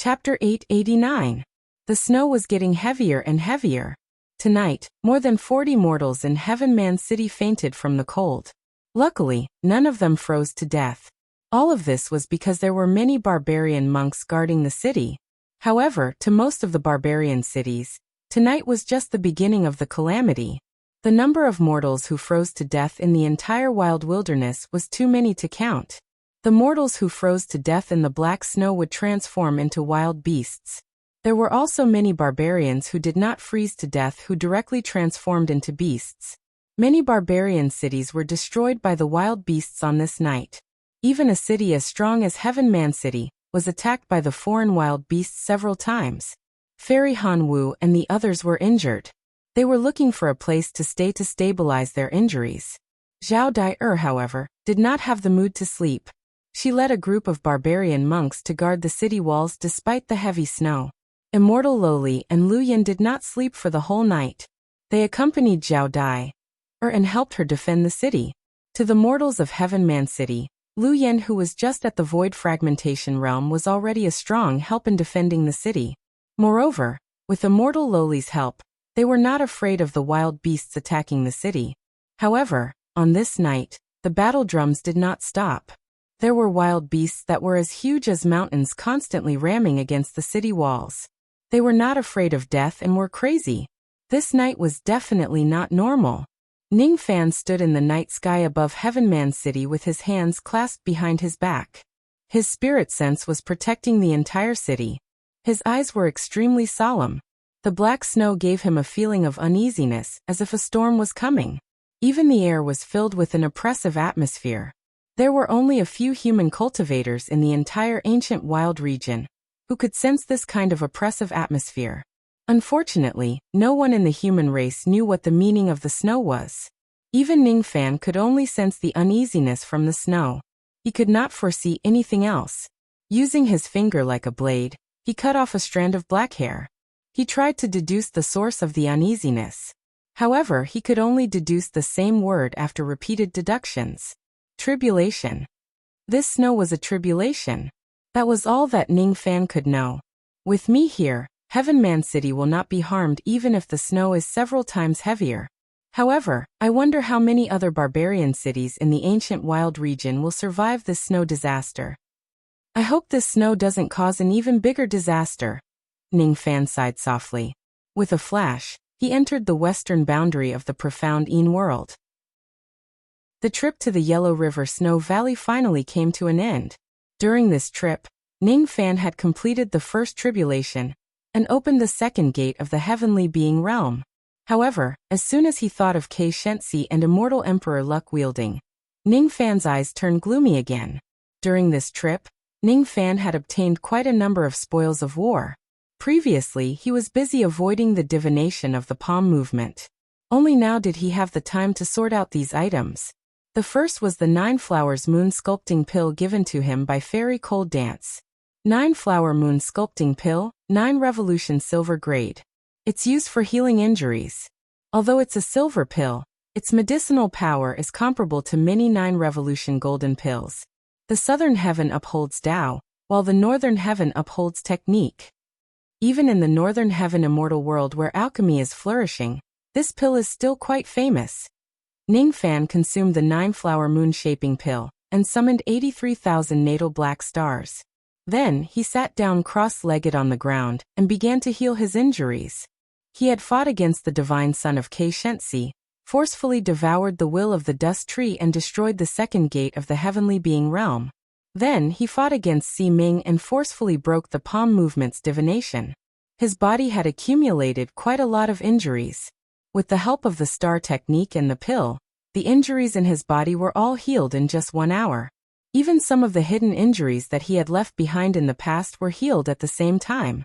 Chapter 889. The snow was getting heavier and heavier. Tonight, more than 40 mortals in Heaven Man City fainted from the cold. Luckily, none of them froze to death. All of this was because there were many barbarian monks guarding the city. However, to most of the barbarian cities, tonight was just the beginning of the calamity. The number of mortals who froze to death in the entire wild wilderness was too many to count. The mortals who froze to death in the black snow would transform into wild beasts. There were also many barbarians who did not freeze to death who directly transformed into beasts. Many barbarian cities were destroyed by the wild beasts on this night. Even a city as strong as Heaven Man City was attacked by the foreign wild beasts several times. Fairy Han Wu and the others were injured. They were looking for a place to stay to stabilize their injuries. Zhao Dai, however, did not have the mood to sleep. She led a group of barbarian monks to guard the city walls despite the heavy snow. Immortal Loli and Lu Yan did not sleep for the whole night. They accompanied Zhao Dai and helped her defend the city. To the mortals of Heaven Man City, Lu Yan, who was just at the Void Fragmentation Realm, was already a strong help in defending the city. Moreover, with Immortal Loli's help, they were not afraid of the wild beasts attacking the city. However, on this night, the battle drums did not stop. There were wild beasts that were as huge as mountains constantly ramming against the city walls. They were not afraid of death and were crazy. This night was definitely not normal. Ning Fan stood in the night sky above Heaven Man City with his hands clasped behind his back. His spirit sense was protecting the entire city. His eyes were extremely solemn. The black snow gave him a feeling of uneasiness, as if a storm was coming. Even the air was filled with an oppressive atmosphere. There were only a few human cultivators in the entire ancient wild region who could sense this kind of oppressive atmosphere. Unfortunately, no one in the human race knew what the meaning of the snow was. Even Ning Fan could only sense the uneasiness from the snow. He could not foresee anything else. Using his finger like a blade, he cut off a strand of black hair. He tried to deduce the source of the uneasiness. However, he could only deduce the same word after repeated deductions. Tribulation. This snow was a tribulation. That was all that Ning Fan could know. With me here, Heaven Man City will not be harmed even if the snow is several times heavier. However, I wonder how many other barbarian cities in the ancient wild region will survive this snow disaster. I hope this snow doesn't cause an even bigger disaster. Ning Fan sighed softly. With a flash, he entered the western boundary of the profound Yin world. The trip to the Yellow River Snow Valley finally came to an end. During this trip, Ning Fan had completed the first tribulation and opened the second gate of the Heavenly Being Realm. However, as soon as he thought of Kei Shensi and Immortal Emperor Luck wielding, Ning Fan's eyes turned gloomy again. During this trip, Ning Fan had obtained quite a number of spoils of war. Previously, he was busy avoiding the divination of the palm movement. Only now did he have the time to sort out these items. The first was the 9 Flowers Moon Sculpting Pill given to him by Fairy Cold Dance. 9 Flower Moon Sculpting Pill, 9 Revolution Silver Grade. It's used for healing injuries. Although it's a silver pill, its medicinal power is comparable to many 9 Revolution Golden Pills. The Southern Heaven upholds Tao, while the Northern Heaven upholds technique. Even in the Northern Heaven immortal world where alchemy is flourishing, this pill is still quite famous. Ning Fan consumed the 9 Flower Moon Shaping Pill and summoned 83,000 natal black stars. Then, he sat down cross-legged on the ground and began to heal his injuries. He had fought against the divine son of Kei Shensi, forcefully devoured the will of the dust tree and destroyed the second gate of the Heavenly Being Realm. Then, he fought against Si Ming and forcefully broke the palm movement's divination. His body had accumulated quite a lot of injuries. With the help of the star technique and the pill, the injuries in his body were all healed in just 1 hour. Even some of the hidden injuries that he had left behind in the past were healed at the same time.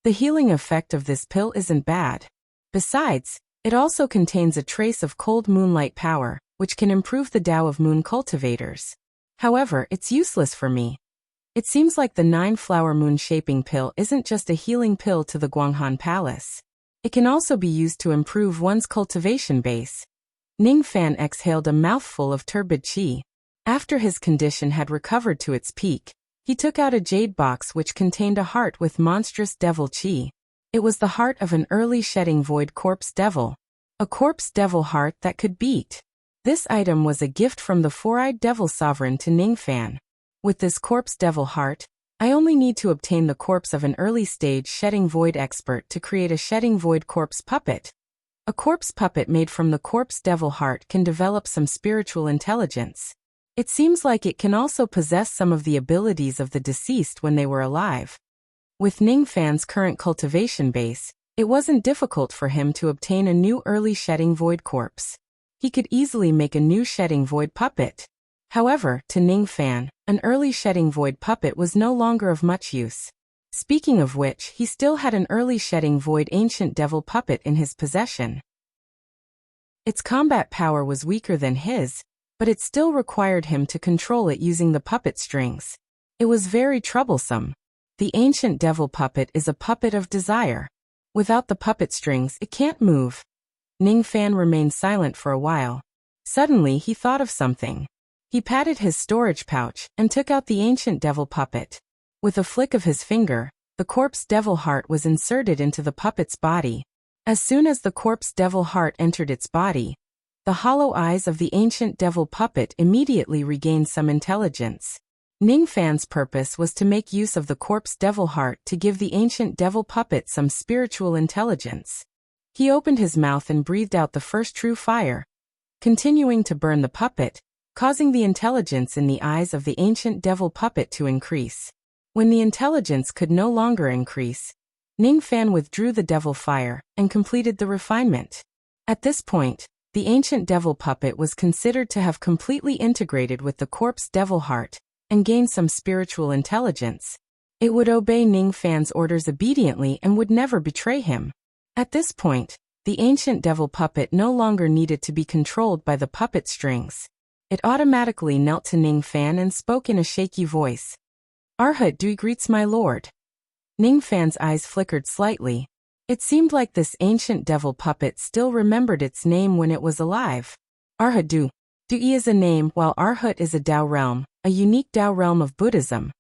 The healing effect of this pill isn't bad. Besides, it also contains a trace of cold moonlight power, which can improve the Tao of moon cultivators. However, it's useless for me. It seems like the 9 Flower Moon Shaping Pill isn't just a healing pill to the Guanghan Palace. It can also be used to improve one's cultivation base. Ning Fan exhaled a mouthful of turbid qi. After his condition had recovered to its peak, He took out a jade box which contained a heart with monstrous devil chi. It was the heart of an early shedding void corpse devil. A corpse devil heart that could beat. This item was a gift from the four-eyed devil sovereign to Ningfan. With this corpse devil heart, I only need to obtain the corpse of an early-stage shedding void expert to create a shedding void corpse puppet. A corpse puppet made from the corpse devil heart can develop some spiritual intelligence. It seems like it can also possess some of the abilities of the deceased when they were alive. With Ningfan's current cultivation base, it wasn't difficult for him to obtain a new early shedding void corpse. He could easily make a new shedding void puppet. However, to Ningfan, an early shedding void puppet was no longer of much use. Speaking of which, he still had an early shedding void ancient devil puppet in his possession. Its combat power was weaker than his, but it still required him to control it using the puppet strings. It was very troublesome. The ancient devil puppet is a puppet of desire. Without the puppet strings, it can't move. Ningfan remained silent for a while. Suddenly, he thought of something. He patted his storage pouch and took out the ancient devil puppet. With a flick of his finger, the corpse devil heart was inserted into the puppet's body. As soon as the corpse devil heart entered its body, the hollow eyes of the ancient devil puppet immediately regained some intelligence. Ningfan's purpose was to make use of the corpse devil heart to give the ancient devil puppet some spiritual intelligence. He opened his mouth and breathed out the first true fire, continuing to burn the puppet, causing the intelligence in the eyes of the ancient devil puppet to increase. When the intelligence could no longer increase, Ningfan withdrew the devil fire and completed the refinement. At this point, the ancient devil puppet was considered to have completely integrated with the corpse devil heart and gained some spiritual intelligence. It would obey Ningfan's orders obediently and would never betray him. At this point, the ancient devil puppet no longer needed to be controlled by the puppet strings. It automatically knelt to Ningfan and spoke in a shaky voice. "Arhat Dui greets my lord." Ningfan's eyes flickered slightly. It seemed like this ancient devil puppet still remembered its name when it was alive. Arhat Dui. Dui is a name, while Arhat is a Tao realm, a unique Tao realm of Buddhism.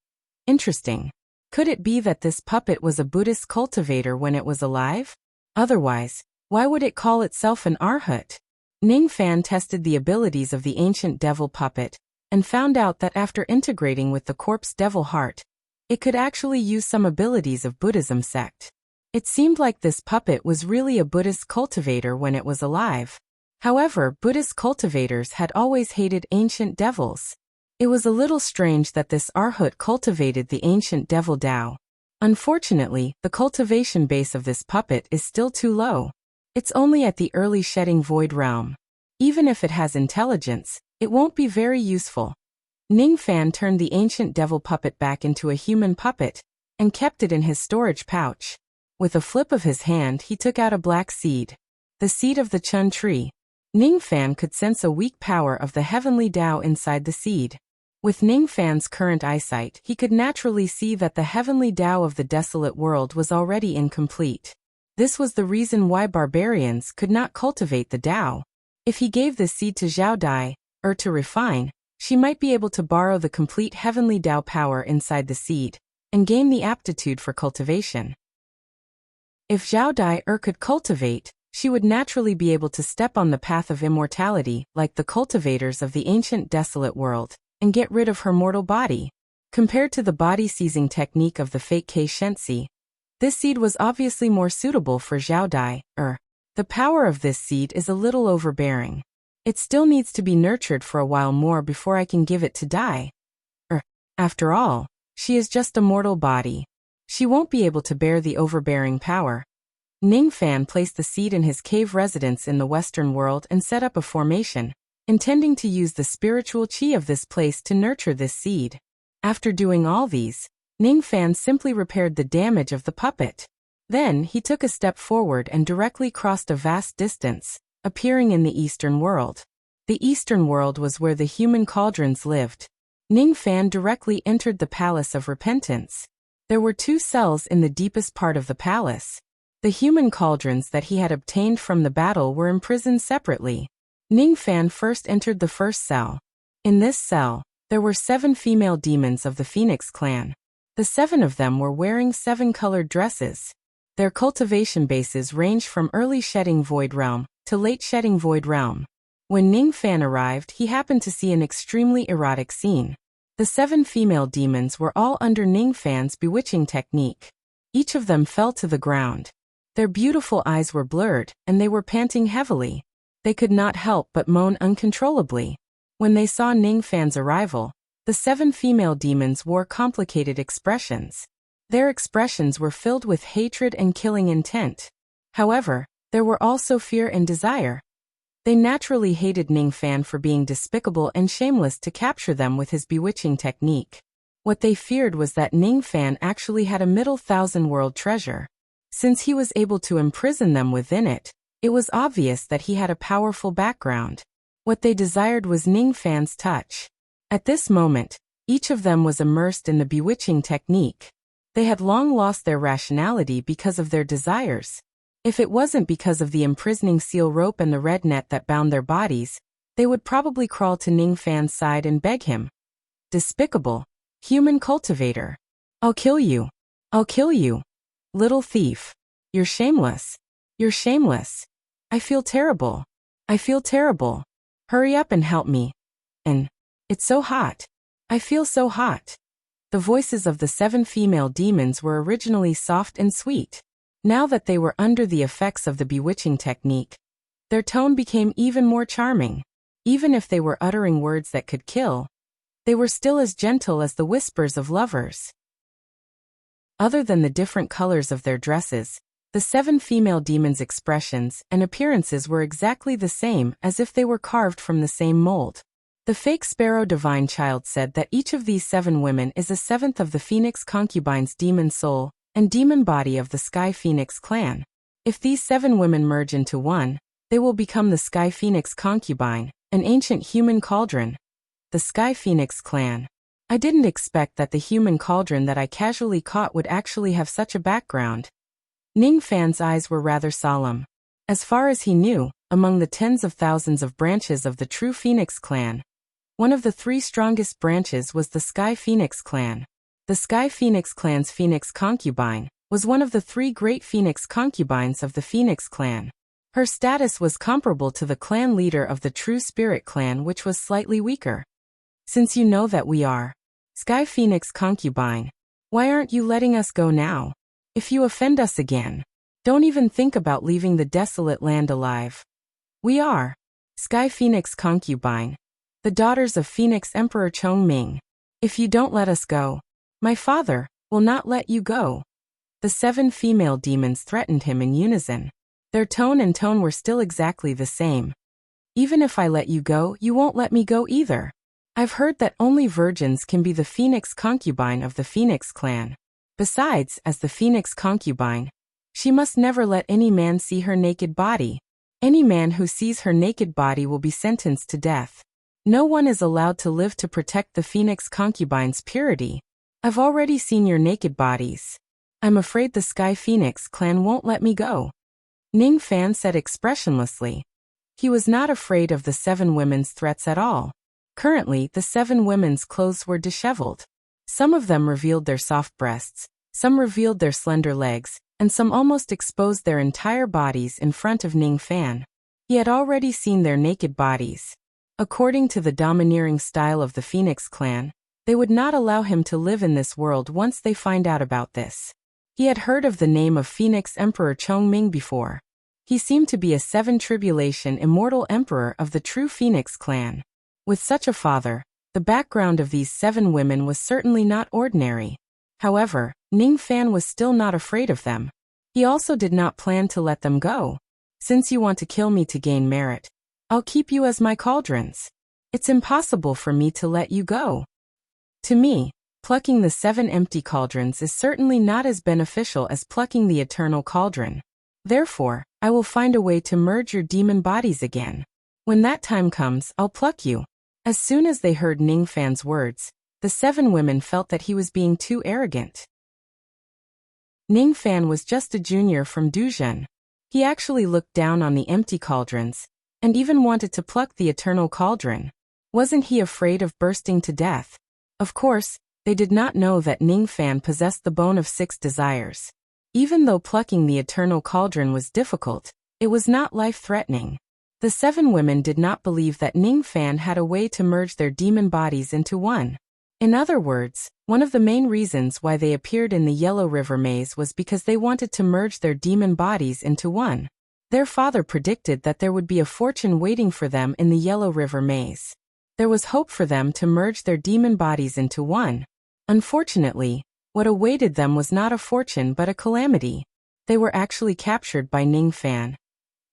Interesting. Could it be that this puppet was a Buddhist cultivator when it was alive? Otherwise, why would it call itself an Arhat? Ningfan tested the abilities of the ancient devil puppet and found out that after integrating with the corpse devil heart, it could actually use some abilities of Buddhism sect. It seemed like this puppet was really a Buddhist cultivator when it was alive. However, Buddhist cultivators had always hated ancient devils. It was a little strange that this Arhat cultivated the ancient devil Tao. Unfortunately, the cultivation base of this puppet is still too low. It's only at the early shedding void realm. Even if it has intelligence, it won't be very useful. Ningfan turned the ancient devil puppet back into a human puppet and kept it in his storage pouch. With a flip of his hand, he took out a black seed. The seed of the Chun tree. Ningfan could sense a weak power of the heavenly Tao inside the seed. With Ningfan's current eyesight, he could naturally see that the heavenly Tao of the desolate world was already incomplete. This was the reason why barbarians could not cultivate the Tao. If he gave the seed to Zhao Dai, or to refine, she might be able to borrow the complete heavenly Tao power inside the seed and gain the aptitude for cultivation. If Zhao Dai could cultivate, she would naturally be able to step on the path of immortality like the cultivators of the ancient desolate world and get rid of her mortal body. Compared to the body-seizing technique of the fake Kei Shensi, this seed was obviously more suitable for Zhao Dai. The power of this seed is a little overbearing. It still needs to be nurtured for a while more before I can give it to Dai. After all, she is just a mortal body. She won't be able to bear the overbearing power. Ningfan placed the seed in his cave residence in the Western world and set up a formation, intending to use the spiritual qi of this place to nurture this seed. After doing all these, Ningfan simply repaired the damage of the puppet. Then he took a step forward and directly crossed a vast distance, appearing in the Eastern world. The Eastern world was where the human cauldrons lived. Ningfan directly entered the Palace of Repentance. There were 2 cells in the deepest part of the palace. The human cauldrons that he had obtained from the battle were imprisoned separately. Ningfan first entered the first cell. In this cell, There were 7 female demons of the Phoenix clan. The 7 of them were wearing 7 colored dresses. Their cultivation bases ranged from early shedding void realm to late shedding void realm. When Ning Fan arrived, he happened to see an extremely erotic scene. The 7 female demons were all under Ning Fan's bewitching technique. Each of them fell to the ground. Their beautiful eyes were blurred, and they were panting heavily. They could not help but moan uncontrollably. When they saw Ning Fan's arrival, the 7 female demons wore complicated expressions. Their expressions were filled with hatred and killing intent. However, there were also fear and desire. They naturally hated Ning Fan for being despicable and shameless to capture them with his bewitching technique. What they feared was that Ning Fan actually had a middle thousand-world treasure. Since he was able to imprison them within it, it was obvious that he had a powerful background. What they desired was Ning Fan's touch. At this moment, each of them was immersed in the bewitching technique. They had long lost their rationality because of their desires. If it wasn't because of the imprisoning seal rope and the red net that bound their bodies, they would probably crawl to Ning Fan's side and beg him. Despicable. Human cultivator. I'll kill you. I'll kill you. Little thief. You're shameless. You're shameless. I feel terrible. I feel terrible. Hurry up and help me. And it's so hot. I feel so hot. The voices of the 7 female demons were originally soft and sweet. Now that they were under the effects of the bewitching technique, their tone became even more charming. Even if they were uttering words that could kill, they were still as gentle as the whispers of lovers. Other than the different colors of their dresses, the 7 female demons' expressions and appearances were exactly the same, as if they were carved from the same mold. The fake sparrow divine child said that each of these 7 women is a 7th of the Phoenix concubine's demon soul and demon body of the Sky Phoenix clan. If these 7 women merge into one, they will become the Sky Phoenix concubine, an ancient human cauldron. The Sky Phoenix clan. I didn't expect that the human cauldron that I casually caught would actually have such a background. Ning Fan's eyes were rather solemn. As far as he knew, among the tens of thousands of branches of the true Phoenix clan, one of the 3 strongest branches was the Sky Phoenix clan. The Sky Phoenix clan's Phoenix concubine was one of the 3 great Phoenix concubines of the Phoenix clan. Her status was comparable to the clan leader of the True Spirit clan, which was slightly weaker. Since you know that we are Sky Phoenix concubine, why aren't you letting us go now? If you offend us again, don't even think about leaving the desolate land alive. We are Sky Phoenix concubine, the daughters of Phoenix Emperor Chongming. If you don't let us go, my father will not let you go. The 7 female demons threatened him in unison. Their tone and tone were still exactly the same. Even if I let you go, you won't let me go either. I've heard that only virgins can be the Phoenix concubine of the Phoenix clan. Besides, as the Phoenix concubine, she must never let any man see her naked body. Any man who sees her naked body will be sentenced to death. No one is allowed to live to protect the Phoenix concubine's purity. I've already seen your naked bodies. I'm afraid the Sky Phoenix clan won't let me go. Ning Fan said expressionlessly. He was not afraid of the 7 women's threats at all. Currently, the 7 women's clothes were disheveled. Some of them revealed their soft breasts, some revealed their slender legs, and some almost exposed their entire bodies in front of Ning Fan. He had already seen their naked bodies. According to the domineering style of the Phoenix clan, they would not allow him to live in this world once they find out about this. He had heard of the name of Phoenix Emperor Chongming before. He seemed to be a 7-tribulation immortal emperor of the true Phoenix clan. With such a father, the background of these 7 women was certainly not ordinary. However, Ning Fan was still not afraid of them. He also did not plan to let them go. Since you want to kill me to gain merit, I'll keep you as my cauldrons. It's impossible for me to let you go. To me, plucking the 7 empty cauldrons is certainly not as beneficial as plucking the eternal cauldron. Therefore, I will find a way to merge your demon bodies again. When that time comes, I'll pluck you. As soon as they heard Ning Fan's words, the 7 women felt that he was being too arrogant. Ning Fan was just a junior from Duzhen. He actually looked down on the empty cauldrons, and even wanted to pluck the eternal cauldron. Wasn't he afraid of bursting to death? Of course, they did not know that Ning Fan possessed the bone of 6 desires. Even though plucking the eternal cauldron was difficult, it was not life-threatening. The 7 women did not believe that Ning Fan had a way to merge their demon bodies into one. In other words, one of the main reasons why they appeared in the Yellow River Maze was because they wanted to merge their demon bodies into one. Their father predicted that there would be a fortune waiting for them in the Yellow River Maze. There was hope for them to merge their demon bodies into one. Unfortunately, what awaited them was not a fortune but a calamity. They were actually captured by Ning Fan.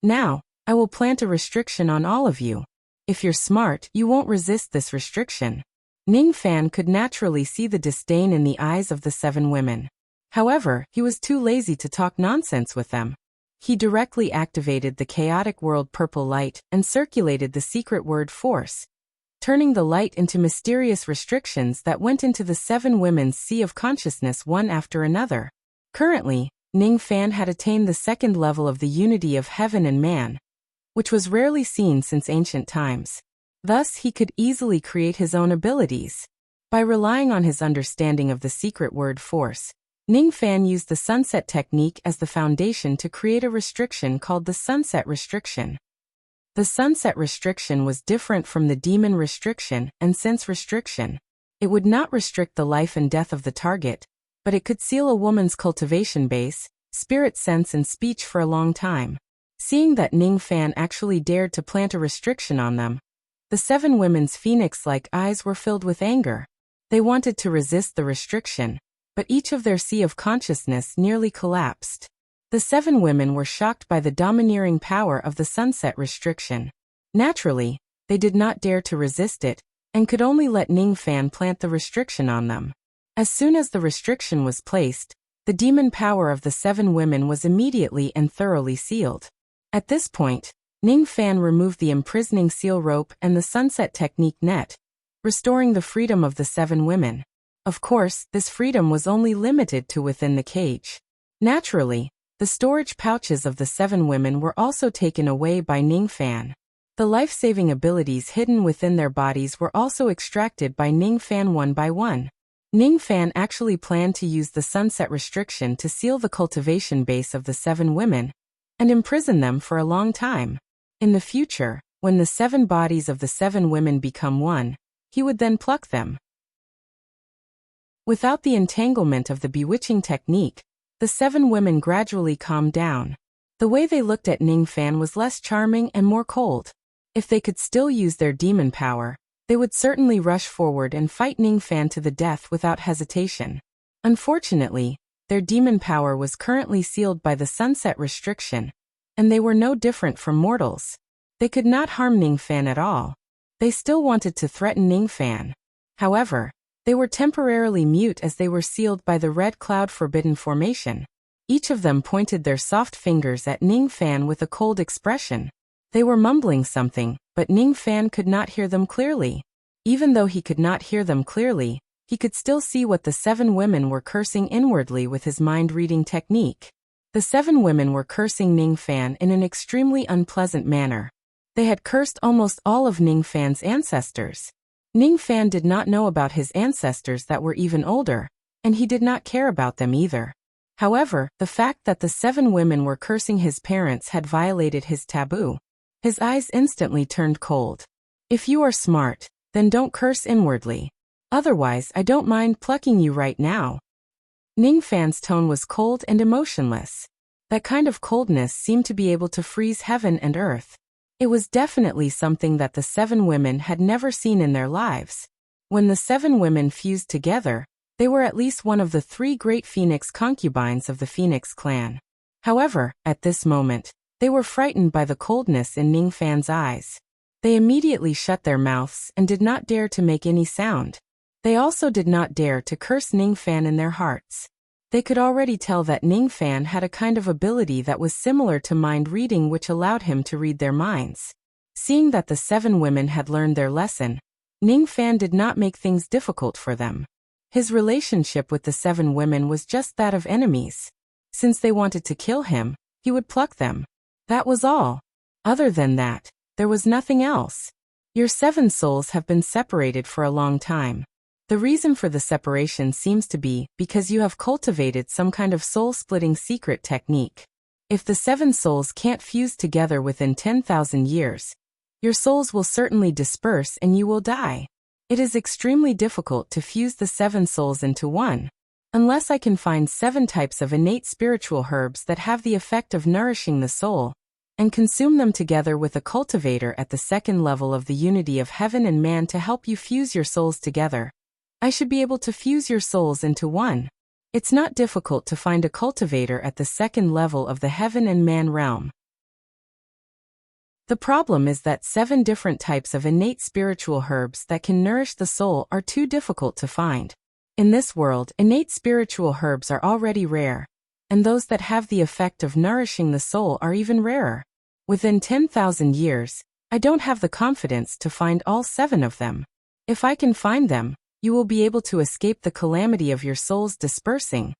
Now, I will plant a restriction on all of you. If you're smart, you won't resist this restriction. Ning Fan could naturally see the disdain in the eyes of the 7 women. However, he was too lazy to talk nonsense with them. He directly activated the chaotic world purple light and circulated the secret word force, turning the light into mysterious restrictions that went into the 7 women's sea of consciousness one after another. Currently, Ning Fan had attained the 2nd level of the unity of heaven and man, which was rarely seen since ancient times. Thus, he could easily create his own abilities. By relying on his understanding of the secret word force, Ning Fan used the sunset technique as the foundation to create a restriction called the sunset restriction. The sunset restriction was different from the demon restriction and sense restriction. It would not restrict the life and death of the target, but it could seal a woman's cultivation base, spirit sense and speech for a long time. Seeing that Ning Fan actually dared to plant a restriction on them, the 7 women's phoenix-like eyes were filled with anger. They wanted to resist the restriction, but each of their sea of consciousness nearly collapsed. The 7 women were shocked by the domineering power of the sunset restriction. Naturally, they did not dare to resist it, and could only let Ning Fan plant the restriction on them. As soon as the restriction was placed, the demon power of the 7 women was immediately and thoroughly sealed. At this point, Ning Fan removed the imprisoning seal rope and the sunset technique net, restoring the freedom of the 7 women. Of course, this freedom was only limited to within the cage. Naturally, the storage pouches of the 7 women were also taken away by Ning Fan. The life-saving abilities hidden within their bodies were also extracted by Ning Fan one by one. Ning Fan actually planned to use the sunset restriction to seal the cultivation base of the 7 women and imprison them for a long time. In the future, when the 7 bodies of the 7 women become one, he would then pluck them. Without the entanglement of the bewitching technique, the 7 women gradually calmed down. The way they looked at Ning Fan was less charming and more cold. If they could still use their demon power, they would certainly rush forward and fight Ning Fan to the death without hesitation. Unfortunately, their demon power was currently sealed by the sunset restriction, and they were no different from mortals. They could not harm Ning Fan at all. They still wanted to threaten Ning Fan. However, they were temporarily mute as they were sealed by the red cloud forbidden formation. Each of them pointed their soft fingers at Ning Fan with a cold expression. They were mumbling something, but Ning Fan could not hear them clearly. Even though he could not hear them clearly, he could still see what the 7 women were cursing inwardly with his mind-reading technique. The 7 women were cursing Ning Fan in an extremely unpleasant manner. They had cursed almost all of Ning Fan's ancestors. Ning Fan did not know about his ancestors that were even older, and he did not care about them either. However, the fact that the 7 women were cursing his parents had violated his taboo. His eyes instantly turned cold. If you are smart, then don't curse inwardly. Otherwise, I don't mind plucking you right now. Ning Fan's tone was cold and emotionless. That kind of coldness seemed to be able to freeze heaven and earth. It was definitely something that the 7 women had never seen in their lives. When the 7 women fused together, they were at least one of the 3 great Phoenix concubines of the Phoenix clan. However, at this moment, they were frightened by the coldness in Ning Fan's eyes. They immediately shut their mouths and did not dare to make any sound. They also did not dare to curse Ning Fan in their hearts. They could already tell that Ning Fan had a kind of ability that was similar to mind reading, which allowed him to read their minds. Seeing that the 7 women had learned their lesson, Ning Fan did not make things difficult for them. His relationship with the 7 women was just that of enemies. Since they wanted to kill him, he would pluck them. That was all. Other than that, there was nothing else. Your 7 souls have been separated for a long time. The reason for the separation seems to be because you have cultivated some kind of soul-splitting secret technique. If the 7 souls can't fuse together within 10,000 years, your souls will certainly disperse and you will die. It is extremely difficult to fuse the 7 souls into one, unless I can find 7 types of innate spiritual herbs that have the effect of nourishing the soul, and consume them together with a cultivator at the 2nd level of the unity of heaven and man to help you fuse your souls together. I should be able to fuse your souls into one. It's not difficult to find a cultivator at the 2nd level of the heaven and man realm. The problem is that 7 different types of innate spiritual herbs that can nourish the soul are too difficult to find. In this world, innate spiritual herbs are already rare, and those that have the effect of nourishing the soul are even rarer. Within 10,000 years, I don't have the confidence to find all 7 of them. If I can find them, you will be able to escape the calamity of your souls dispersing,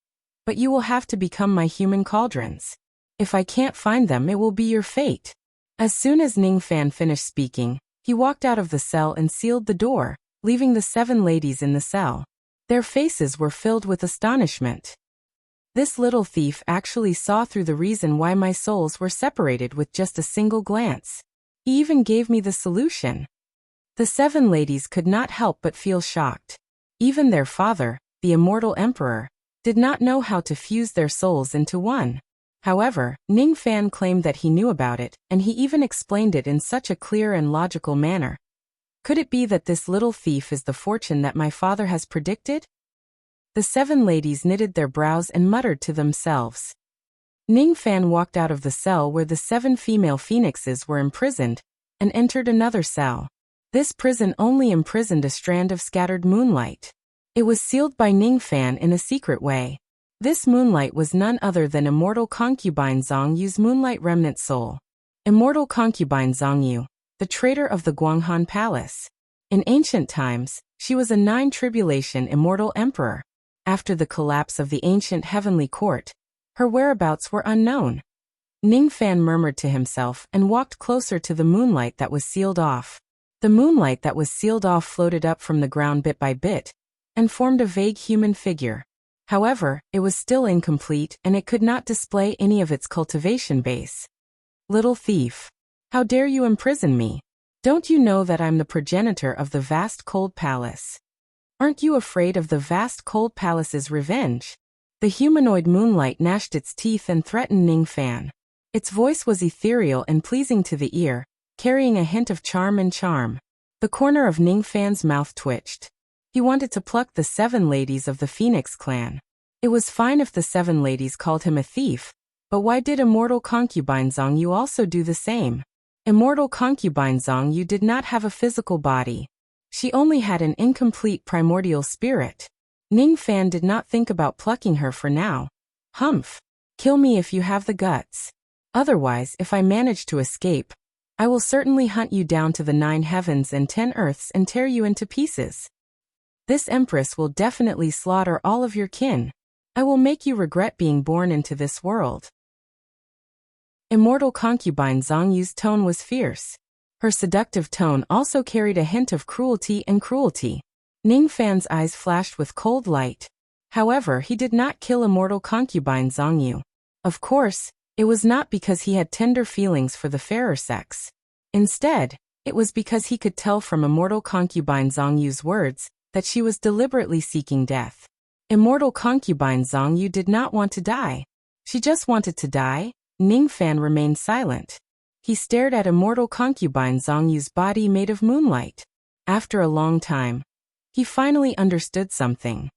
but you will have to become my human cauldrons. If I can't find them, it will be your fate. As soon as Ning Fan finished speaking, he walked out of the cell and sealed the door, leaving the 7 ladies in the cell. Their faces were filled with astonishment. This little thief actually saw through the reason why my souls were separated with just a single glance. He even gave me the solution. The 7 ladies could not help but feel shocked. Even their father, the immortal emperor, did not know how to fuse their souls into one. However, Ning Fan claimed that he knew about it, and he even explained it in such a clear and logical manner. Could it be that this little thief is the fortune that my father has predicted? The 7 ladies knitted their brows and muttered to themselves. Ning Fan walked out of the cell where the 7 female phoenixes were imprisoned, and entered another cell. This prison only imprisoned a strand of scattered moonlight. It was sealed by Ning Fan in a secret way. This moonlight was none other than immortal concubine Zhang Yu's moonlight remnant soul. Immortal concubine Zhang Yu, the traitor of the Guanghan Palace. In ancient times, she was a 9-tribulation immortal emperor. After the collapse of the ancient heavenly court, her whereabouts were unknown. Ning Fan murmured to himself and walked closer to the moonlight that was sealed off. The moonlight that was sealed off floated up from the ground bit by bit, and formed a vague human figure. However, it was still incomplete and it could not display any of its cultivation base. Little thief! How dare you imprison me? Don't you know that I'm the progenitor of the vast cold palace? Aren't you afraid of the vast cold palace's revenge? The humanoid moonlight gnashed its teeth and threatened Ning Fan. Its voice was ethereal and pleasing to the ear, carrying a hint of charm and charm. The corner of Ning Fan's mouth twitched. He wanted to pluck the 7 ladies of the Phoenix clan. It was fine if the 7 ladies called him a thief, but why did immortal concubine Zhang Yu also do the same? Immortal concubine Zhang Yu did not have a physical body. She only had an incomplete primordial spirit. Ning Fan did not think about plucking her for now. Humph! Kill me if you have the guts. Otherwise, if I manage to escape, I will certainly hunt you down to the 9 heavens and 10 earths and tear you into pieces. This empress will definitely slaughter all of your kin. I will make you regret being born into this world. Immortal concubine Zhang Yu's tone was fierce. Her seductive tone also carried a hint of cruelty and cruelty. Ning Fan's eyes flashed with cold light. However, he did not kill immortal concubine Zhang Yu. Of course, it was not because he had tender feelings for the fairer sex. Instead, it was because he could tell from immortal concubine Zhang Yu's words that she was deliberately seeking death. Immortal concubine Zhang Yu did not want to die. She just wanted to die. Ning Fan remained silent. He stared at immortal concubine Zhang Yu's body made of moonlight. After a long time, he finally understood something.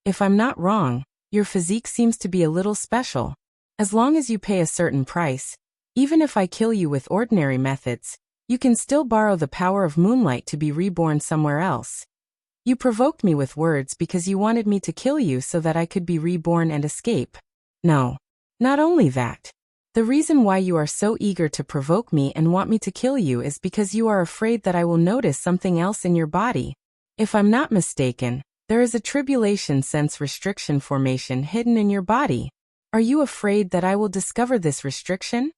If I'm not wrong, your physique seems to be a little special. As long as you pay a certain price, even if I kill you with ordinary methods, you can still borrow the power of moonlight to be reborn somewhere else. You provoked me with words because you wanted me to kill you so that I could be reborn and escape. No. Not only that. The reason why you are so eager to provoke me and want me to kill you is because you are afraid that I will notice something else in your body. If I'm not mistaken, there is a tribulation sense restriction formation hidden in your body. Are you afraid that I will discover this restriction?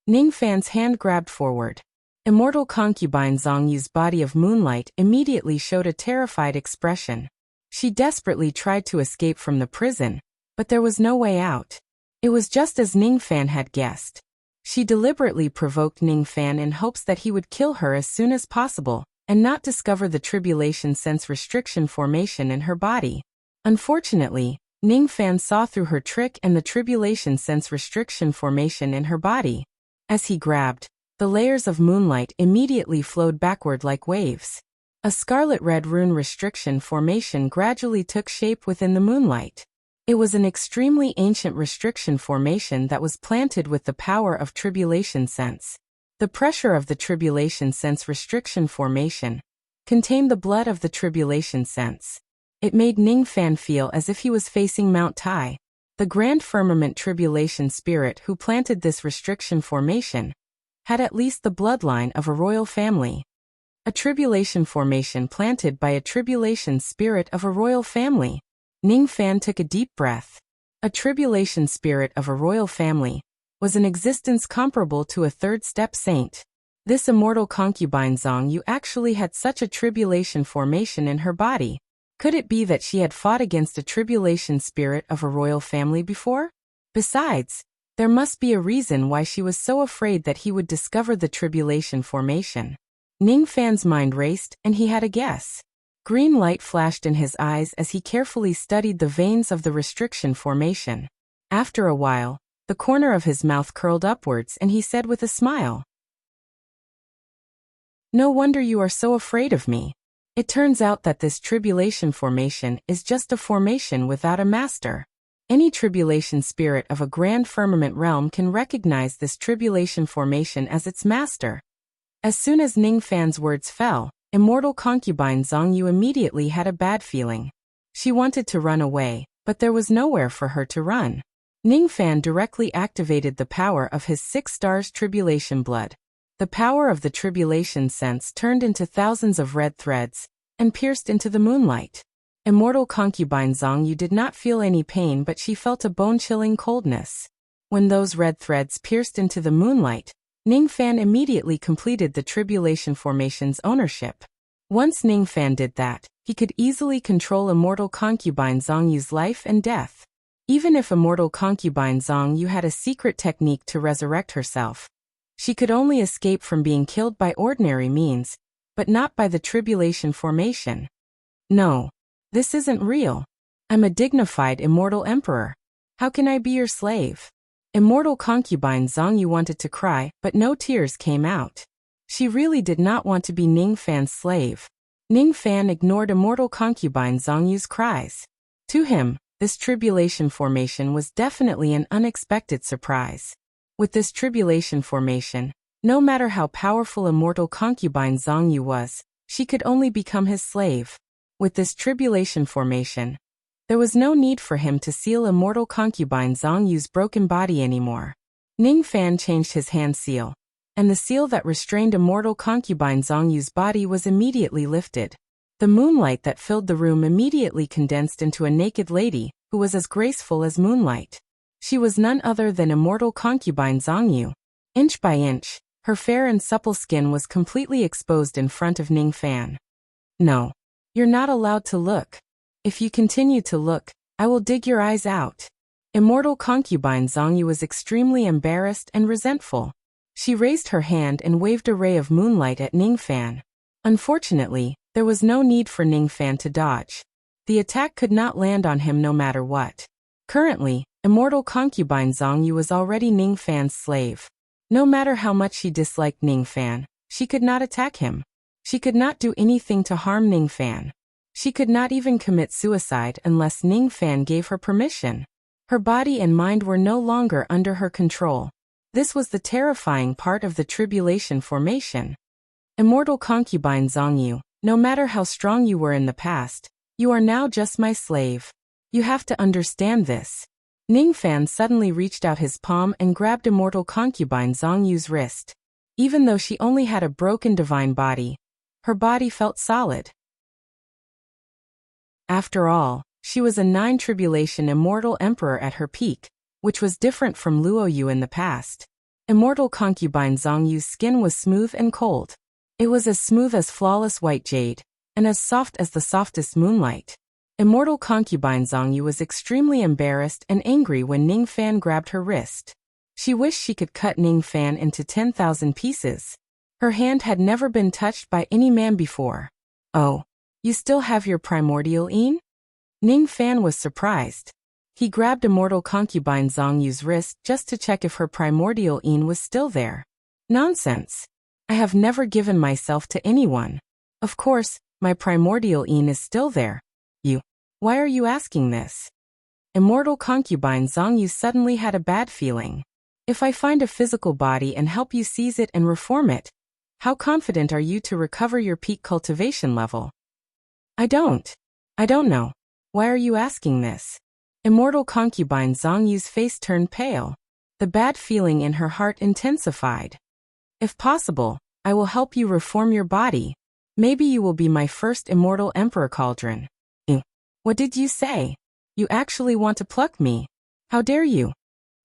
Ning Fan's hand grabbed forward. Immortal concubine Zongyu's body of moonlight immediately showed a terrified expression. She desperately tried to escape from the prison, but there was no way out. It was just as Ningfan had guessed. She deliberately provoked Ningfan in hopes that he would kill her as soon as possible, and not discover the tribulation sense restriction formation in her body. Unfortunately, Ningfan saw through her trick and the tribulation sense restriction formation in her body. As he grabbed, the layers of moonlight immediately flowed backward like waves. A scarlet-red rune restriction formation gradually took shape within the moonlight. It was an extremely ancient restriction formation that was planted with the power of tribulation sense. The pressure of the tribulation sense restriction formation contained the blood of the tribulation sense. It made Ningfan feel as if he was facing Mount Tai. The grand firmament tribulation spirit who planted this restriction formation had at least the bloodline of a royal family. A tribulation formation planted by a tribulation spirit of a royal family. Ningfan took a deep breath. A tribulation spirit of a royal family was an existence comparable to a third-step saint. This immortal concubine Zongyu actually had such a tribulation formation in her body. Could it be that she had fought against a tribulation spirit of a royal family before? Besides, there must be a reason why she was so afraid that he would discover the tribulation formation. Ningfan's mind raced, and he had a guess. Green light flashed in his eyes as he carefully studied the veins of the restriction formation. After a while, the corner of his mouth curled upwards and he said with a smile, "No wonder you are so afraid of me. It turns out that this tribulation formation is just a formation without a master. Any tribulation spirit of a grand firmament realm can recognize this tribulation formation as its master." As soon as Ningfan's words fell, immortal concubine Zongyu immediately had a bad feeling. She wanted to run away, but there was nowhere for her to run. Ningfan directly activated the power of his 6 stars tribulation blood. The power of the tribulation sense turned into thousands of red threads and pierced into the moonlight. Immortal concubine Zongyu did not feel any pain, but she felt a bone-chilling coldness. When those red threads pierced into the moonlight, Ningfan immediately completed the tribulation formation's ownership. Once Ningfan did that, he could easily control immortal concubine Zongyu's life and death. Even if immortal concubine Zongyu had a secret technique to resurrect herself, she could only escape from being killed by ordinary means, but not by the tribulation formation. "No. This isn't real. I'm a dignified immortal emperor. How can I be your slave?" Immortal concubine Zongyu wanted to cry, but no tears came out. She really did not want to be Ningfan's slave. Ningfan ignored immortal concubine Zongyu's cries. To him, this tribulation formation was definitely an unexpected surprise. With this tribulation formation, no matter how powerful immortal concubine Zongyu was, she could only become his slave. With this tribulation formation, there was no need for him to seal immortal concubine Zongyu's broken body anymore. Ningfan changed his hand seal, and the seal that restrained immortal concubine Zongyu's body was immediately lifted. The moonlight that filled the room immediately condensed into a naked lady, who was as graceful as moonlight. She was none other than immortal concubine Zongyu. Inch by inch, her fair and supple skin was completely exposed in front of Ningfan. "No. You're not allowed to look. If you continue to look, I will dig your eyes out." Immortal concubine Zongyu was extremely embarrassed and resentful. She raised her hand and waved a ray of moonlight at Ningfan. Unfortunately, there was no need for Ningfan to dodge. The attack could not land on him no matter what. Currently, immortal concubine Zongyu was already Ningfan's slave. No matter how much she disliked Ningfan, she could not attack him. She could not do anything to harm Ningfan. She could not even commit suicide unless Ningfan gave her permission. Her body and mind were no longer under her control. This was the terrifying part of the tribulation formation. Immortal concubine Zongyu, no matter how strong you were in the past, you are now just my slave. You have to understand this. Ningfan suddenly reached out his palm and grabbed immortal concubine Zongyu's wrist. Even though she only had a broken divine body, her body felt solid. After all, she was a 9 tribulation immortal emperor at her peak, which was different from Luoyu in the past. Immortal concubine Zongyu's skin was smooth and cold. It was as smooth as flawless white jade, and as soft as the softest moonlight. Immortal concubine Zongyu was extremely embarrassed and angry when Ning Fan grabbed her wrist. She wished she could cut Ning Fan into 10,000 pieces. Her hand had never been touched by any man before. "Oh, you still have your primordial Yin?" Ning Fan was surprised. He grabbed Immortal concubine Zongyu's wrist just to check if her primordial Yin was still there. "Nonsense. I have never given myself to anyone. Of course, my primordial Yin is still there. Why are you asking this?" Immortal concubine Zongyu suddenly had a bad feeling. "If I find a physical body and help you seize it and reform it, how confident are you to recover your peak cultivation level?" I don't know. Why are you asking this?" Immortal concubine Zongyu's face turned pale. The bad feeling in her heart intensified. "If possible, I will help you reform your body. Maybe you will be my first immortal emperor cauldron." "What did you say? You actually want to pluck me? How dare you?"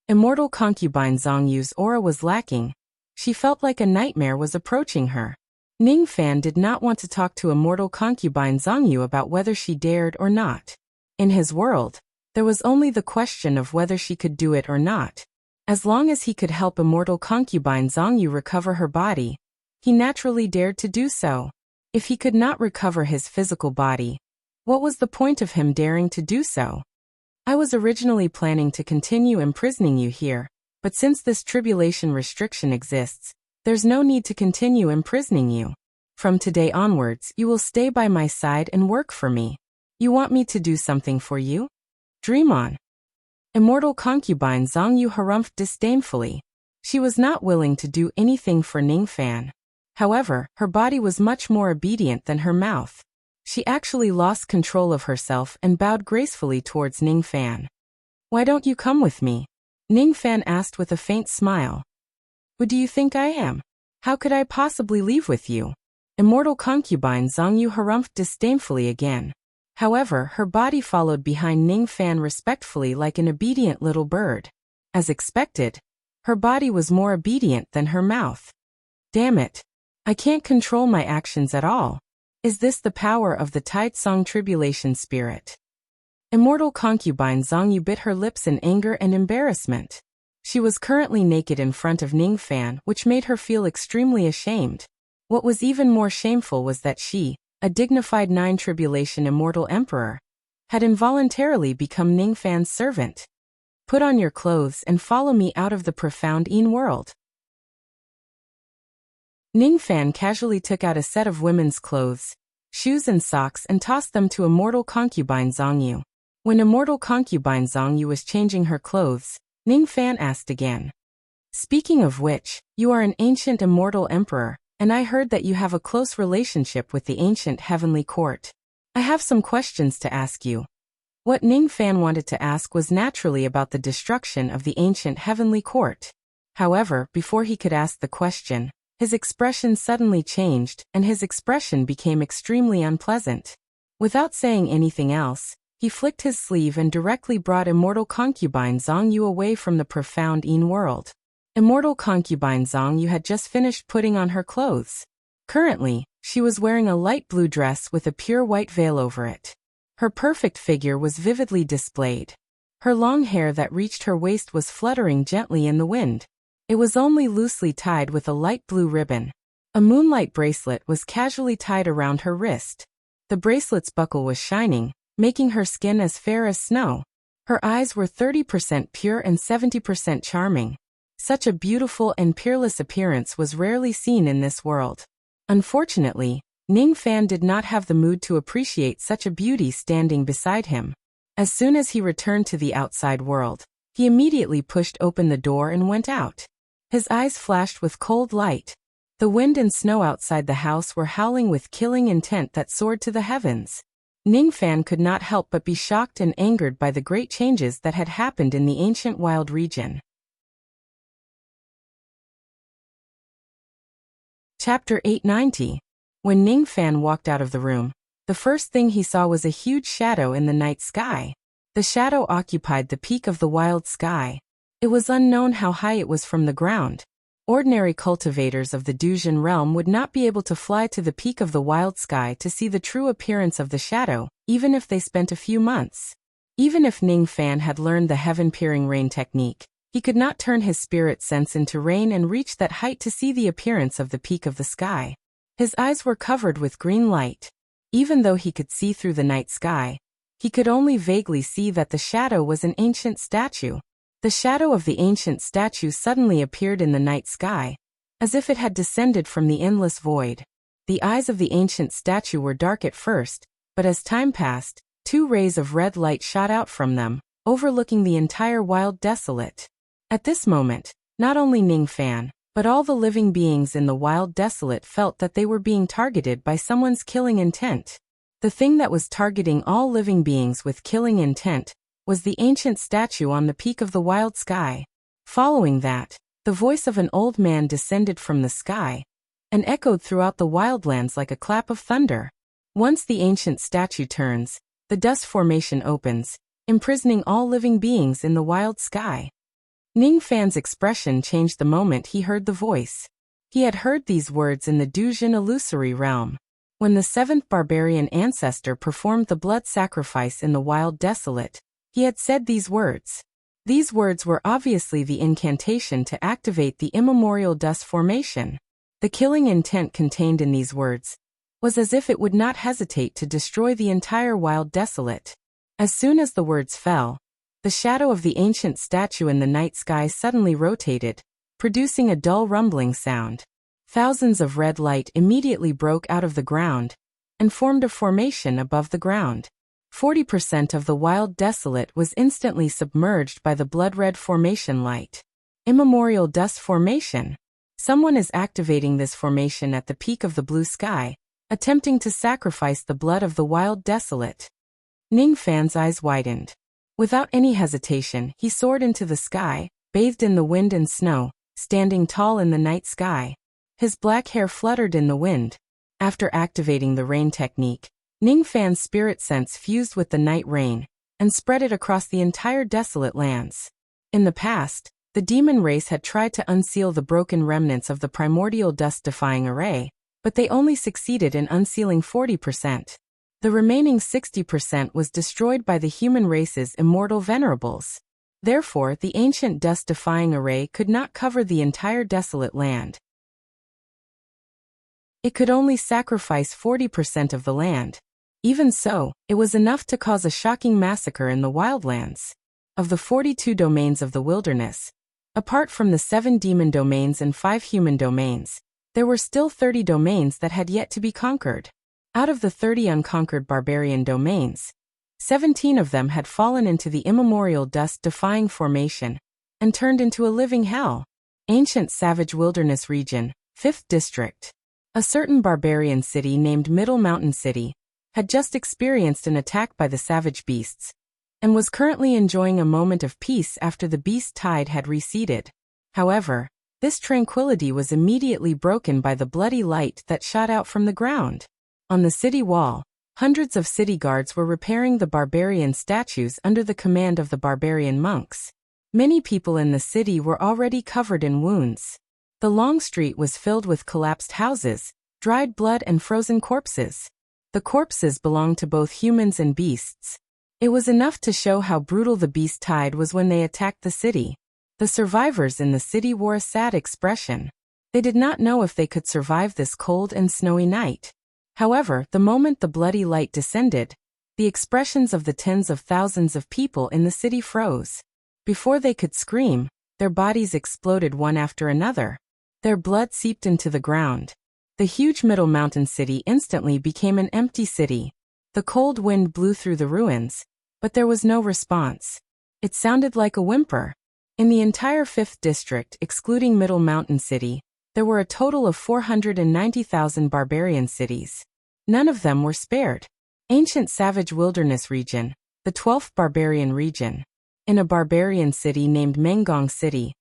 Immortal concubine Zongyu's aura was lacking. She felt like a nightmare was approaching her. Ning Fan did not want to talk to Immortal concubine Zongyu about whether she dared or not. In his world, there was only the question of whether she could do it or not. As long as he could help Immortal concubine Zongyu recover her body, he naturally dared to do so. If he could not recover his physical body, what was the point of him daring to do so? "I was originally planning to continue imprisoning you here, but since this tribulation restriction exists, there's no need to continue imprisoning you. From today onwards, you will stay by my side and work for me. You want me to do something for you? Dream on." Immortal concubine Zongyu harumphed disdainfully. She was not willing to do anything for Ning Fan. However, her body was much more obedient than her mouth. She actually lost control of herself and bowed gracefully towards Ning Fan. "Why don't you come with me?" Ning Fan asked with a faint smile. "Who do you think I am? How could I possibly leave with you?" Immortal concubine Zongyu harumphed disdainfully again. However, her body followed behind Ning Fan respectfully like an obedient little bird. As expected, her body was more obedient than her mouth. "Damn it. I can't control my actions at all. Is this the power of the Taitsong tribulation spirit?" Immortal concubine Zongyu bit her lips in anger and embarrassment. She was currently naked in front of Ning Fan, which made her feel extremely ashamed. What was even more shameful was that she, a dignified 9 tribulation immortal emperor, had involuntarily become Ning Fan's servant. "Put on your clothes and follow me out of the profound Yin world." Ning Fan casually took out a set of women's clothes, shoes and socks and tossed them to Immortal concubine Zongyu. When Immortal concubine Zongyu was changing her clothes, Ning Fan asked again. "Speaking of which, you are an ancient immortal emperor, and I heard that you have a close relationship with the ancient heavenly court. I have some questions to ask you." What Ning Fan wanted to ask was naturally about the destruction of the ancient heavenly court. However, before he could ask the question, his expression suddenly changed, and his expression became extremely unpleasant. Without saying anything else, he flicked his sleeve and directly brought Immortal concubine Zongyu away from the profound Yin world. Immortal concubine Zongyu had just finished putting on her clothes. Currently, she was wearing a light blue dress with a pure white veil over it. Her perfect figure was vividly displayed. Her long hair that reached her waist was fluttering gently in the wind. It was only loosely tied with a light blue ribbon. A moonlight bracelet was casually tied around her wrist. The bracelet's buckle was shining, making her skin as fair as snow. Her eyes were 30% pure and 70% charming. Such a beautiful and peerless appearance was rarely seen in this world. Unfortunately, Ning Fan did not have the mood to appreciate such a beauty standing beside him. As soon as he returned to the outside world, he immediately pushed open the door and went out. His eyes flashed with cold light. The wind and snow outside the house were howling with killing intent that soared to the heavens. Ning Fan could not help but be shocked and angered by the great changes that had happened in the ancient wild region. Chapter 890. When Ning Fan walked out of the room, the first thing he saw was a huge shadow in the night sky. The shadow occupied the peak of the wild sky. It was unknown how high it was from the ground, Ordinary cultivators of the Duzhen realm would not be able to fly to the peak of the wild sky to see the true appearance of the shadow, even if they spent a few months. Even if Ning Fan had learned the heaven-peering rain technique, he could not turn his spirit sense into rain and reach that height to see the appearance of the peak of the sky. His eyes were covered with green light. Even though he could see through the night sky, he could only vaguely see that the shadow was an ancient statue. The shadow of the ancient statue suddenly appeared in the night sky, as if it had descended from the endless void. The eyes of the ancient statue were dark at first, but as time passed, 2 rays of red light shot out from them, overlooking the entire wild desolate. At this moment, not only Ning Fan, but all the living beings in the wild desolate felt that they were being targeted by someone's killing intent. The thing that was targeting all living beings with killing intent was the ancient statue on the peak of the wild sky. Following that, the voice of an old man descended from the sky and echoed throughout the wildlands like a clap of thunder. Once the ancient statue turns, the dust formation opens, imprisoning all living beings in the wild sky. Ning Fan's expression changed the moment he heard the voice. He had heard these words in the Duzhen illusory realm. When the 7th barbarian ancestor performed the blood sacrifice in the wild desolate, he had said these words. These words were obviously the incantation to activate the immemorial dust formation. The killing intent contained in these words was as if it would not hesitate to destroy the entire wild desolate. As soon as the words fell, the shadow of the ancient statue in the night sky suddenly rotated, producing a dull rumbling sound. Thousands of red light immediately broke out of the ground and formed a formation above the ground. 40% of the wild desolate was instantly submerged by the blood-red formation light. Immemorial dust formation. Someone is activating this formation at the peak of the blue sky, attempting to sacrifice the blood of the wild desolate. Ning Fan's eyes widened. Without any hesitation, he soared into the sky, bathed in the wind and snow, standing tall in the night sky. His black hair fluttered in the wind. After activating the rain technique, Ning Fan's spirit sense fused with the night rain and spread it across the entire desolate lands. In the past, the demon race had tried to unseal the broken remnants of the primordial dust-defying array, but they only succeeded in unsealing 40%. The remaining 60% was destroyed by the human race's immortal venerables. Therefore, the ancient dust-defying array could not cover the entire desolate land. It could only sacrifice 40% of the land. Even so, it was enough to cause a shocking massacre in the wildlands. Of the 42 domains of the wilderness, apart from the 7 demon domains and 5 human domains, there were still 30 domains that had yet to be conquered. Out of the 30 unconquered barbarian domains, 17 of them had fallen into the immemorial dust-defying formation and turned into a living hell. Ancient Savage Wilderness Region, 5th District. A certain barbarian city named Middle Mountain City had just experienced an attack by the savage beasts and was currently enjoying a moment of peace after the beast tide had receded. However, this tranquility was immediately broken by the bloody light that shot out from the ground. On the city wall, hundreds of city guards were repairing the barbarian statues under the command of the barbarian monks. Many people in the city were already covered in wounds. The long street was filled with collapsed houses, dried blood and frozen corpses. The corpses belonged to both humans and beasts. It was enough to show how brutal the beast tide was when they attacked the city. The survivors in the city wore a sad expression. They did not know if they could survive this cold and snowy night. However, the moment the bloody light descended, the expressions of the tens of thousands of people in the city froze. Before they could scream, their bodies exploded one after another. Their blood seeped into the ground. The huge Middle Mountain City instantly became an empty city. The cold wind blew through the ruins, but there was no response. It sounded like a whimper. In the entire 5th District, excluding Middle Mountain City, there were a total of 490,000 barbarian cities. None of them were spared. Ancient Savage Wilderness Region, the 12th Barbarian Region. In a barbarian city named Menggong City,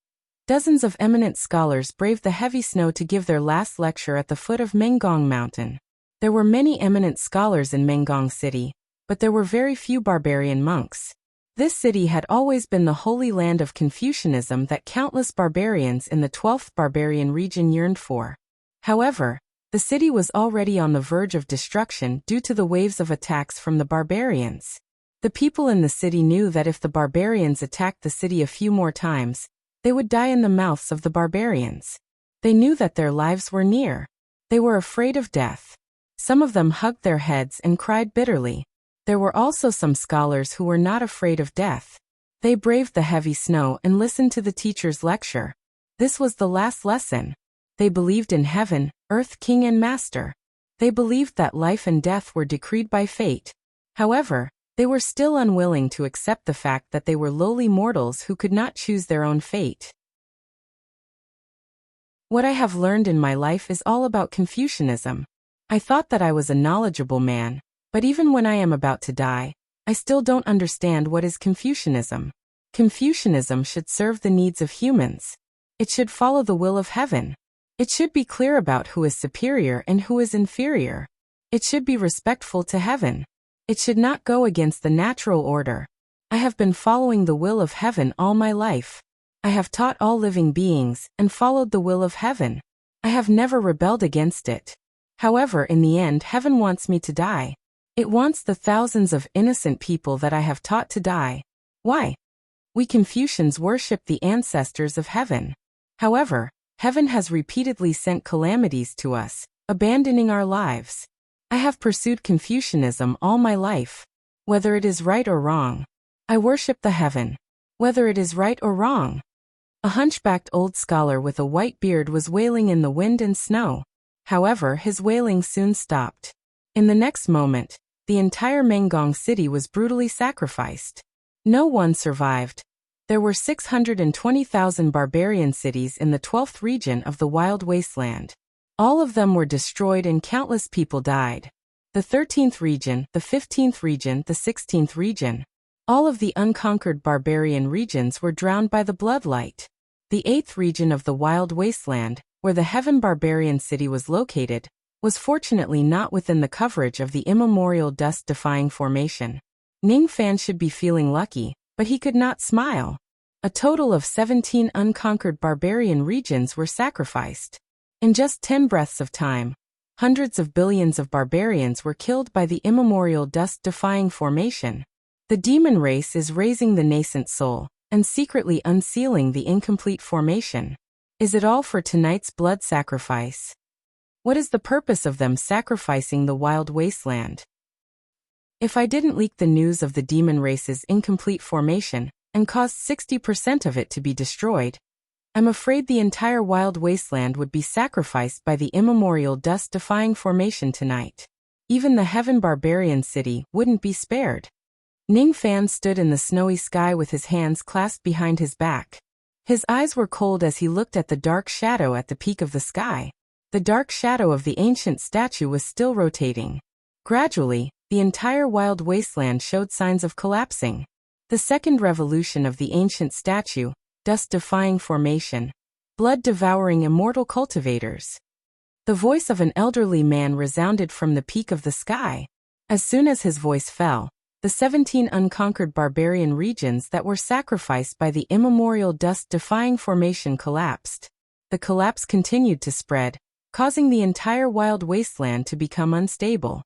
dozens of eminent scholars braved the heavy snow to give their last lecture at the foot of Menggong Mountain. There were many eminent scholars in Menggong City, but there were very few barbarian monks. This city had always been the holy land of Confucianism that countless barbarians in the 12th barbarian region yearned for. However, the city was already on the verge of destruction due to the waves of attacks from the barbarians. The people in the city knew that if the barbarians attacked the city a few more times, they would die in the mouths of the barbarians. They knew that their lives were near. They were afraid of death. Some of them hugged their heads and cried bitterly. There were also some scholars who were not afraid of death. They braved the heavy snow and listened to the teacher's lecture. This was the last lesson. They believed in heaven, earth, king and master. They believed that life and death were decreed by fate. However, they were still unwilling to accept the fact that they were lowly mortals who could not choose their own fate. What I have learned in my life is all about Confucianism. I thought that I was a knowledgeable man, but even when I am about to die, I still don't understand what is Confucianism. Confucianism should serve the needs of humans. It should follow the will of heaven. It should be clear about who is superior and who is inferior. It should be respectful to heaven. It should not go against the natural order. I have been following the will of heaven all my life. I have taught all living beings and followed the will of heaven. I have never rebelled against it. However, in the end, heaven wants me to die. It wants the thousands of innocent people that I have taught to die. Why? We Confucians worship the ancestors of heaven. However, heaven has repeatedly sent calamities to us, abandoning our lives. I have pursued Confucianism all my life. Whether it is right or wrong, I worship the heaven. Whether it is right or wrong. A hunchbacked old scholar with a white beard was wailing in the wind and snow. However, his wailing soon stopped. In the next moment, the entire Menggong city was brutally sacrificed. No one survived. There were 620,000 barbarian cities in the 12th region of the Wild Wasteland. All of them were destroyed and countless people died. The 13th region, the 15th region, the 16th region. All of the unconquered barbarian regions were drowned by the bloodlight. The 8th region of the Wild Wasteland, where the Heaven Barbarian City was located, was fortunately not within the coverage of the immemorial dust-defying formation. Ning Fan should be feeling lucky, but he could not smile. A total of 17 unconquered barbarian regions were sacrificed. In just 10 breaths of time, hundreds of billions of barbarians were killed by the immemorial dust-defying formation. The demon race is raising the nascent soul, and secretly unsealing the incomplete formation. Is it all for tonight's blood sacrifice? What is the purpose of them sacrificing the Wild Wasteland? If I didn't leak the news of the demon race's incomplete formation, and caused 60% of it to be destroyed, I'm afraid the entire Wild Wasteland would be sacrificed by the immemorial dust-defying formation tonight. Even the Heaven Barbarian City wouldn't be spared. Ning Fan stood in the snowy sky with his hands clasped behind his back. His eyes were cold as he looked at the dark shadow at the peak of the sky. The dark shadow of the ancient statue was still rotating. Gradually, the entire Wild Wasteland showed signs of collapsing. The second revolution of the ancient statue, dust-defying formation, blood-devouring immortal cultivators. The voice of an elderly man resounded from the peak of the sky. As soon as his voice fell, the 17 unconquered barbarian regions that were sacrificed by the immemorial dust-defying formation collapsed. The collapse continued to spread, causing the entire Wild Wasteland to become unstable.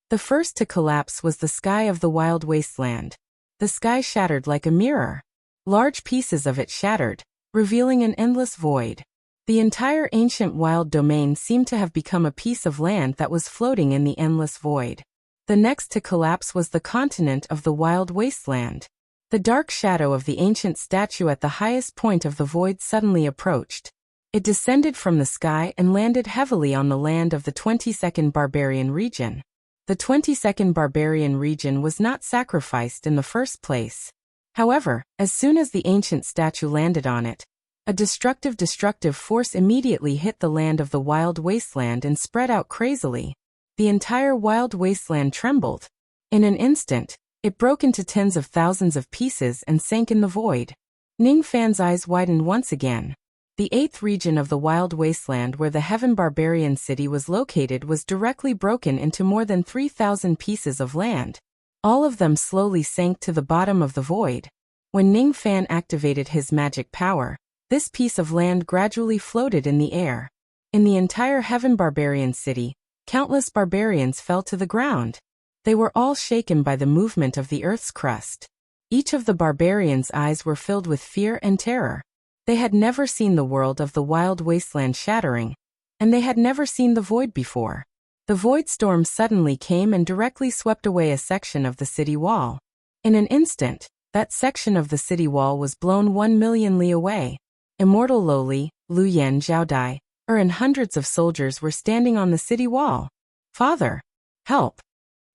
The first to collapse was the sky of the Wild Wasteland. The sky shattered like a mirror. Large pieces of it shattered, revealing an endless void. The entire ancient wild domain seemed to have become a piece of land that was floating in the endless void. The next to collapse was the continent of the Wild Wasteland. The dark shadow of the ancient statue at the highest point of the void suddenly approached. It descended from the sky and landed heavily on the land of the 22nd Barbarian Region. The 22nd Barbarian Region was not sacrificed in the first place. However, as soon as the ancient statue landed on it, a destructive force immediately hit the land of the Wild Wasteland and spread out crazily. The entire Wild Wasteland trembled. In an instant, it broke into tens of thousands of pieces and sank in the void. Ning Fan's eyes widened once again. The 8th region of the Wild Wasteland where the Heaven Barbarian City was located was directly broken into more than 3,000 pieces of land. All of them slowly sank to the bottom of the void. When Ning Fan activated his magic power, this piece of land gradually floated in the air. In the entire Heaven Barbarian City, countless barbarians fell to the ground. They were all shaken by the movement of the earth's crust. Each of the barbarians' eyes were filled with fear and terror. They had never seen the world of the wild wasteland shattering, and they had never seen the void before. The void storm suddenly came and directly swept away a section of the city wall. In an instant, that section of the city wall was blown 1,000,000 li away. Immortal Loli, Lu Yen Zhaodai, and hundreds of soldiers were standing on the city wall. "Father! Help!"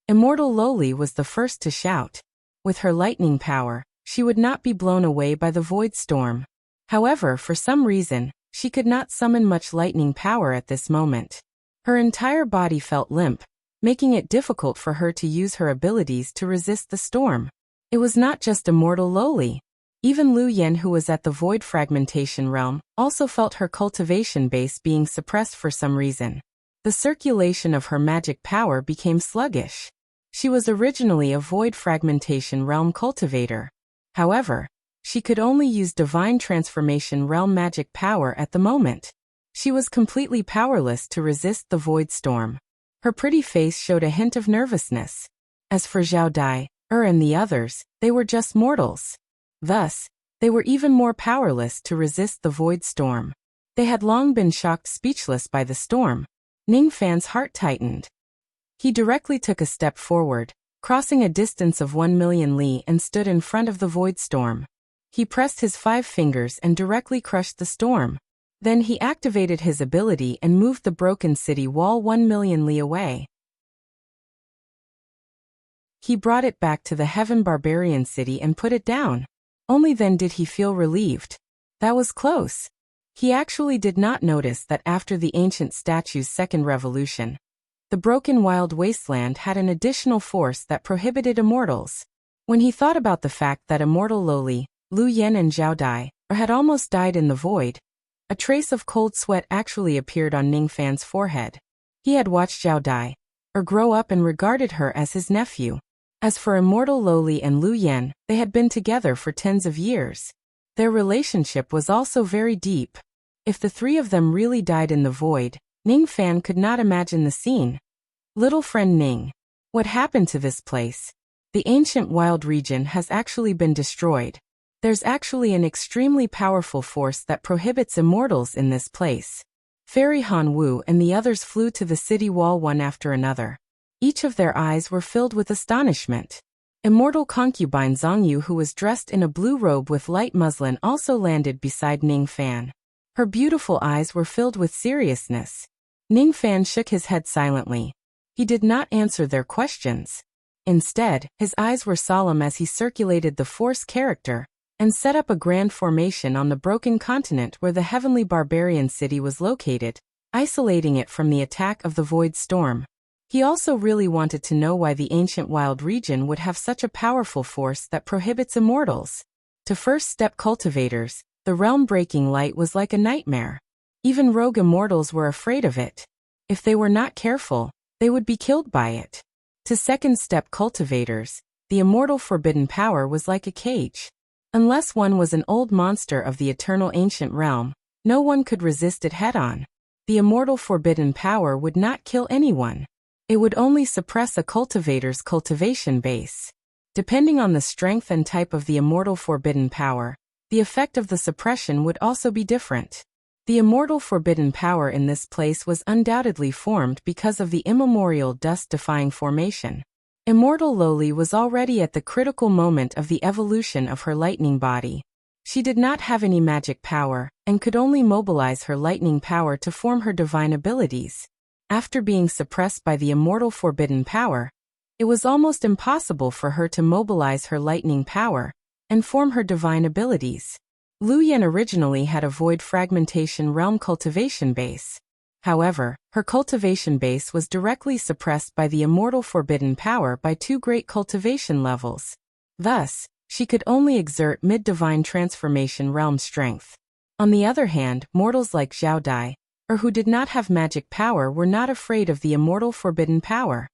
Immortal Loli was the first to shout. With her lightning power, she would not be blown away by the void storm. However, for some reason, she could not summon much lightning power at this moment. Her entire body felt limp, making it difficult for her to use her abilities to resist the storm. It was not just Immortal Loli. Even Lu Yen, who was at the void fragmentation realm, also felt her cultivation base being suppressed for some reason. The circulation of her magic power became sluggish. She was originally a void fragmentation realm cultivator. However, she could only use divine transformation realm magic power at the moment. She was completely powerless to resist the void storm. Her pretty face showed a hint of nervousness. As for Zhao Dai, and the others, they were just mortals. Thus, they were even more powerless to resist the void storm. They had long been shocked speechless by the storm. Ning Fan's heart tightened. He directly took a step forward, crossing a distance of 1,000,000 li and stood in front of the void storm. He pressed his 5 fingers and directly crushed the storm. Then he activated his ability and moved the broken city wall 1,000,000 li away. He brought it back to the Heaven Barbarian City and put it down. Only then did he feel relieved. That was close. He actually did not notice that after the ancient statue's second revolution, the broken wild wasteland had an additional force that prohibited immortals. When he thought about the fact that Immortal Loli, Lu Yen and Zhao Dai had almost died in the void, a trace of cold sweat actually appeared on Ning Fan's forehead. He had watched Zhao Dai grow up and regarded her as his nephew. As for Immortal Loli and Lu Yen, they had been together for tens of years. Their relationship was also very deep. If the 3 of them really died in the void, Ning Fan could not imagine the scene. Little friend Ning, what happened to this place? The ancient wild region has actually been destroyed. There's actually an extremely powerful force that prohibits immortals in this place. Fairy Han Wu and the others flew to the city wall one after another. Each of their eyes were filled with astonishment. Immortal concubine Zhongyu, who was dressed in a blue robe with light muslin, also landed beside Ning Fan. Her beautiful eyes were filled with seriousness. Ning Fan shook his head silently. He did not answer their questions. Instead, his eyes were solemn as he circulated the Force character and set up a grand formation on the broken continent where the heavenly barbarian city was located, isolating it from the attack of the void storm. He also really wanted to know why the ancient wild region would have such a powerful force that prohibits immortals. To first-step cultivators, the realm-breaking light was like a nightmare. Even rogue immortals were afraid of it. If they were not careful, they would be killed by it. To second-step cultivators, the immortal forbidden power was like a cage. Unless one was an old monster of the eternal ancient realm, no one could resist it head-on. The immortal forbidden power would not kill anyone. It would only suppress a cultivator's cultivation base. Depending on the strength and type of the immortal forbidden power, the effect of the suppression would also be different. The immortal forbidden power in this place was undoubtedly formed because of the immemorial dust-defying formation. Immortal Loli was already at the critical moment of the evolution of her lightning body. She did not have any magic power, and could only mobilize her lightning power to form her divine abilities. After being suppressed by the immortal forbidden power, it was almost impossible for her to mobilize her lightning power and form her divine abilities. Lu Yen originally had a void fragmentation realm cultivation base. However, her cultivation base was directly suppressed by the immortal forbidden power by 2 great cultivation levels. Thus, she could only exert mid-divine transformation realm strength. On the other hand, mortals like Zhao Dai, who did not have magic power, were not afraid of the immortal forbidden power.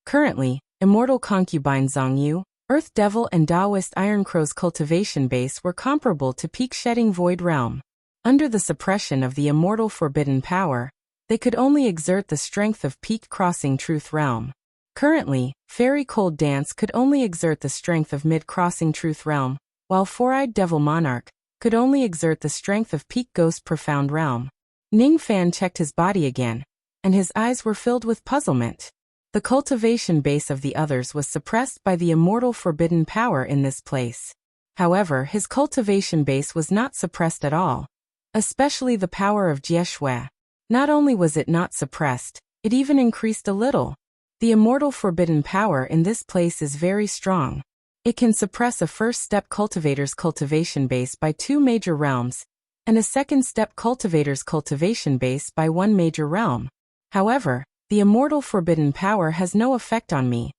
Currently, immortal concubine Zhongyu, Earth Devil and Taoist Iron Crow's cultivation base were comparable to peak shedding void realm. Under the suppression of the immortal forbidden power, they could only exert the strength of peak crossing truth realm. Currently, Fairy Cold Dance could only exert the strength of mid crossing truth realm, while Four-Eyed Devil Monarch could only exert the strength of peak ghost profound realm. Ning Fan checked his body again, and his eyes were filled with puzzlement. The cultivation base of the others was suppressed by the immortal forbidden power in this place. However, his cultivation base was not suppressed at all, especially the power of Jie Shui. Not only was it not suppressed, it even increased a little. The immortal forbidden power in this place is very strong. It can suppress a first-step cultivator's cultivation base by 2 major realms, and a second-step cultivator's cultivation base by 1 major realm. However, the immortal forbidden power has no effect on me.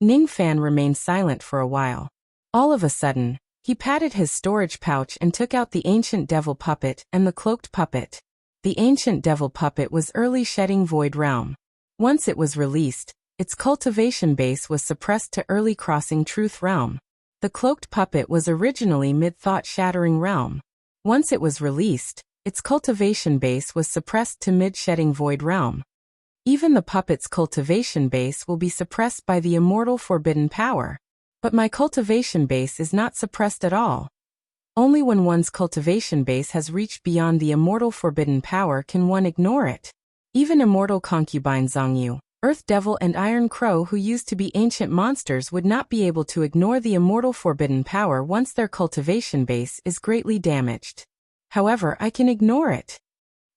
Ning Fan remained silent for a while. All of a sudden, he patted his storage pouch and took out the ancient devil puppet and the cloaked puppet. The ancient devil puppet was early shedding void realm. Once it was released, its cultivation base was suppressed to early crossing truth realm. The cloaked puppet was originally mid-thought shattering realm. Once it was released, its cultivation base was suppressed to mid-shedding void realm. Even the puppet's cultivation base will be suppressed by the immortal forbidden power. But my cultivation base is not suppressed at all. Only when one's cultivation base has reached beyond the immortal forbidden power can one ignore it. Even immortal concubine Zhongyu, Earth Devil and Iron Crow who used to be ancient monsters would not be able to ignore the immortal forbidden power once their cultivation base is greatly damaged. However, I can ignore it.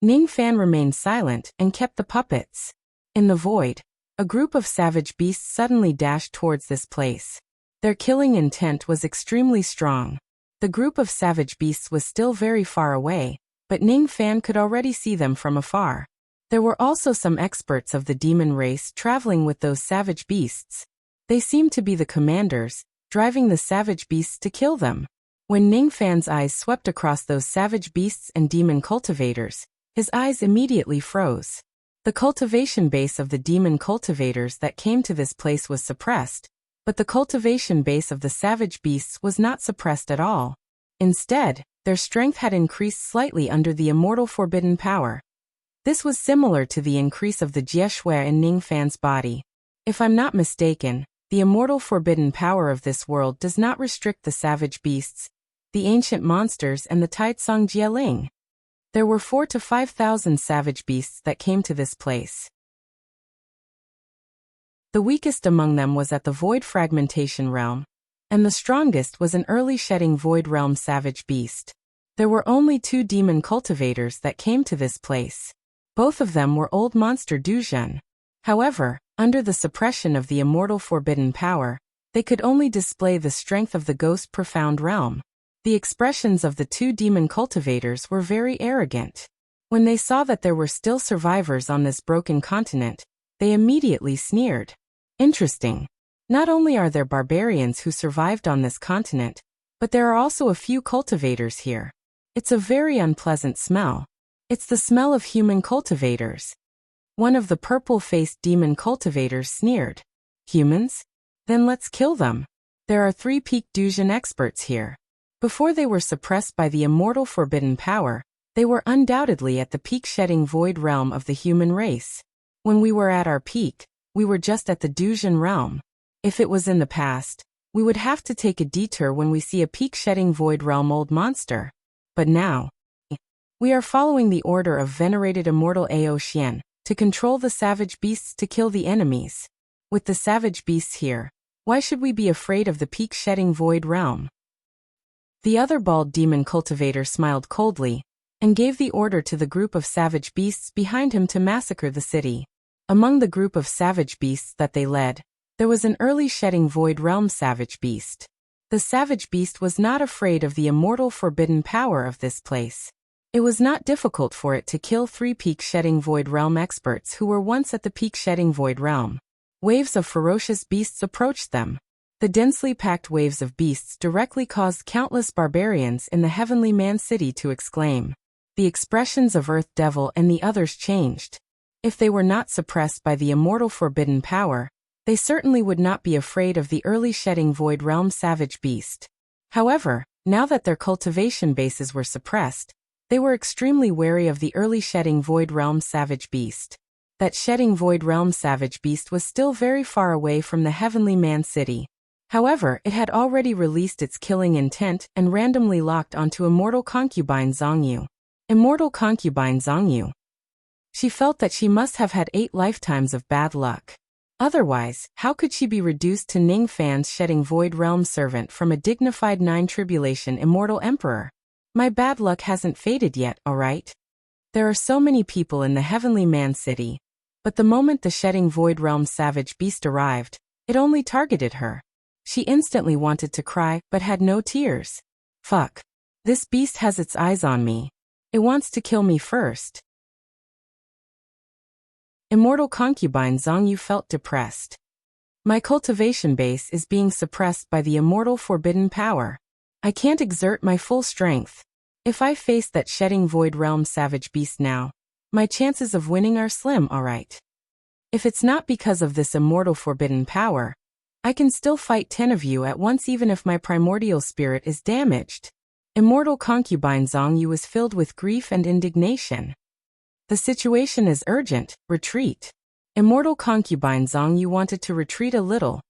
Ning Fan remained silent and kept the puppets. In the void, a group of savage beasts suddenly dashed towards this place. Their killing intent was extremely strong. The group of savage beasts was still very far away, but Ning Fan could already see them from afar. There were also some experts of the demon race traveling with those savage beasts. They seemed to be the commanders, driving the savage beasts to kill them. When Ning Fan's eyes swept across those savage beasts and demon cultivators, his eyes immediately froze. The cultivation base of the demon cultivators that came to this place was suppressed, but the cultivation base of the savage beasts was not suppressed at all. Instead, their strength had increased slightly under the immortal forbidden power. This was similar to the increase of the Jie Shui in Ning Fan's body. If I'm not mistaken, the immortal forbidden power of this world does not restrict the savage beasts, the ancient monsters and the Taitsong Jieling. There were 4,000 to 5,000 savage beasts that came to this place. The weakest among them was at the void fragmentation realm, and the strongest was an early shedding void realm savage beast. There were only 2 demon cultivators that came to this place. Both of them were old monster Duzhen. However, under the suppression of the immortal forbidden power, they could only display the strength of the ghost profound realm. The expressions of the 2 demon cultivators were very arrogant. When they saw that there were still survivors on this broken continent, they immediately sneered. Interesting. Not only are there barbarians who survived on this continent, but there are also a few cultivators here. It's a very unpleasant smell. It's the smell of human cultivators. One of the purple-faced demon cultivators sneered. Humans? Then let's kill them. There are 3 peak Duzhen experts here. Before they were suppressed by the immortal forbidden power, they were undoubtedly at the peak shedding void realm of the human race. When we were at our peak, we were just at the Duzhen realm. If it was in the past, we would have to take a detour when we see a peak shedding void realm old monster. But now, we are following the order of venerated immortal Ao Xian to control the savage beasts to kill the enemies. With the savage beasts here, why should we be afraid of the peak shedding void realm? The other bald demon cultivator smiled coldly, and gave the order to the group of savage beasts behind him to massacre the city. Among the group of savage beasts that they led, there was an early shedding void realm savage beast. The savage beast was not afraid of the immortal forbidden power of this place. It was not difficult for it to kill 3 peak shedding void realm experts who were once at the peak shedding void realm. Waves of ferocious beasts approached them. The densely packed waves of beasts directly caused countless barbarians in the Heavenly Man City to exclaim. The expressions of Earth Devil and the others changed. If they were not suppressed by the immortal forbidden power, They certainly would not be afraid of the early shedding void realm savage beast. However, now that their cultivation bases were suppressed, they were extremely wary of the early shedding void realm savage beast. That shedding void realm savage beast was still very far away from the heavenly man city. However, it had already released its killing intent and randomly locked onto immortal concubine Zhongyu. Immortal concubine Zhongyu. She felt that she must have had 8 lifetimes of bad luck. Otherwise, how could she be reduced to Ning Fan's shedding void realm servant from a dignified 9 tribulation immortal emperor? My bad luck hasn't faded yet, alright? There are so many people in the heavenly man city, but the moment the shedding void realm savage beast arrived, it only targeted her. She instantly wanted to cry, but had no tears. Fuck. This beast has its eyes on me. It wants to kill me first. Immortal concubine Zhongyu felt depressed. My cultivation base is being suppressed by the immortal forbidden power. I can't exert my full strength. If I face that shedding void realm savage beast now, my chances of winning are slim, alright. If it's not because of this immortal forbidden power, I can still fight 10 of you at once even if my primordial spirit is damaged. Immortal concubine Zhongyu was filled with grief and indignation. The situation is urgent, retreat. Immortal concubine Zhongyu wanted to retreat a little,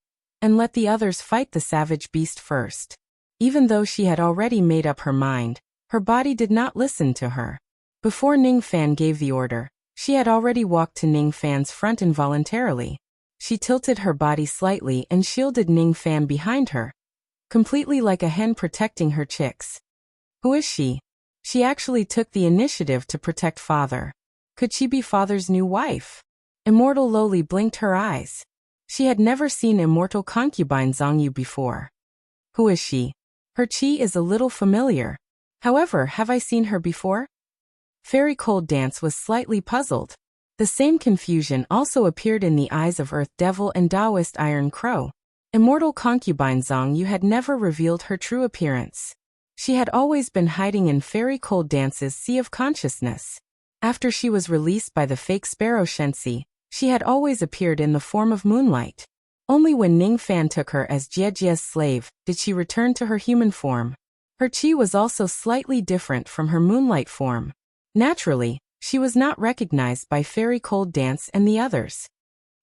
and let the others fight the savage beast first. Even though she had already made up her mind, her body did not listen to her. Before Ning Fan gave the order, she had already walked to Ning Fan's front involuntarily. She tilted her body slightly and shielded Ning Fan behind her, completely like a hen protecting her chicks. Who is she? She actually took the initiative to protect father. Could she be father's new wife? Immortal Loli blinked her eyes. She had never seen immortal concubine Zhongyu before. Who is she? Her chi is a little familiar. However, have I seen her before? Fairy Cold Dance was slightly puzzled. The same confusion also appeared in the eyes of Earth Devil and Taoist Iron Crow. Immortal concubine Zhongyu had never revealed her true appearance. She had always been hiding in Fairy Cold Dance's sea of consciousness. After she was released by the fake Sparrow Shensi, she had always appeared in the form of moonlight. Only when Ning Fan took her as Jie's slave did she return to her human form. Her chi was also slightly different from her moonlight form. Naturally, she was not recognized by Fairy Cold Dance and the others.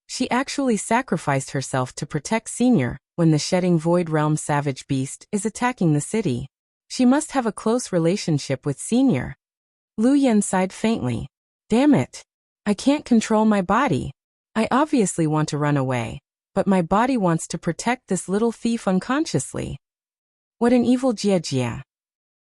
She actually sacrificed herself to protect Senior when the shedding void realm savage beast is attacking the city. She must have a close relationship with Senior. Lu Yen sighed faintly. Damn it. I can't control my body. I obviously want to run away, but my body wants to protect this little thief unconsciously. What an evil Jia.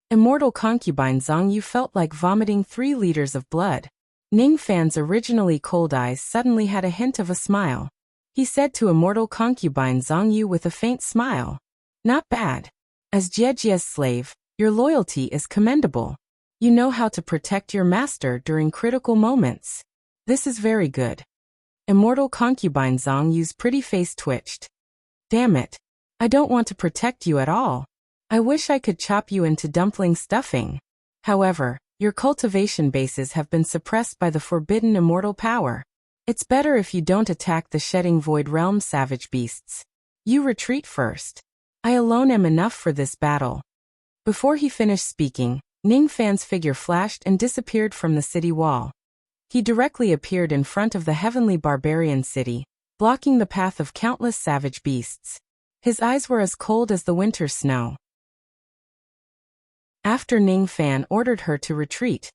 Immortal concubine Zhongyu felt like vomiting 3 liters of blood. Ning Fan's originally cold eyes suddenly had a hint of a smile. He said to immortal concubine Zhongyu with a faint smile. Not bad. As Jie's slave, your loyalty is commendable. You know how to protect your master during critical moments. This is very good. Immortal concubine Zhongyu's pretty face twitched. Damn it. I don't want to protect you at all. I wish I could chop you into dumpling stuffing. However, your cultivation bases have been suppressed by the forbidden immortal power. It's better if you don't attack the shedding void realm savage beasts. You retreat first. I alone am enough for this battle. Before he finished speaking, Ning Fan's figure flashed and disappeared from the city wall. He directly appeared in front of the heavenly barbarian city, blocking the path of countless savage beasts. His eyes were as cold as the winter snow. After Ning Fan ordered her to retreat,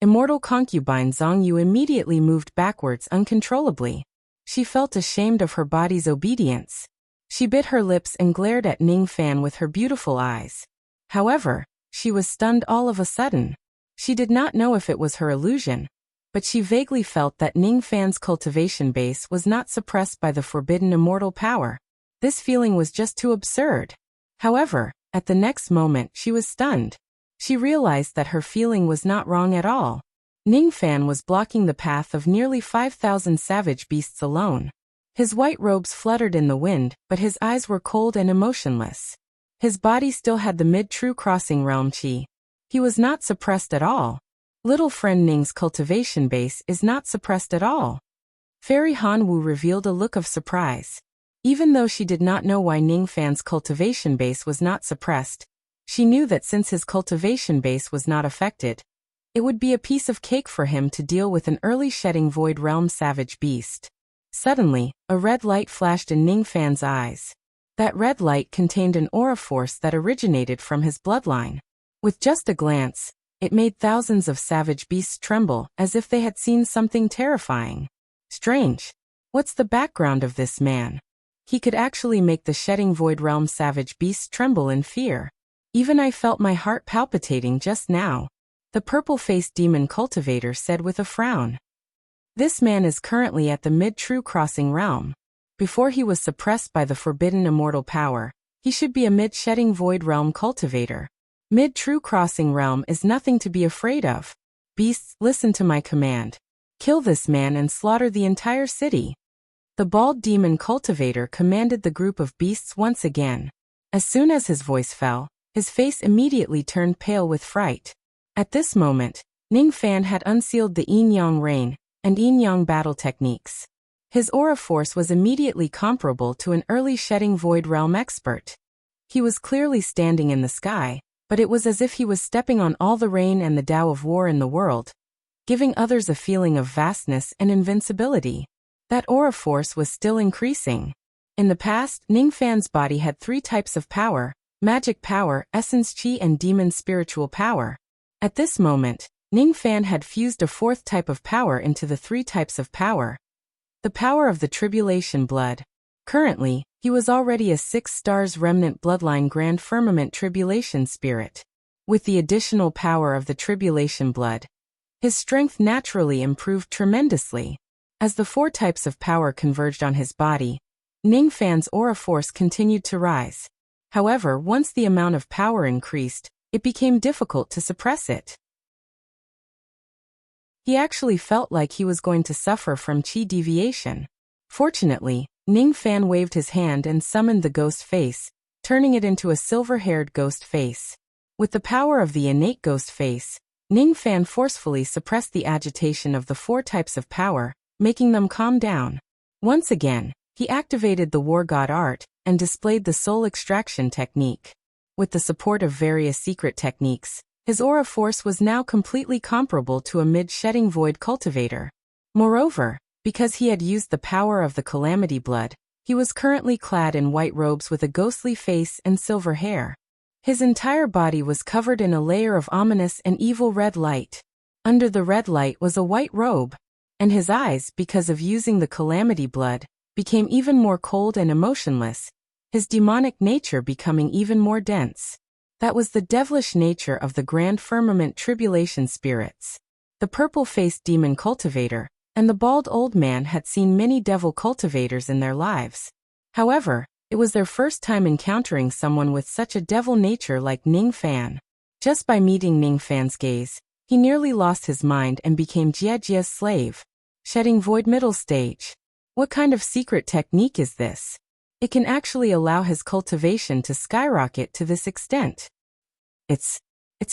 immortal concubine Zhongyu immediately moved backwards uncontrollably. She felt ashamed of her body's obedience. She bit her lips and glared at Ning Fan with her beautiful eyes. However, she was stunned all of a sudden. She did not know if it was her illusion, but she vaguely felt that Ning Fan's cultivation base was not suppressed by the forbidden immortal power. This feeling was just too absurd. However, at the next moment she was stunned. She realized that her feeling was not wrong at all. Ning Fan was blocking the path of nearly 5,000 savage beasts alone. His white robes fluttered in the wind, but his eyes were cold and emotionless. His body still had the mid-true crossing realm chi. He was not suppressed at all. Little friend Ning's cultivation base is not suppressed at all. Fairy Hanwu revealed a look of surprise. Even though she did not know why Ningfan's cultivation base was not suppressed, she knew that since his cultivation base was not affected, it would be a piece of cake for him to deal with an early shedding Void Realm savage beast. Suddenly, a red light flashed in Ningfan's eyes. That red light contained an aura force that originated from his bloodline. With just a glance, it made thousands of savage beasts tremble as if they had seen something terrifying. Strange. What's the background of this man? He could actually make the shedding Void Realm savage beasts tremble in fear. Even I felt my heart palpitating just now. The purple-faced demon cultivator said with a frown. This man is currently at the mid-true crossing realm. Before he was suppressed by the forbidden immortal power, he should be a mid-shedding Void Realm cultivator. Mid-true crossing realm is nothing to be afraid of. Beasts, listen to my command. Kill this man and slaughter the entire city. The bald demon cultivator commanded the group of beasts once again. As soon as his voice fell, his face immediately turned pale with fright. At this moment, Ningfan had unsealed the Yin-Yang Rain and Yin-Yang battle techniques. His aura force was immediately comparable to an early shedding Void Realm expert. He was clearly standing in the sky, but it was as if he was stepping on all the rain and the Tao of war in the world, giving others a feeling of vastness and invincibility. That aura force was still increasing. In the past, Ningfan's body had 3 types of power: magic power, essence chi, and demon spiritual power. At this moment, Ningfan had fused a 4th type of power into the 3 types of power. The power of the tribulation blood. Currently, he was already a 6 stars remnant bloodline grand firmament tribulation spirit. With the additional power of the tribulation blood, his strength naturally improved tremendously. As the 4 types of power converged on his body, Ningfan's aura force continued to rise. However, once the amount of power increased, it became difficult to suppress it. He actually felt like he was going to suffer from chi deviation. Fortunately, Ningfan waved his hand and summoned the ghost face, turning it into a silver-haired ghost face. With the power of the innate ghost face, Ningfan forcefully suppressed the agitation of the 4 types of power, making them calm down. Once again, he activated the War God art and displayed the soul extraction technique. With the support of various secret techniques, his aura force was now completely comparable to a mid-shedding void cultivator. Moreover, because he had used the power of the calamity blood, he was currently clad in white robes with a ghostly face and silver hair. His entire body was covered in a layer of ominous and evil red light. Under the red light was a white robe, and his eyes, because of using the calamity blood, became even more cold and emotionless, his demonic nature becoming even more dense. That was the devilish nature of the grand firmament tribulation spirits. The purple-faced demon cultivator and the bald old man had seen many devil cultivators in their lives. However, it was their first time encountering someone with such a devil nature like Ningfan. Just by meeting Ningfan's gaze, he nearly lost his mind and became Jiejia's slave. Shedding void middle stage. What kind of secret technique is this? It can actually allow his cultivation to skyrocket to this extent. It's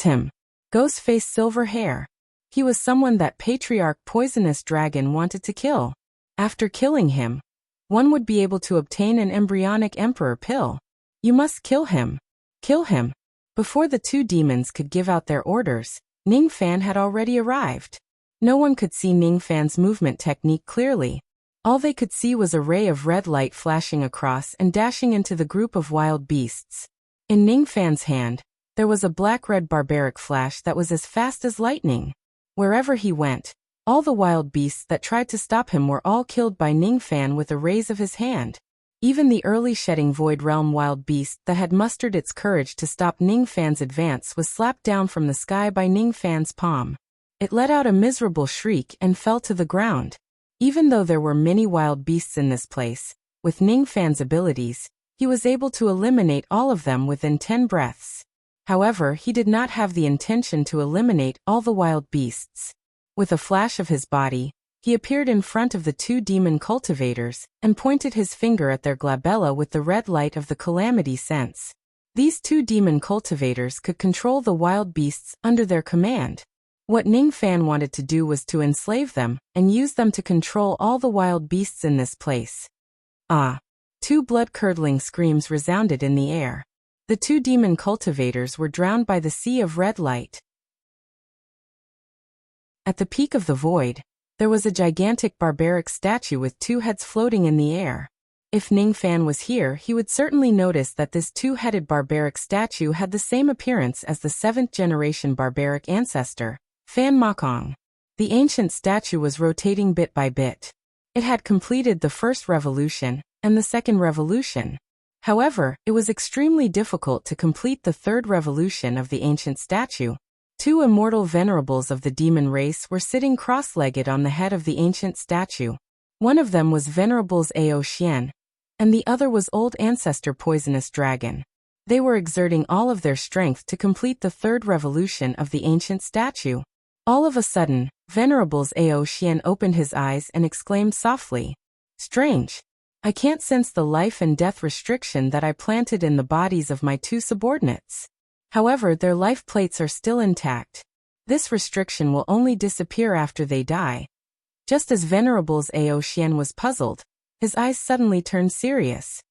him. Ghostface silver hair. He was someone that Patriarch Poisonous Dragon wanted to kill. After killing him, one would be able to obtain an embryonic emperor pill. You must kill him. Kill him. Before the 2 demons could give out their orders, Ningfan had already arrived. No one could see Ningfan's movement technique clearly. All they could see was a ray of red light flashing across and dashing into the group of wild beasts. In Ningfan's hand, there was a black-red barbaric flash that was as fast as lightning. Wherever he went, all the wild beasts that tried to stop him were all killed by Ningfan with a raise of his hand. Even the early shedding void realm wild beast that had mustered its courage to stop Ningfan's advance was slapped down from the sky by Ningfan's palm. It let out a miserable shriek and fell to the ground. Even though there were many wild beasts in this place, with Ningfan's abilities, he was able to eliminate all of them within 10 breaths. However, he did not have the intention to eliminate all the wild beasts. With a flash of his body, he appeared in front of the 2 demon cultivators and pointed his finger at their glabella with the red light of the calamity sense. These 2 demon cultivators could control the wild beasts under their command. What Ning Fan wanted to do was to enslave them and use them to control all the wild beasts in this place. Ah! 2 blood-curdling screams resounded in the air. The 2 demon cultivators were drowned by the sea of red light. At the peak of the void, there was a gigantic barbaric statue with 2 heads floating in the air. If Ning Fan was here, he would certainly notice that this 2-headed barbaric statue had the same appearance as the 7th-generation barbaric ancestor, Fan Makong. The ancient statue was rotating bit by bit. It had completed the first revolution and the second revolution. However, it was extremely difficult to complete the third revolution of the ancient statue. 2 immortal venerables of the demon race were sitting cross-legged on the head of the ancient statue. One of them was Venerables Ao Xian, and the other was Old Ancestor Poisonous Dragon. They were exerting all of their strength to complete the third revolution of the ancient statue. All of a sudden, Venerables Ao Xian opened his eyes and exclaimed softly, "Strange. I can't sense the life and death restriction that I planted in the bodies of my 2 subordinates. However, their life plates are still intact. This restriction will only disappear after they die." Just as Venerables Ao Xian was puzzled, his eyes suddenly turned serious.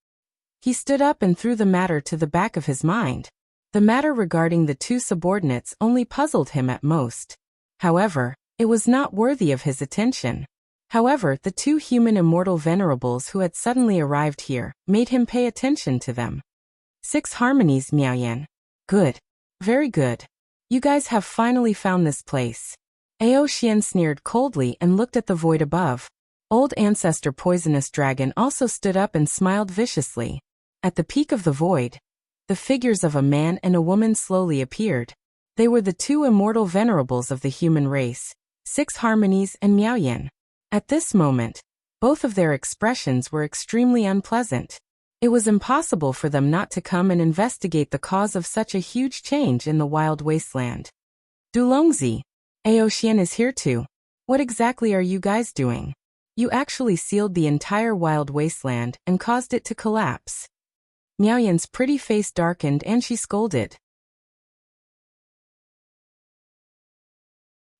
He stood up and threw the matter to the back of his mind. The matter regarding the 2 subordinates only puzzled him at most. However, it was not worthy of his attention. However, the 2 human immortal venerables who had suddenly arrived here made him pay attention to them. 6 harmonies, Miaoyan. Good. Very good. You guys have finally found this place. Ao Xian sneered coldly and looked at the void above. Old Ancestor Poisonous Dragon also stood up and smiled viciously. At the peak of the void, the figures of a man and a woman slowly appeared. They were the 2 immortal venerables of the human race, 6 harmonies and Miaoyan. At this moment, both of their expressions were extremely unpleasant. It was impossible for them not to come and investigate the cause of such a huge change in the wild wasteland. Dulongzi, Ao Xian is here too. What exactly are you guys doing? You actually sealed the entire wild wasteland and caused it to collapse. Miaoyan's pretty face darkened and she scolded.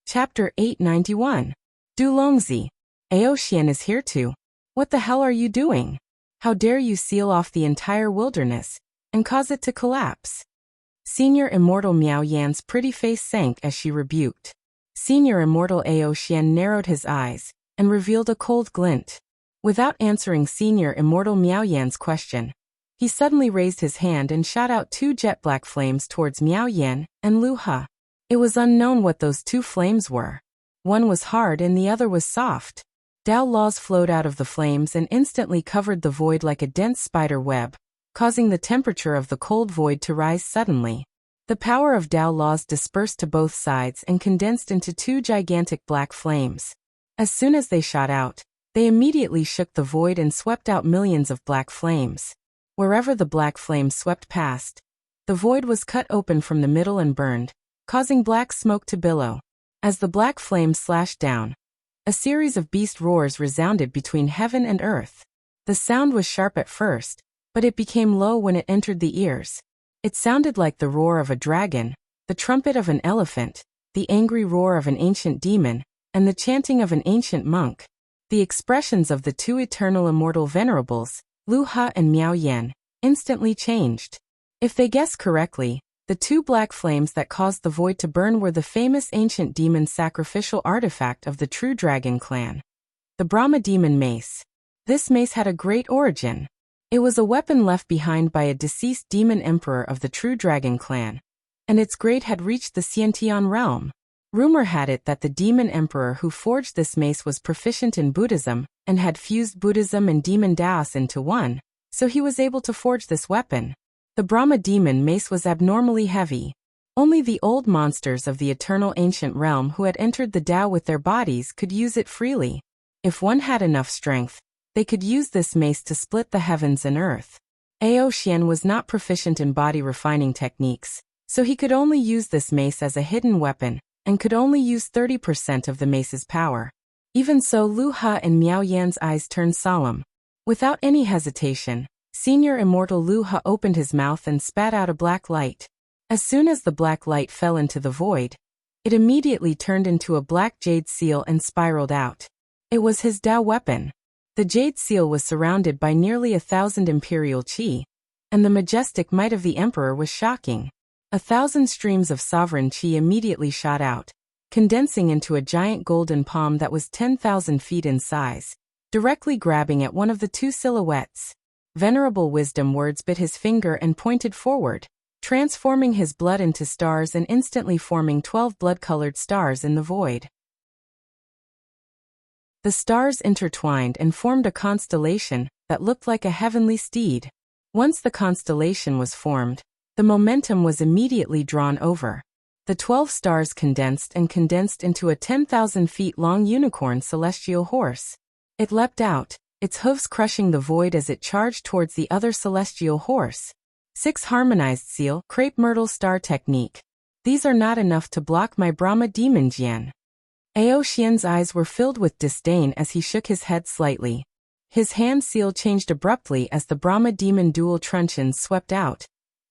Chapter 891. Dulongzi, Ao Xian is here too. What the hell are you doing? How dare you seal off the entire wilderness and cause it to collapse? Senior Immortal Miao Yan's pretty face sank as she rebuked. Senior Immortal Ao Xian narrowed his eyes and revealed a cold glint. Without answering Senior Immortal Miao Yan's question, he suddenly raised his hand and shot out 2 jet black flames towards Miao Yan and Lu He. It was unknown what those 2 flames were. One was hard and the other was soft. Dao laws flowed out of the flames and instantly covered the void like a dense spider web, causing the temperature of the cold void to rise suddenly. The power of Dao laws dispersed to both sides and condensed into 2 gigantic black flames. As soon as they shot out, they immediately shook the void and swept out millions of black flames. Wherever the black flames swept past, the void was cut open from the middle and burned, causing black smoke to billow. As the black flames slashed down, a series of beast roars resounded between heaven and earth. The sound was sharp at first, but it became low when it entered the ears. It sounded like the roar of a dragon, the trumpet of an elephant, the angry roar of an ancient demon, and the chanting of an ancient monk. The expressions of the 2 eternal immortal venerables, Lu He and Miao Yan, instantly changed. If they guessed correctly, the 2 black flames that caused the void to burn were the famous ancient demon sacrificial artifact of the True Dragon clan, the Brahma Demon Mace. This mace had a great origin. It was a weapon left behind by a deceased demon emperor of the True Dragon clan, and its grade had reached the Xiantian realm. Rumor had it that the demon emperor who forged this mace was proficient in Buddhism and had fused Buddhism and demon Daos into one, so he was able to forge this weapon. The Brahma demon mace was abnormally heavy. Only the old monsters of the eternal ancient realm who had entered the Tao with their bodies could use it freely. If one had enough strength, they could use this mace to split the heavens and earth. Ao Xian was not proficient in body refining techniques, so he could only use this mace as a hidden weapon, and could only use 30% of the mace's power. Even so, Lu He and Miao Yan's eyes turned solemn. Without any hesitation, Senior Immortal Lu He opened his mouth and spat out a black light. As soon as the black light fell into the void, It immediately turned into a black jade seal and spiraled out. It was his Dao weapon. The jade seal was surrounded by nearly 1,000 imperial qi, and the majestic might of the emperor was shocking. 1,000 streams of sovereign qi immediately shot out, condensing into a giant golden palm that was 10,000 feet in size, directly grabbing at one of the two silhouettes. Venerable wisdom words bit his finger and pointed forward, transforming his blood into stars and instantly forming 12 blood-colored stars in the void. The stars intertwined and formed a constellation that looked like a heavenly steed. Once the constellation was formed, the momentum was immediately drawn over. The 12 stars condensed into a 10,000 feet long unicorn celestial horse. It leapt out, its hooves crushing the void as it charged towards the other celestial horse. 6 harmonized seal, crepe myrtle star technique. These are not enough to block my Brahma demon Jian. Ao Xian's eyes were filled with disdain as he shook his head slightly. His hand seal changed abruptly as the Brahma demon dual truncheons swept out,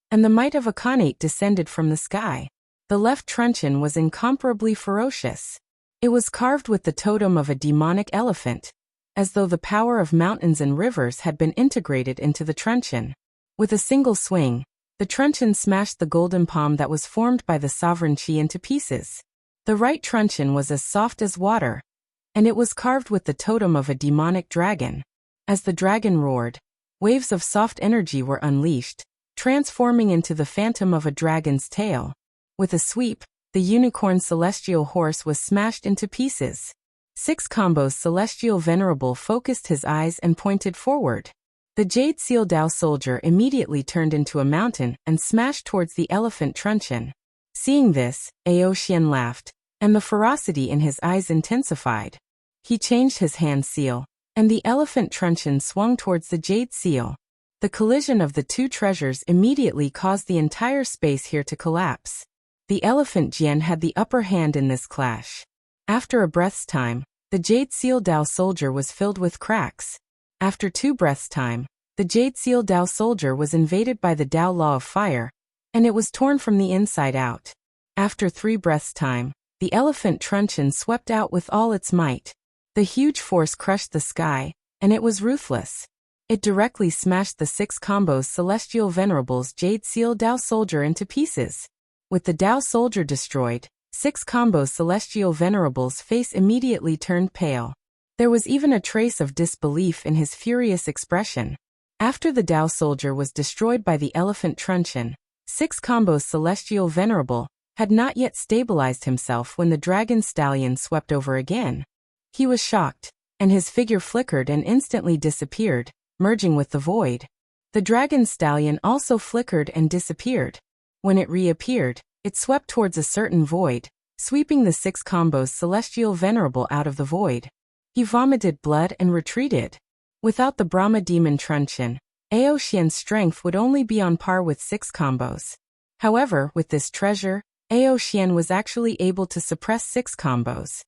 and the might of a Khanate descended from the sky. The left truncheon was incomparably ferocious. It was carved with the totem of a demonic elephant, as though the power of mountains and rivers had been integrated into the truncheon. With a single swing, the truncheon smashed the golden palm that was formed by the sovereign qi into pieces. The right truncheon was as soft as water, and it was carved with the totem of a demonic dragon. As the dragon roared, waves of soft energy were unleashed, transforming into the phantom of a dragon's tail. With a sweep, the unicorn celestial horse was smashed into pieces. 6 combos celestial venerable focused his eyes and pointed forward. The jade seal Dao soldier immediately turned into a mountain and smashed towards the elephant truncheon. Seeing this, Ao Xian laughed, and the ferocity in his eyes intensified. He changed his hand seal, and the elephant truncheon swung towards the jade seal. The collision of the two treasures immediately caused the entire space here to collapse. The elephant Jian had the upper hand in this clash. After a breath's time, the jade seal Dao soldier was filled with cracks. After 2 breaths' time, the jade seal Dao soldier was invaded by the Dao law of fire, and it was torn from the inside out. After 3 breaths' time, the elephant truncheon swept out with all its might. The huge force crushed the sky, and it was ruthless. It directly smashed the 6 combos celestial venerables jade seal Dao soldier into pieces. With the Dao soldier destroyed, 6 combos celestial venerables' face immediately turned pale. There was even a trace of disbelief in his furious expression. After the Dao soldier was destroyed by the elephant truncheon, 6 combos celestial venerable had not yet stabilized himself when the dragon stallion swept over again. He was shocked, and his figure flickered and instantly disappeared, merging with the void. The dragon stallion also flickered and disappeared. When it reappeared, it swept towards a certain void, sweeping the 6 combos celestial venerable out of the void. He vomited blood and retreated. Without the Brahma demon truncheon, Ao Xian's strength would only be on par with 6 combos. However, with this treasure, Ao Xian was actually able to suppress 6 combos.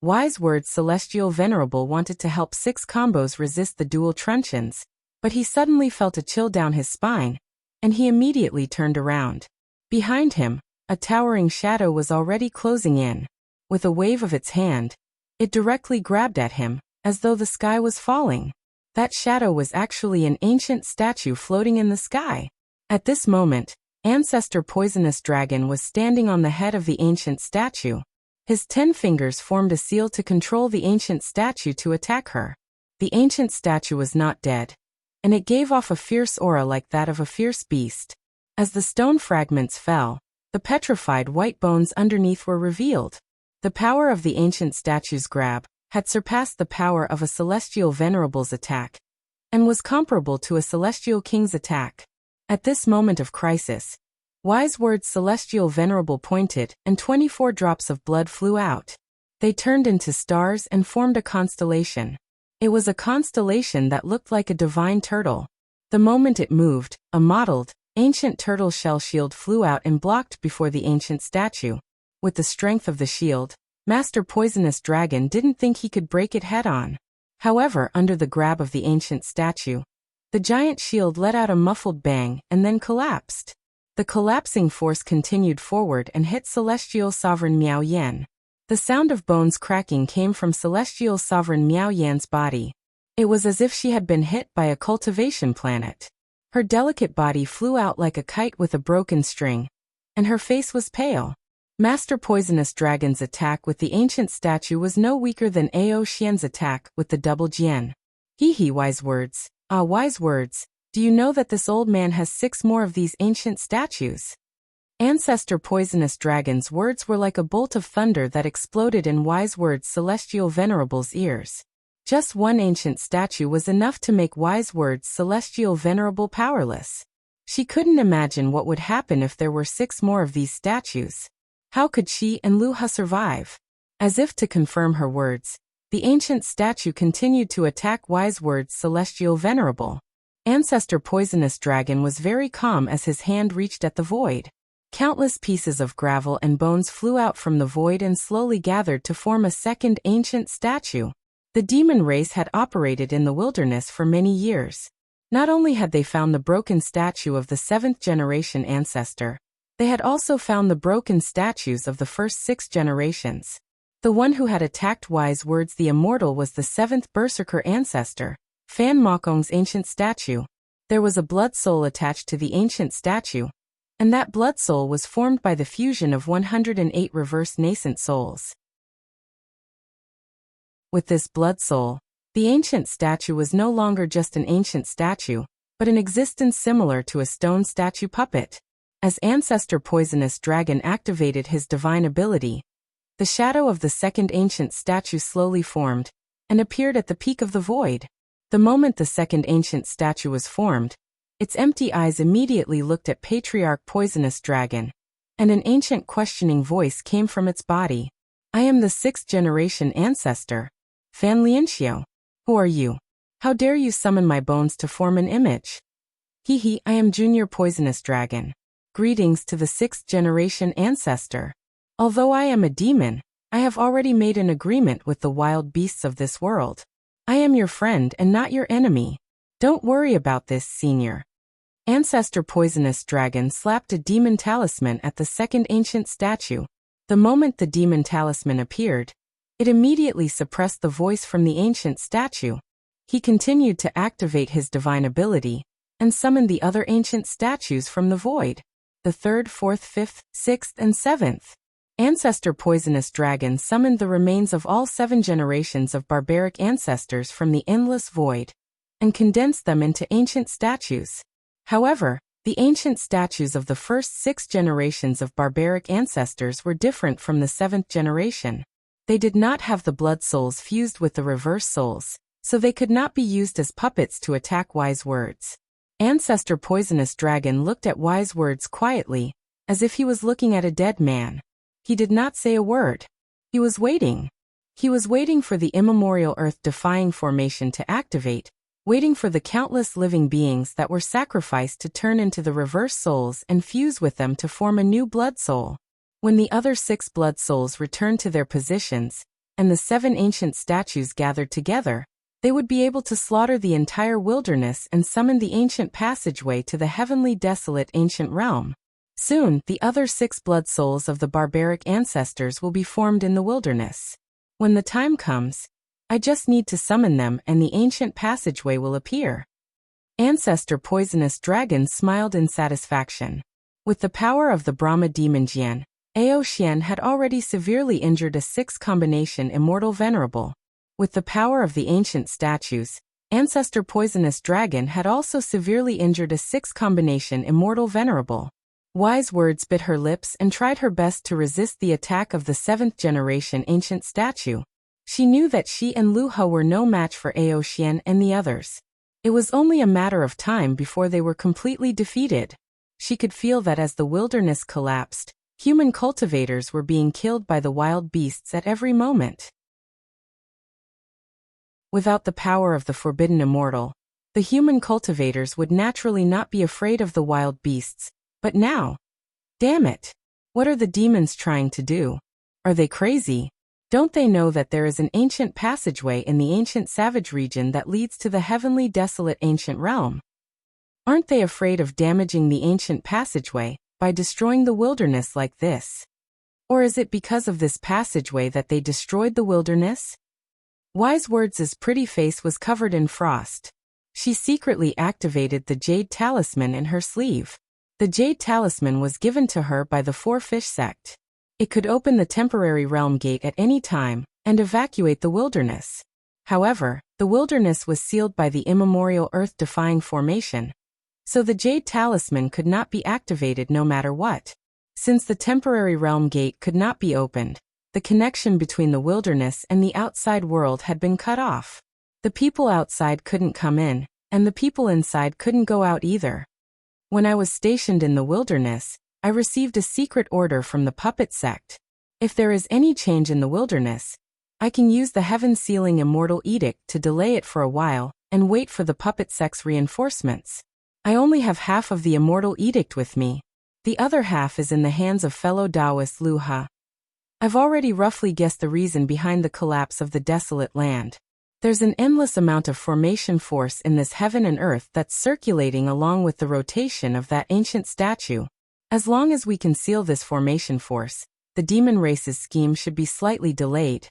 Wise words celestial venerable wanted to help 6 combos resist the dual truncheons, but he suddenly felt a chill down his spine, and he immediately turned around. Behind him, a towering shadow was already closing in. With a wave of its hand, it directly grabbed at him, as though the sky was falling. That shadow was actually an ancient statue floating in the sky. At this moment, Ancestor Poisonous Dragon was standing on the head of the ancient statue. His 10 fingers formed a seal to control the ancient statue to attack her. The ancient statue was not dead, and it gave off a fierce aura like that of a fierce beast. As the stone fragments fell, the petrified white bones underneath were revealed. The power of the ancient statue's grab had surpassed the power of a celestial venerable's attack, and was comparable to a celestial king's attack. At this moment of crisis, Wise words celestial venerable pointed, and 24 drops of blood flew out. They turned into stars and formed a constellation. It was a constellation that looked like a divine turtle. The moment it moved, a mottled, ancient turtle shell shield flew out and blocked before the ancient statue. With the strength of the shield, Master Poisonous Dragon didn't think he could break it head-on. However, under the grab of the ancient statue, the giant shield let out a muffled bang and then collapsed. The collapsing force continued forward and hit Celestial Sovereign Miao Yan. The sound of bones cracking came from Celestial Sovereign Miao Yan's body. It was as if she had been hit by a cultivation planet. Her delicate body flew out like a kite with a broken string, and her face was pale. Master Poisonous Dragon's attack with the ancient statue was no weaker than Ao Xian's attack with the double Jian. Hee, wise words. Ah, wise words. Do you know that this old man has 6 more of these ancient statues? Ancestor Poisonous Dragon's words were like a bolt of thunder that exploded in Wise Words' Celestial Venerable's ears. Just one ancient statue was enough to make Wise Words' Celestial Venerable powerless. She couldn't imagine what would happen if there were 6 more of these statues. How could she and Lu He survive? As if to confirm her words, the ancient statue continued to attack Wise Words' Celestial Venerable. Ancestor Poisonous Dragon was very calm as his hand reached at the void. Countless pieces of gravel and bones flew out from the void and slowly gathered to form a second ancient statue. The demon race had operated in the wilderness for many years. Not only had they found the broken statue of the 7th generation ancestor, they had also found the broken statues of the first 6 generations. The one who had attacked Wise Words the Immortal was the 7th Berserker ancestor, Fan Mokong's ancient statue. There was a blood soul attached to the ancient statue, and that blood soul was formed by the fusion of 108 reverse nascent souls. With this blood soul, the ancient statue was no longer just an ancient statue, but an existence similar to a stone statue puppet. As Ancestor Poisonous Dragon activated his divine ability, the shadow of the second ancient statue slowly formed and appeared at the peak of the void. The moment the second ancient statue was formed, its empty eyes immediately looked at Patriarch Poisonous Dragon, and an ancient questioning voice came from its body. I am the 6th generation ancestor, Fan Lianxiao. Who are you? How dare you summon my bones to form an image? I am Junior Poisonous Dragon. Greetings to the 6th generation ancestor. Although I am a demon, I have already made an agreement with the wild beasts of this world. I am your friend and not your enemy. Don't worry about this, Senior. Ancestor Poisonous Dragon slapped a demon talisman at the second ancient statue. The moment the demon talisman appeared, it immediately suppressed the voice from the ancient statue. He continued to activate his divine ability and summoned the other ancient statues from the void. The 3rd, 4th, 5th, 6th, and 7th. Ancestor Poisonous Dragon summoned the remains of all 7 generations of barbaric ancestors from the endless void and condensed them into ancient statues. However, the ancient statues of the first 6 generations of barbaric ancestors were different from the 7th generation. They did not have the blood souls fused with the reverse souls, so they could not be used as puppets to attack Wise Words. Ancestor Poisonous Dragon looked at Wise Words quietly, as if he was looking at a dead man. He did not say a word. He was waiting. He was waiting for the immemorial earth-defying formation to activate, waiting for the countless living beings that were sacrificed to turn into the reverse souls and fuse with them to form a new blood soul. When the other 6 blood souls returned to their positions, and the 7 ancient statues gathered together, they would be able to slaughter the entire wilderness and summon the ancient passageway to the heavenly desolate ancient realm. Soon, the other 6 blood souls of the barbaric ancestors will be formed in the wilderness. When the time comes, I just need to summon them and the ancient passageway will appear. Ancestor Poisonous Dragon smiled in satisfaction. With the power of the Brahma Demon Jian, Ao Xian had already severely injured a 6 combination Immortal Venerable. With the power of the ancient statues, Ancestor Poisonous Dragon had also severely injured a 6 combination Immortal Venerable. Wise Words bit her lips and tried her best to resist the attack of the 7th generation ancient statue. She knew that she and Lu He were no match for Ao Xian and the others. It was only a matter of time before they were completely defeated. She could feel that as the wilderness collapsed, human cultivators were being killed by the wild beasts at every moment. Without the power of the Forbidden Immortal, the human cultivators would naturally not be afraid of the wild beasts, but now, damn it! What are the demons trying to do? Are they crazy? Don't they know that there is an ancient passageway in the ancient savage region that leads to the heavenly desolate ancient realm? Aren't they afraid of damaging the ancient passageway, by destroying the wilderness like this? Or is it because of this passageway that they destroyed the wilderness? Wise Words' pretty face was covered in frost. She secretly activated the jade talisman in her sleeve. The jade talisman was given to her by the Four Fish sect. It could open the temporary realm gate at any time and evacuate the wilderness. However, the wilderness was sealed by the immemorial earth-defying formation, so the jade talisman could not be activated no matter what. Since the temporary realm gate could not be opened, the connection between the wilderness and the outside world had been cut off. The people outside couldn't come in, and the people inside couldn't go out either. When I was stationed in the wilderness, I received a secret order from the puppet sect. If there is any change in the wilderness, I can use the heaven-sealing immortal edict to delay it for a while and wait for the puppet sect's reinforcements. I only have half of the immortal edict with me. The other half is in the hands of fellow Taoist Lu Ha. I've already roughly guessed the reason behind the collapse of the desolate land. There's an endless amount of formation force in this heaven and earth that's circulating along with the rotation of that ancient statue. As long as we conceal this formation force, the demon race's scheme should be slightly delayed.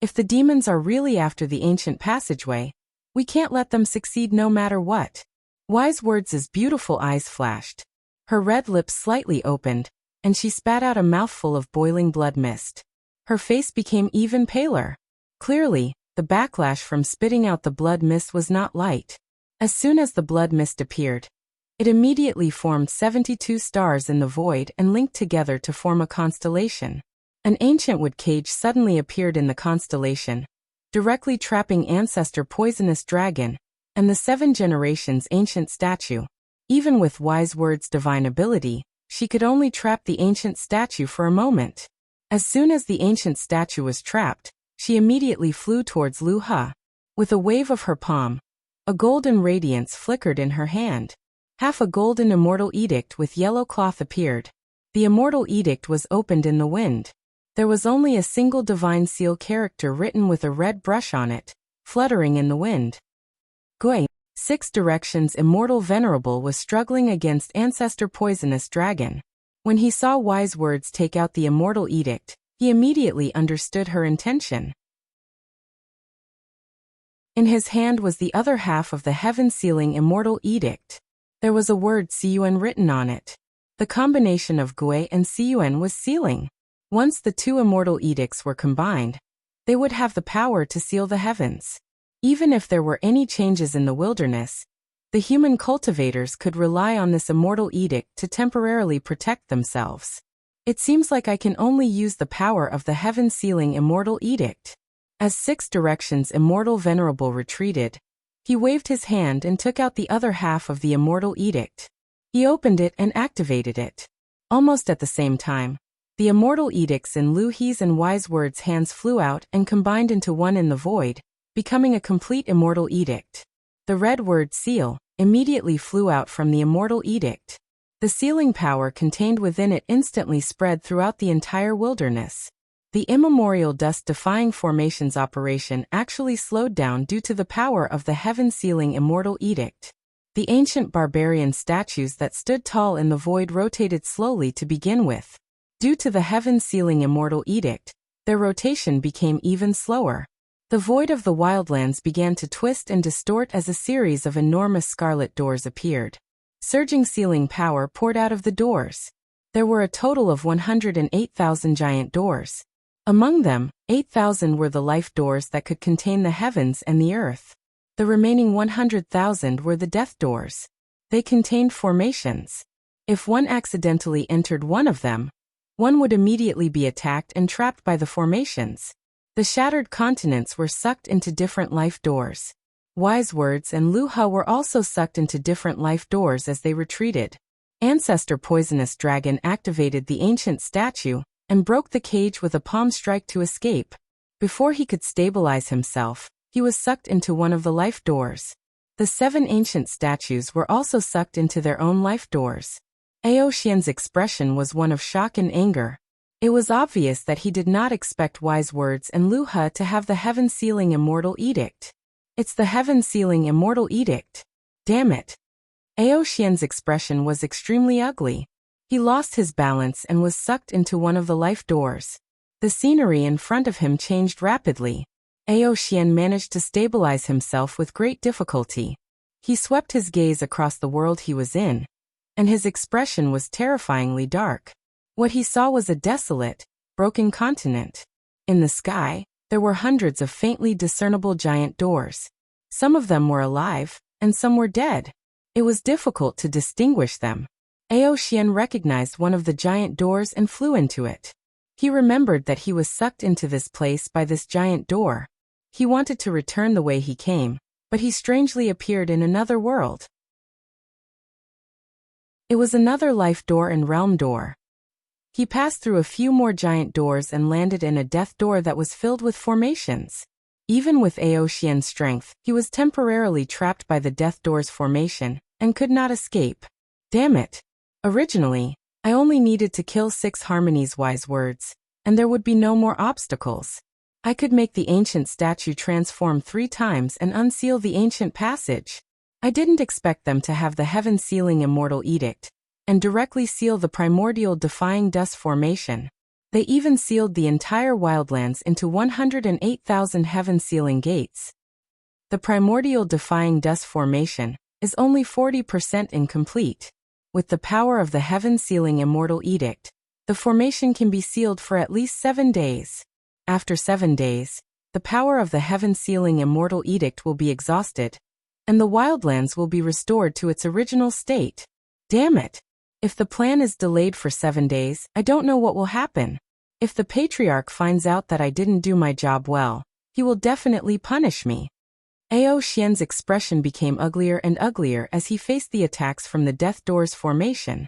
If the demons are really after the ancient passageway, we can't let them succeed no matter what. Wise Words' beautiful eyes flashed. Her red lips slightly opened, and she spat out a mouthful of boiling blood mist. Her face became even paler. Clearly, the backlash from spitting out the blood mist was not light. As soon as the blood mist appeared, it immediately formed 72 stars in the void and linked together to form a constellation. An ancient wood cage suddenly appeared in the constellation, directly trapping Ancestor Poisonous Dragon and the 7 generations ancient statue. Even with Wise Words' divine ability, she could only trap the ancient statue for a moment. As soon as the ancient statue was trapped, she immediately flew towards Lu Ha. With a wave of her palm, a golden radiance flickered in her hand. Half a golden immortal edict with yellow cloth appeared. The immortal edict was opened in the wind. There was only a single divine seal character written with a red brush on it, fluttering in the wind. Gui, 6 directions immortal venerable, was struggling against Ancestor Poisonous Dragon. When he saw Wise Words take out the immortal edict, he immediately understood her intention. In his hand was the other half of the heaven-sealing immortal edict. There was a word Cun written on it. The combination of Gui and Cun was sealing. Once the 2 immortal edicts were combined, they would have the power to seal the heavens. Even if there were any changes in the wilderness, the human cultivators could rely on this immortal edict to temporarily protect themselves. It seems like I can only use the power of the heaven-sealing immortal edict. As 6 directions immortal venerable retreated, he waved his hand and took out the other half of the immortal edict. He opened it and activated it. Almost at the same time, the immortal edicts in Lu He's and Wise Words' hands flew out and combined into one in the void, becoming a complete immortal edict. The red word seal immediately flew out from the immortal edict. The sealing power contained within it instantly spread throughout the entire wilderness. The immemorial dust-defying formations operation actually slowed down due to the power of the heaven-sealing immortal edict. The ancient barbarian statues that stood tall in the void rotated slowly to begin with. Due to the heaven-sealing immortal edict, their rotation became even slower. The void of the wildlands began to twist and distort as a series of enormous scarlet doors appeared. Surging sealing power poured out of the doors. There were a total of 108,000 giant doors. Among them, 8,000 were the life doors that could contain the heavens and the earth. The remaining 100,000 were the death doors. They contained formations. If one accidentally entered one of them, one would immediately be attacked and trapped by the formations. The shattered continents were sucked into different life doors. Wise Words and Lu Ha were also sucked into different life doors as they retreated. Ancestor Poisonous Dragon activated the ancient statue and broke the cage with a palm strike to escape. Before he could stabilize himself, he was sucked into one of the life doors. The 7 ancient statues were also sucked into their own life doors. Ao Xian's expression was one of shock and anger. It was obvious that he did not expect Wise Words and Lu Ha to have the heaven-sealing immortal edict. It's the heaven-sealing immortal edict. Damn it. Ao Xian's expression was extremely ugly. He lost his balance and was sucked into one of the life doors. The scenery in front of him changed rapidly. Aoxian managed to stabilize himself with great difficulty. He swept his gaze across the world he was in, and his expression was terrifyingly dark. What he saw was a desolate, broken continent. In the sky, there were hundreds of faintly discernible giant doors. Some of them were alive, and some were dead. It was difficult to distinguish them. Aoxian recognized one of the giant doors and flew into it. He remembered that he was sucked into this place by this giant door. He wanted to return the way he came, but he strangely appeared in another world. It was another life door and realm door. He passed through a few more giant doors and landed in a death door that was filled with formations. Even with Aoxian's strength, he was temporarily trapped by the death door's formation, and could not escape. Damn it. Originally, I only needed to kill 6 Harmony's wise words, and there would be no more obstacles. I could make the ancient statue transform 3 times and unseal the ancient passage. I didn't expect them to have the heaven-sealing immortal edict, and directly seal the primordial defying dust formation. They even sealed the entire wildlands into 108,000 heaven-sealing gates. The primordial defying dust formation is only 40% incomplete. With the power of the heaven-sealing immortal edict, the formation can be sealed for at least 7 days. After 7 days, the power of the heaven-sealing immortal edict will be exhausted, and the wildlands will be restored to its original state. Damn it! If the plan is delayed for 7 days, I don't know what will happen. If the Patriarch finds out that I didn't do my job well, he will definitely punish me. Aoxian's expression became uglier and uglier as he faced the attacks from the Death Door's formation.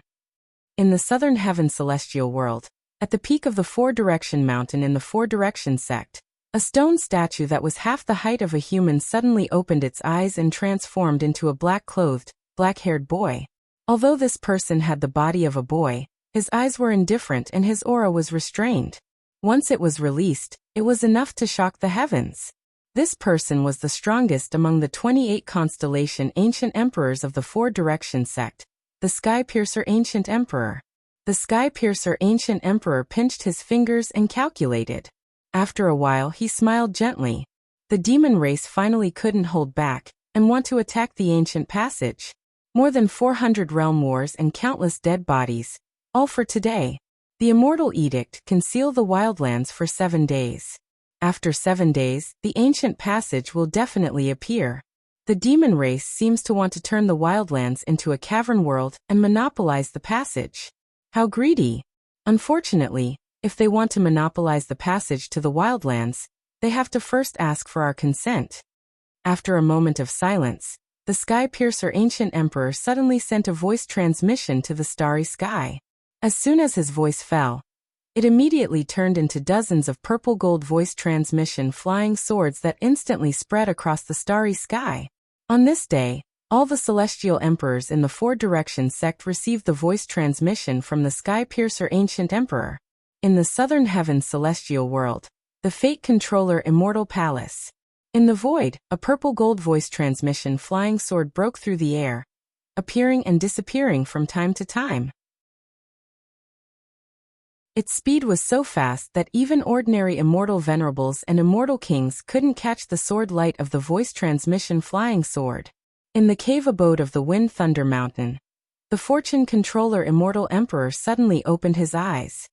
In the southern heaven celestial world, at the peak of the Four-Direction Mountain in the Four-Direction sect, a stone statue that was half the height of a human suddenly opened its eyes and transformed into a black-clothed, black-haired boy. Although this person had the body of a boy, his eyes were indifferent and his aura was restrained. Once it was released, it was enough to shock the heavens. This person was the strongest among the 28 constellation ancient emperors of the Four-Direction sect, the Sky-Piercer Ancient Emperor. The Sky-Piercer Ancient Emperor pinched his fingers and calculated. After a while he smiled gently. The demon race finally couldn't hold back, and want to attack the ancient passage. More than 400 realm wars and countless dead bodies, all for today. The immortal edict can seal the wildlands for 7 days. After 7 days, the ancient passage will definitely appear. The demon race seems to want to turn the wildlands into a cavern world and monopolize the passage. How greedy! Unfortunately, if they want to monopolize the passage to the wildlands, they have to first ask for our consent. After a moment of silence, the Sky-Piercer Ancient Emperor suddenly sent a voice transmission to the starry sky. As soon as his voice fell, it immediately turned into dozens of purple-gold voice transmission flying swords that instantly spread across the starry sky. On this day, all the celestial emperors in the Four-Direction sect received the voice transmission from the Sky-Piercer Ancient Emperor. In the southern heaven celestial world, the Fate Controller Immortal Palace. In the void, a purple-gold voice transmission flying sword broke through the air, appearing and disappearing from time to time. Its speed was so fast that even ordinary immortal venerables and immortal kings couldn't catch the sword light of the voice transmission flying sword. In the cave abode of the Wind Thunder Mountain, the Fortune Controller Immortal Emperor suddenly opened his eyes.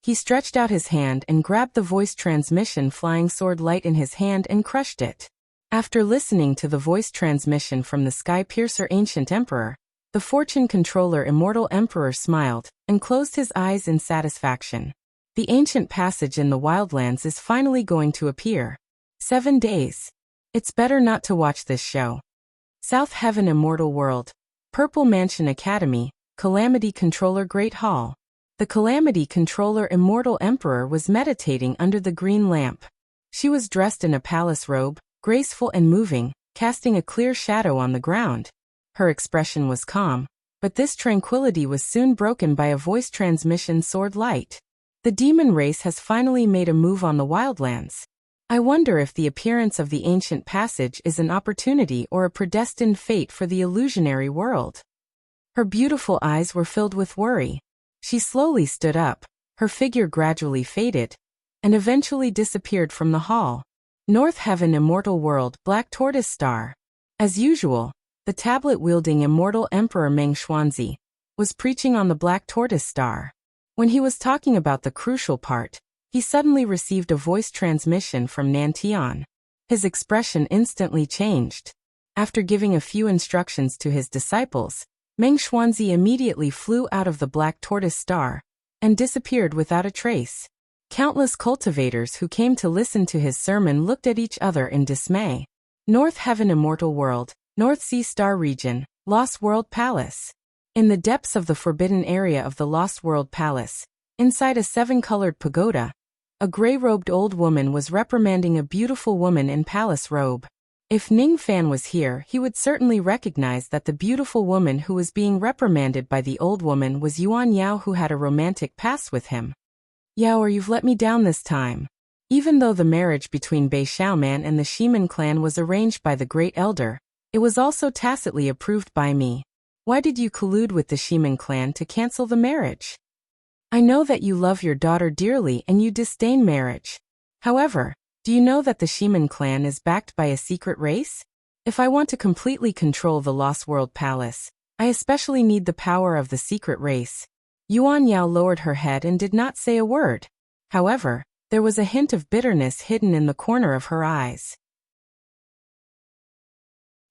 He stretched out his hand and grabbed the voice transmission flying sword light in his hand and crushed it. After listening to the voice transmission from the Sky-Piercer Ancient Emperor, the Fortune Controller Immortal Emperor smiled and closed his eyes in satisfaction. The ancient passage in the wildlands is finally going to appear. 7 days. It's better not to watch this show. South Heaven Immortal World, Purple Mansion Academy, Calamity Controller Great Hall. The Calamity Controller Immortal Emperor was meditating under the green lamp. She was dressed in a palace robe, graceful and moving, casting a clear shadow on the ground. Her expression was calm, but this tranquility was soon broken by a voice transmission sword light. The demon race has finally made a move on the wildlands. I wonder if the appearance of the ancient passage is an opportunity or a predestined fate for the illusionary world. Her beautiful eyes were filled with worry. She slowly stood up, her figure gradually faded, and eventually disappeared from the hall. North Heaven, Immortal World, Black Tortoise Star. As usual, the tablet-wielding immortal Emperor Meng Xuanzi was preaching on the Black Tortoise Star. When he was talking about the crucial part, he suddenly received a voice transmission from Nantian. His expression instantly changed. After giving a few instructions to his disciples, Meng Xuanzi immediately flew out of the Black Tortoise Star and disappeared without a trace. Countless cultivators who came to listen to his sermon looked at each other in dismay. North Heaven, Immortal World, North Sea Star Region, Lost World Palace. In the depths of the forbidden area of the Lost World Palace, inside a 7-colored pagoda, a gray-robed old woman was reprimanding a beautiful woman in palace robe. If Ning Fan was here, he would certainly recognize that the beautiful woman who was being reprimanded by the old woman was Yuan Yao, who had a romantic past with him. Yao, you've let me down this time. Even though the marriage between Bei Xiaoman and the Shiman clan was arranged by the Great Elder, it was also tacitly approved by me. Why did you collude with the Shiman clan to cancel the marriage? I know that you love your daughter dearly and you disdain marriage. However, do you know that the Shiman clan is backed by a secret race? If I want to completely control the Lost World Palace, I especially need the power of the secret race. Yuan Yao lowered her head and did not say a word. However, there was a hint of bitterness hidden in the corner of her eyes.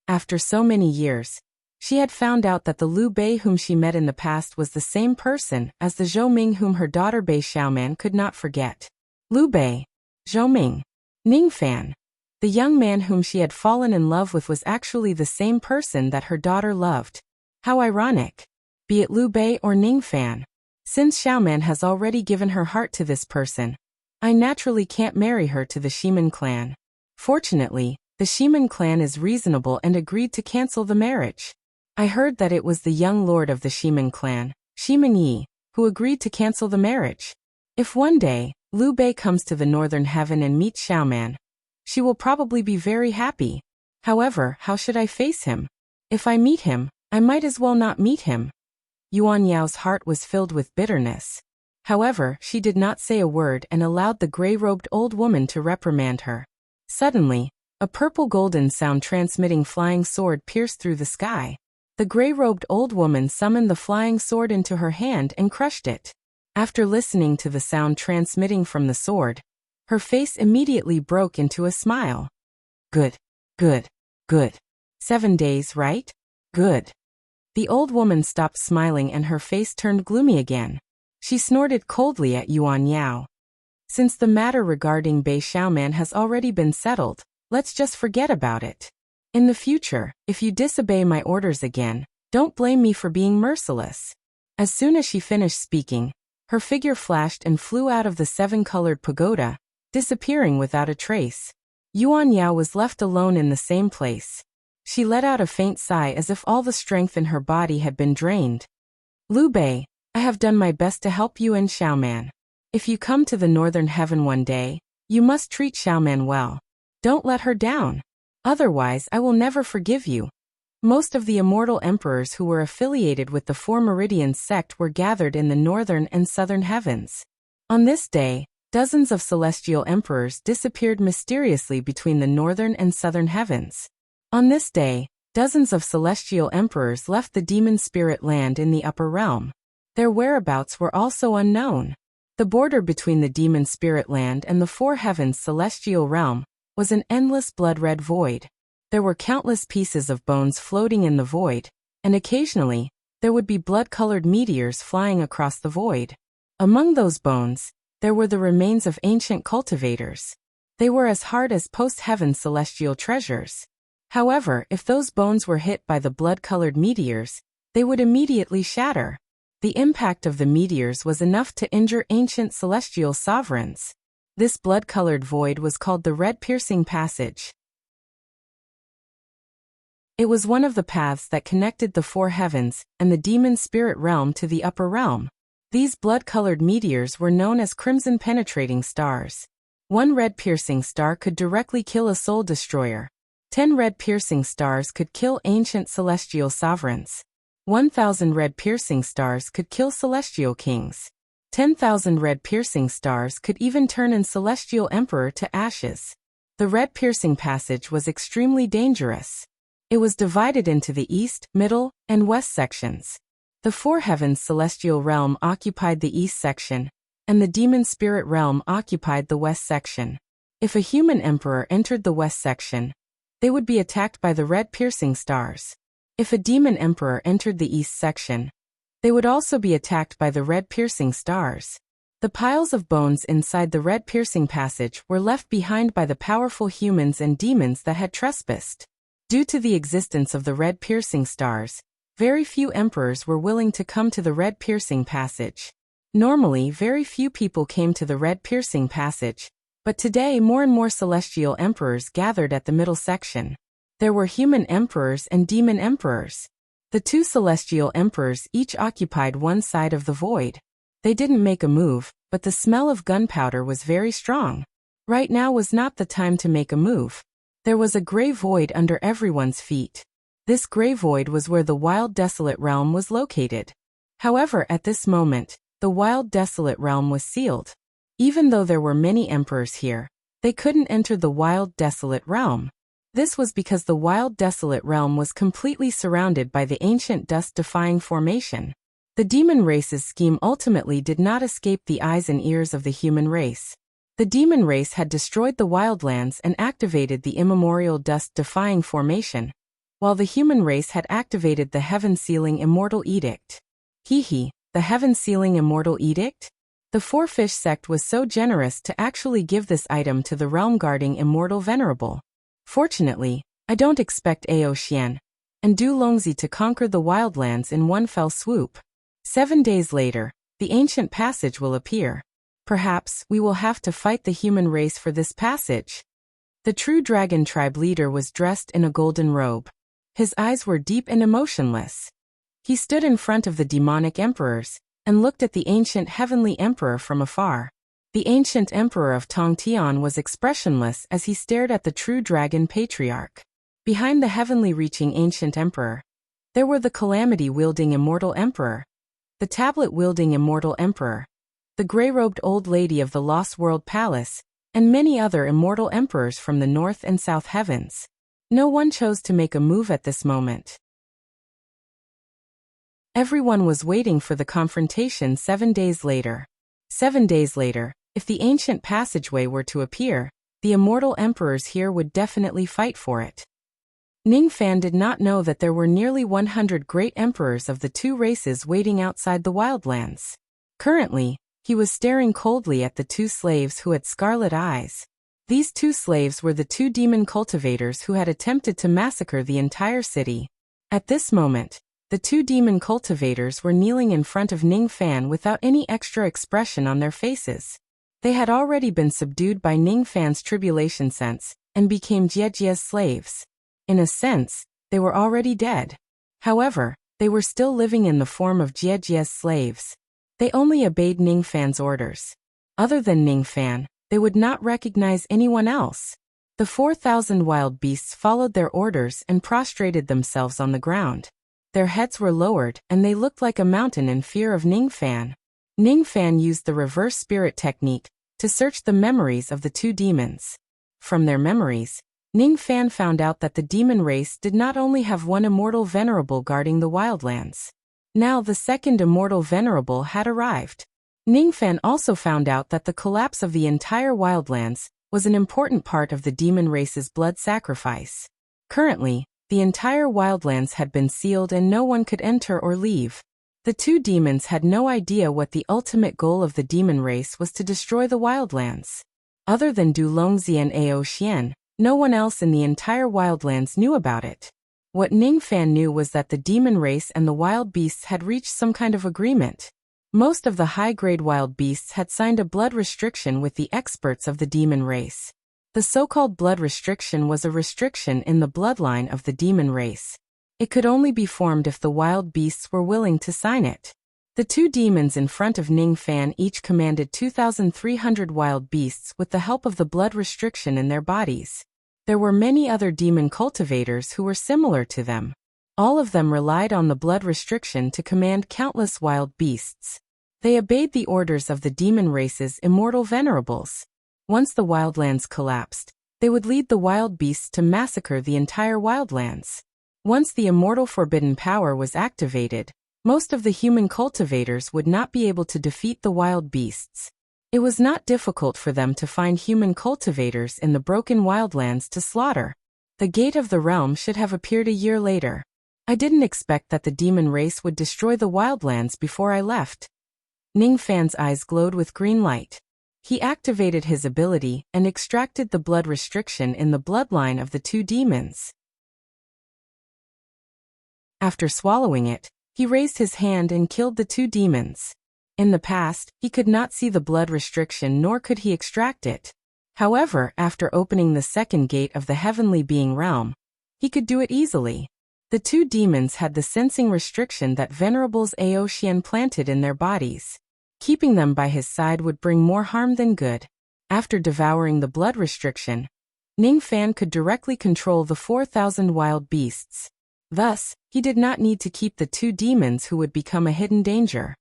After so many years, she had found out that the Liu Bei whom she met in the past was the same person as the Zhou Ming whom her daughter Bei Xiaoman could not forget. Liu Bei, Zhou Ming, Ning Fan. The young man whom she had fallen in love with was actually the same person that her daughter loved. How ironic. Be it Liu Bei or Ning Fan. Since Xiaoman has already given her heart to this person, I naturally can't marry her to the Shiman clan. Fortunately, the Shiman clan is reasonable and agreed to cancel the marriage. I heard that it was the young lord of the Shiman clan, Shiman Yi, who agreed to cancel the marriage. If one day, Liu Bei comes to the Northern Heaven and meets Xiaoman, she will probably be very happy. However, how should I face him? If I meet him, I might as well not meet him. Yuan Yao's heart was filled with bitterness. However, she did not say a word and allowed the gray-robed old woman to reprimand her. Suddenly, a purple-golden sound-transmitting flying sword pierced through the sky. The gray-robed old woman summoned the flying sword into her hand and crushed it. After listening to the sound transmitting from the sword, her face immediately broke into a smile. Good, good, good. 7 days, right? Good. The old woman stopped smiling and her face turned gloomy again. She snorted coldly at Yuan Yao. Since the matter regarding Bei Xiaoman has already been settled, let's just forget about it. In the future, if you disobey my orders again, don't blame me for being merciless. As soon as she finished speaking, her figure flashed and flew out of the 7-colored pagoda, disappearing without a trace. Yuan Yao was left alone in the same place. She let out a faint sigh as if all the strength in her body had been drained. Liu Bei, I have done my best to help you and Xiaoman. If you come to the Northern Heaven one day, you must treat Xiaoman well. Don't let her down. Otherwise, I will never forgive you. Most of the immortal emperors who were affiliated with the Four Meridians sect were gathered in the northern and southern heavens. On this day, dozens of celestial emperors disappeared mysteriously between the northern and southern heavens. On this day, dozens of celestial emperors left the demon spirit land in the upper realm. Their whereabouts were also unknown. The border between the demon spirit land and the four heavens celestial realm was an endless blood-red void. There were countless pieces of bones floating in the void, and occasionally, there would be blood-colored meteors flying across the void. Among those bones, there were the remains of ancient cultivators. They were as hard as post-heaven celestial treasures. However, if those bones were hit by the blood-colored meteors, they would immediately shatter. The impact of the meteors was enough to injure ancient celestial sovereigns. This blood-colored void was called the Red Piercing Passage. It was one of the paths that connected the four heavens and the demon spirit realm to the upper realm. These blood-colored meteors were known as crimson penetrating stars. One red piercing star could directly kill a soul destroyer. 10 red piercing stars could kill ancient celestial sovereigns. 1,000 red piercing stars could kill celestial kings. 10,000 red piercing stars could even turn an celestial emperor to ashes. The red piercing passage was extremely dangerous. It was divided into the east, middle, and west sections. The four heavens celestial realm occupied the east section, and the demon spirit realm occupied the west section. If a human emperor entered the west section, they would be attacked by the red piercing stars. If a demon emperor entered the east section, they would also be attacked by the red piercing stars. The piles of bones inside the red piercing passage were left behind by the powerful humans and demons that had trespassed. Due to the existence of the red piercing stars, very few emperors were willing to come to the red piercing passage. Normally, very few people came to the red piercing passage, but today more and more celestial emperors gathered at the middle section. There were human emperors and demon emperors. The two celestial emperors each occupied one side of the void. They didn't make a move, but the smell of gunpowder was very strong. Right now was not the time to make a move. There was a gray void under everyone's feet. This gray void was where the wild desolate realm was located. However, at this moment, the wild desolate realm was sealed. Even though there were many emperors here, they couldn't enter the wild desolate realm. This was because the wild desolate realm was completely surrounded by the ancient dust-defying formation. The demon race's scheme ultimately did not escape the eyes and ears of the human race. The demon race had destroyed the wildlands and activated the immemorial dust-defying formation, while the human race had activated the heaven-sealing immortal edict. The heaven-sealing immortal edict? The Four-Fish sect was so generous to actually give this item to the realm-guarding immortal venerable. Fortunately, I don't expect Ao Xian and Du Longzi to conquer the wildlands in one fell swoop. 7 days later, the ancient passage will appear. Perhaps we will have to fight the human race for this passage. The true dragon tribe leader was dressed in a golden robe. His eyes were deep and emotionless. He stood in front of the demonic emperors and looked at the ancient heavenly emperor from afar. The ancient emperor of Tongtian was expressionless as he stared at the true dragon patriarch. Behind the heavenly reaching ancient emperor, there were the calamity-wielding immortal emperor, the tablet-wielding immortal emperor, the gray-robed old lady of the Lost World Palace, and many other immortal emperors from the north and south heavens. No one chose to make a move at this moment. Everyone was waiting for the confrontation 7 days later. 7 days later, if the ancient passageway were to appear, the immortal emperors here would definitely fight for it. Ning Fan did not know that there were nearly 100 great emperors of the two races waiting outside the wildlands. Currently, he was staring coldly at the two slaves who had scarlet eyes. These two slaves were the two demon cultivators who had attempted to massacre the entire city. At this moment, the two demon cultivators were kneeling in front of Ning Fan without any extra expression on their faces. They had already been subdued by Ning Fan's tribulation sense and became Jiejia's slaves. In a sense, they were already dead. However, they were still living in the form of Jiejia's slaves. They only obeyed Ning Fan's orders. Other than Ning Fan, they would not recognize anyone else. The 4,000 wild beasts followed their orders and prostrated themselves on the ground. Their heads were lowered and they looked like a mountain in fear of Ning Fan. Ning Fan used the reverse spirit technique to search the memories of the two demons. From their memories, Ning Fan found out that the demon race did not only have one immortal venerable guarding the wildlands. Now the second immortal venerable had arrived. Ning Fan also found out that the collapse of the entire wildlands was an important part of the demon race's blood sacrifice. Currently, the entire wildlands had been sealed and no one could enter or leave. The two demons had no idea what the ultimate goal of the demon race was to destroy the wildlands. Other than Du Longzi and Ao Xian, no one else in the entire wildlands knew about it. What Ning Fan knew was that the demon race and the wild beasts had reached some kind of agreement. Most of the high-grade wild beasts had signed a blood restriction with the experts of the demon race. The so-called blood restriction was a restriction in the bloodline of the demon race. It could only be formed if the wild beasts were willing to sign it. The two demons in front of Ning Fan each commanded 2,300 wild beasts with the help of the blood restriction in their bodies. There were many other demon cultivators who were similar to them. All of them relied on the blood restriction to command countless wild beasts. They obeyed the orders of the demon race's immortal venerables. Once the wildlands collapsed, they would lead the wild beasts to massacre the entire wildlands. Once the immortal forbidden power was activated, most of the human cultivators would not be able to defeat the wild beasts. It was not difficult for them to find human cultivators in the broken wildlands to slaughter. The gate of the realm should have appeared a year later. I didn't expect that the demon race would destroy the wildlands before I left. Ning Fan's eyes glowed with green light. He activated his ability and extracted the blood restriction in the bloodline of the two demons. After swallowing it, he raised his hand and killed the two demons. In the past, he could not see the blood restriction nor could he extract it. However, after opening the second gate of the heavenly being realm, he could do it easily. The two demons had the sensing restriction that Venerable's Aotian planted in their bodies. Keeping them by his side would bring more harm than good. After devouring the blood restriction, Ning Fan could directly control the 4,000 wild beasts. Thus, he did not need to keep the two demons who would become a hidden danger.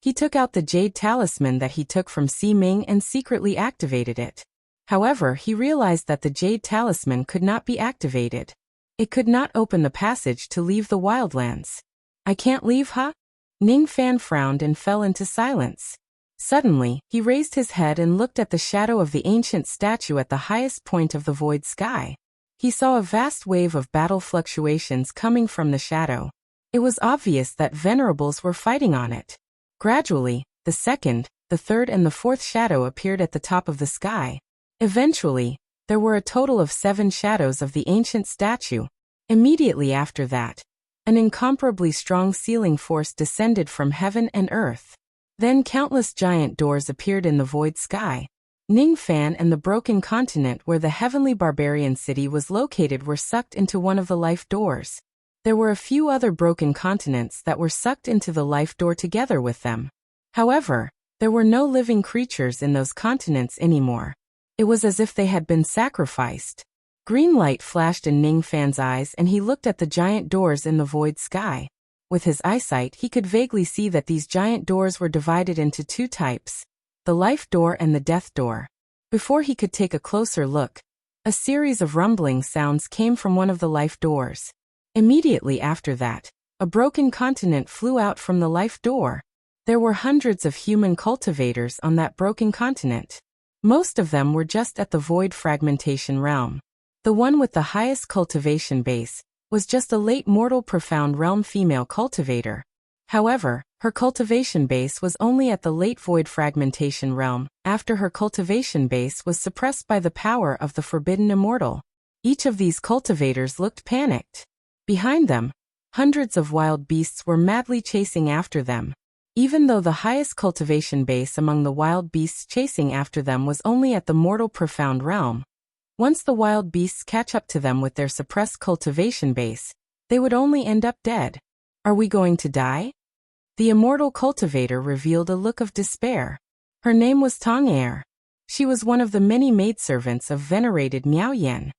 He took out the jade talisman that he took from Si Ming and secretly activated it. However, he realized that the jade talisman could not be activated. It could not open the passage to leave the wildlands. I can't leave, huh? Ning Fan frowned and fell into silence. Suddenly, he raised his head and looked at the shadow of the ancient statue at the highest point of the void sky. He saw a vast wave of battle fluctuations coming from the shadow. It was obvious that venerables were fighting on it. Gradually, the second, the third and the fourth shadow appeared at the top of the sky. Eventually, there were a total of 7 shadows of the ancient statue. Immediately after that, an incomparably strong sealing force descended from heaven and earth. Then countless giant doors appeared in the void sky. Ning Fan and the broken continent where the heavenly barbarian city was located were sucked into one of the life doors. There were a few other broken continents that were sucked into the life door together with them. However, there were no living creatures in those continents anymore. It was as if they had been sacrificed. Green light flashed in Ning Fan's eyes and he looked at the giant doors in the void sky. With his eyesight he could vaguely see that these giant doors were divided into 2 types, the life door and the death door. Before he could take a closer look, a series of rumbling sounds came from one of the life doors. Immediately after that, a broken continent flew out from the life door. There were hundreds of human cultivators on that broken continent. Most of them were just at the void fragmentation realm. The one with the highest cultivation base was just a late mortal profound realm female cultivator. However, her cultivation base was only at the late void fragmentation realm, after her cultivation base was suppressed by the power of the forbidden immortal. Each of these cultivators looked panicked. Behind them, hundreds of wild beasts were madly chasing after them. Even though the highest cultivation base among the wild beasts chasing after them was only at the mortal profound realm, once the wild beasts catch up to them with their suppressed cultivation base, they would only end up dead. Are we going to die? The immortal cultivator revealed a look of despair. Her name was Tong Er. She was one of the many maidservants of venerated Miao Yan.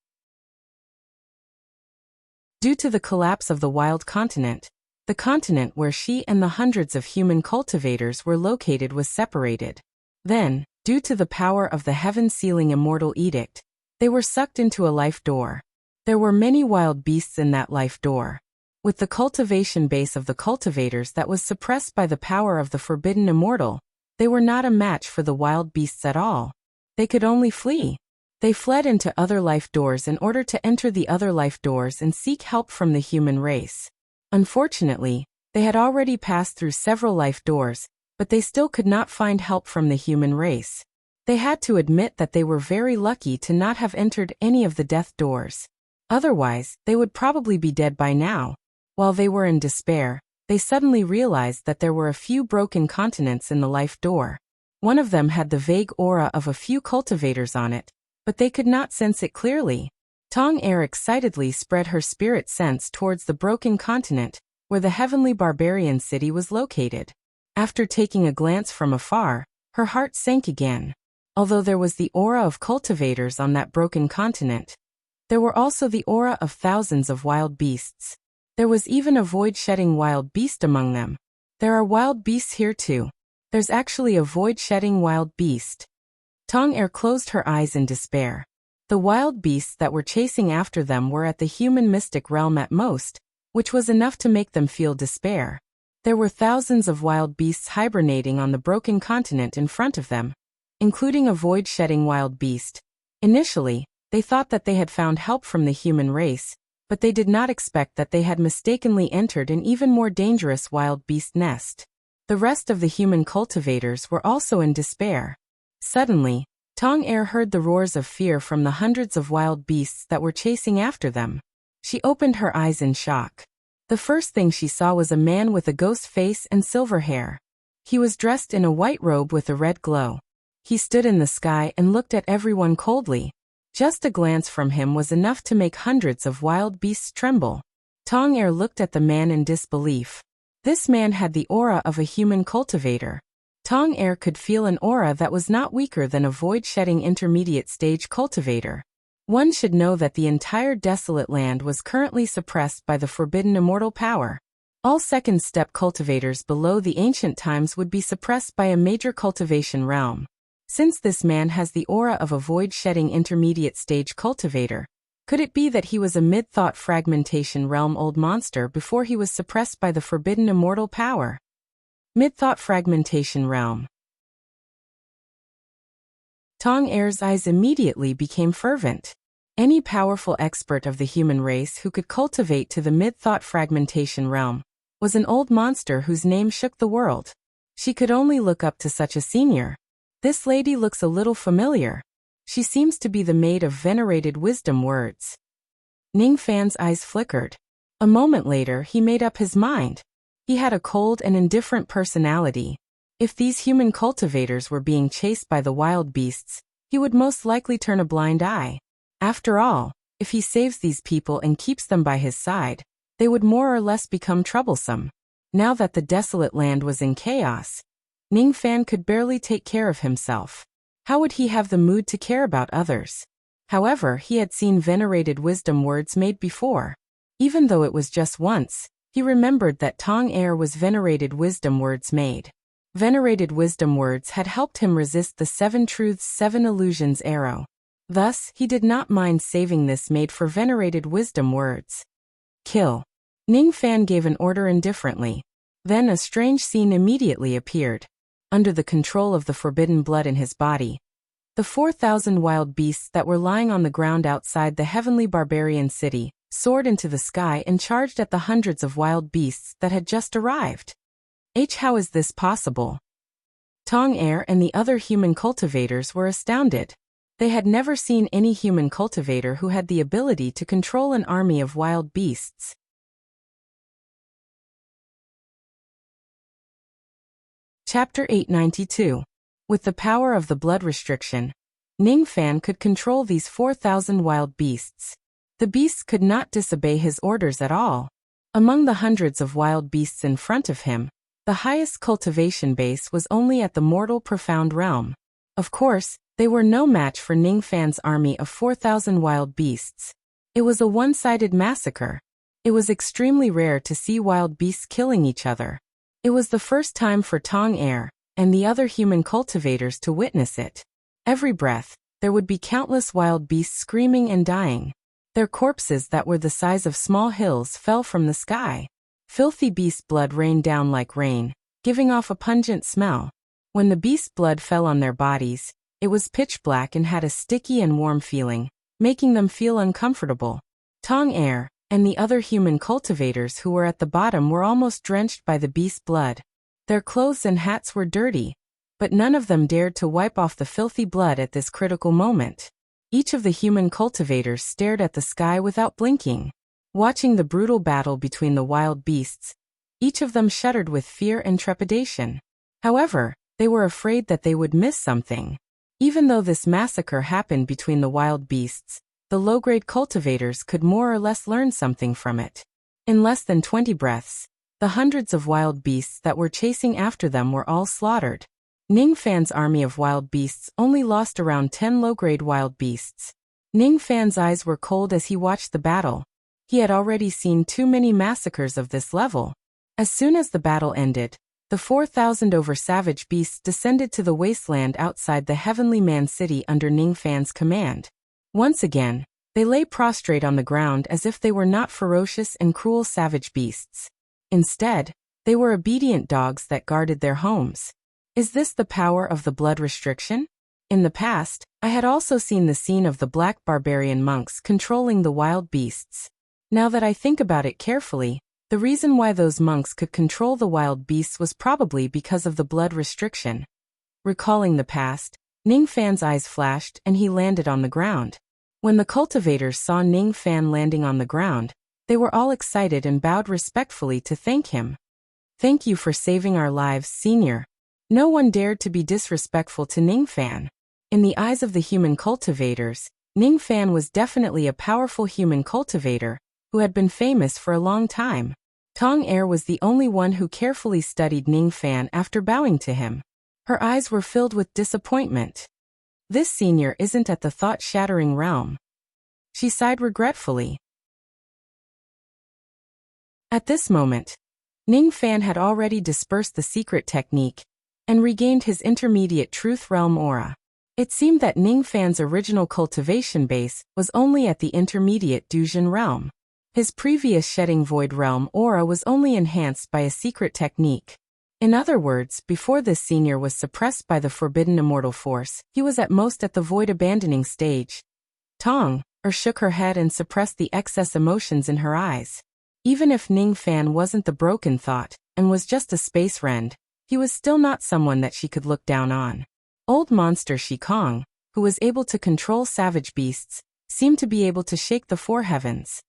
Due to the collapse of the wild continent, the continent where she and the hundreds of human cultivators were located was separated. Then, due to the power of the heaven-sealing immortal edict, they were sucked into a life door. There were many wild beasts in that life door. With the cultivation base of the cultivators that was suppressed by the power of the forbidden immortal, they were not a match for the wild beasts at all. They could only flee. They fled into other life doors in order to enter the other life doors and seek help from the human race. Unfortunately, they had already passed through several life doors, but they still could not find help from the human race. They had to admit that they were very lucky to not have entered any of the death doors. Otherwise, they would probably be dead by now. While they were in despair, they suddenly realized that there were a few broken continents in the life door. One of them had the vague aura of a few cultivators on it, but they could not sense it clearly. Tong Er excitedly spread her spirit sense towards the broken continent, where the heavenly barbarian city was located. After taking a glance from afar, her heart sank again. Although there was the aura of cultivators on that broken continent, there were also the aura of thousands of wild beasts. There was even a void-shedding wild beast among them. There are wild beasts here too. There's actually a void-shedding wild beast. Tong-er closed her eyes in despair. The wild beasts that were chasing after them were at the human mystic realm at most, which was enough to make them feel despair. There were thousands of wild beasts hibernating on the broken continent in front of them, including a void-shedding wild beast. Initially, they thought that they had found help from the human race, but they did not expect that they had mistakenly entered an even more dangerous wild beast nest. The rest of the human cultivators were also in despair. Suddenly, Tong-er heard the roars of fear from the hundreds of wild beasts that were chasing after them. She opened her eyes in shock. The first thing she saw was a man with a ghost face and silver hair. He was dressed in a white robe with a red glow. He stood in the sky and looked at everyone coldly. Just a glance from him was enough to make hundreds of wild beasts tremble. Tong-er looked at the man in disbelief. This man had the aura of a human cultivator. Tong-er could feel an aura that was not weaker than a void-shedding intermediate-stage cultivator. One should know that the entire desolate land was currently suppressed by the forbidden immortal power. All second-step cultivators below the ancient times would be suppressed by a major cultivation realm. Since this man has the aura of a void-shedding intermediate-stage cultivator, could it be that he was a mid-thought fragmentation realm old monster before he was suppressed by the forbidden immortal power? Mid-thought fragmentation realm. Tong-er's eyes immediately became fervent. Any powerful expert of the human race who could cultivate to the mid-thought fragmentation realm was an old monster whose name shook the world. She could only look up to such a senior. This lady looks a little familiar. She seems to be the maid of venerated wisdom words. Ning Fan's eyes flickered. A moment later he made up his mind. He had a cold and indifferent personality. If these human cultivators were being chased by the wild beasts, he would most likely turn a blind eye. After all, if he saves these people and keeps them by his side, they would more or less become troublesome. Now that the desolate land was in chaos, Ning Fan could barely take care of himself. How would he have the mood to care about others? However, he had seen venerated wisdom words made before. Even though it was just once, he remembered that Tong-er was venerated wisdom words made. Venerated wisdom words had helped him resist the 7 truths 7 illusions arrow. Thus, he did not mind saving this maid for venerated wisdom words. Kill. Ning Fan gave an order indifferently. Then a strange scene immediately appeared. Under the control of the forbidden blood in his body, the 4,000 wild beasts that were lying on the ground outside the heavenly barbarian city soared into the sky and charged at the hundreds of wild beasts that had just arrived. How is this possible? Tong-er and the other human cultivators were astounded. They had never seen any human cultivator who had the ability to control an army of wild beasts. Chapter 892. With the power of the blood restriction, Ning Fan could control these 4,000 wild beasts. The beasts could not disobey his orders at all. Among the hundreds of wild beasts in front of him, the highest cultivation base was only at the mortal profound realm. Of course, they were no match for Ning Fan's army of 4,000 wild beasts. It was a one-sided massacre. It was extremely rare to see wild beasts killing each other. It was the first time for Tong-er and the other human cultivators to witness it. Every breath, there would be countless wild beasts screaming and dying. Their corpses that were the size of small hills fell from the sky. Filthy beast blood rained down like rain, giving off a pungent smell. When the beast blood fell on their bodies, it was pitch black and had a sticky and warm feeling, making them feel uncomfortable. Tong-er and the other human cultivators who were at the bottom were almost drenched by the beast blood. Their clothes and hats were dirty, but none of them dared to wipe off the filthy blood at this critical moment. Each of the human cultivators stared at the sky without blinking, watching the brutal battle between the wild beasts. Each of them shuddered with fear and trepidation. However, they were afraid that they would miss something. Even though this massacre happened between the wild beasts, the low-grade cultivators could more or less learn something from it. In less than 20 breaths, the hundreds of wild beasts that were chasing after them were all slaughtered. Ning Fan's army of wild beasts only lost around 10 low-grade wild beasts. Ning Fan's eyes were cold as he watched the battle. He had already seen too many massacres of this level. As soon as the battle ended, the 4,000 over savage beasts descended to the wasteland outside the Heavenly Man City under Ningfan's command. Once again, they lay prostrate on the ground as if they were not ferocious and cruel savage beasts. Instead, they were obedient dogs that guarded their homes. Is this the power of the blood restriction? In the past, I had also seen the scene of the black barbarian monks controlling the wild beasts. Now that I think about it carefully, the reason why those monks could control the wild beasts was probably because of the blood restriction. Recalling the past, Ningfan's eyes flashed and he landed on the ground. When the cultivators saw Ningfan landing on the ground, they were all excited and bowed respectfully to thank him. "Thank you for saving our lives, Senior." No one dared to be disrespectful to Ningfan. In the eyes of the human cultivators, Ningfan was definitely a powerful human cultivator who had been famous for a long time. Tong Er was the only one who carefully studied Ningfan after bowing to him. Her eyes were filled with disappointment. This senior isn't at the thought-shattering realm. She sighed regretfully. At this moment, Ningfan had already dispersed the secret technique and regained his intermediate truth realm aura. It seemed that Ningfan's original cultivation base was only at the intermediate Duzhen realm. His previous shedding void realm aura was only enhanced by a secret technique. In other words, before this senior was suppressed by the forbidden immortal force, he was at most at the void abandoning stage. Tong Er shook her head and suppressed the excess emotions in her eyes. Even if Ningfan wasn't the broken thought and was just a space rend, he was still not someone that she could look down on. Old monster Shikong, who was able to control savage beasts, seemed to be able to shake the four heavens.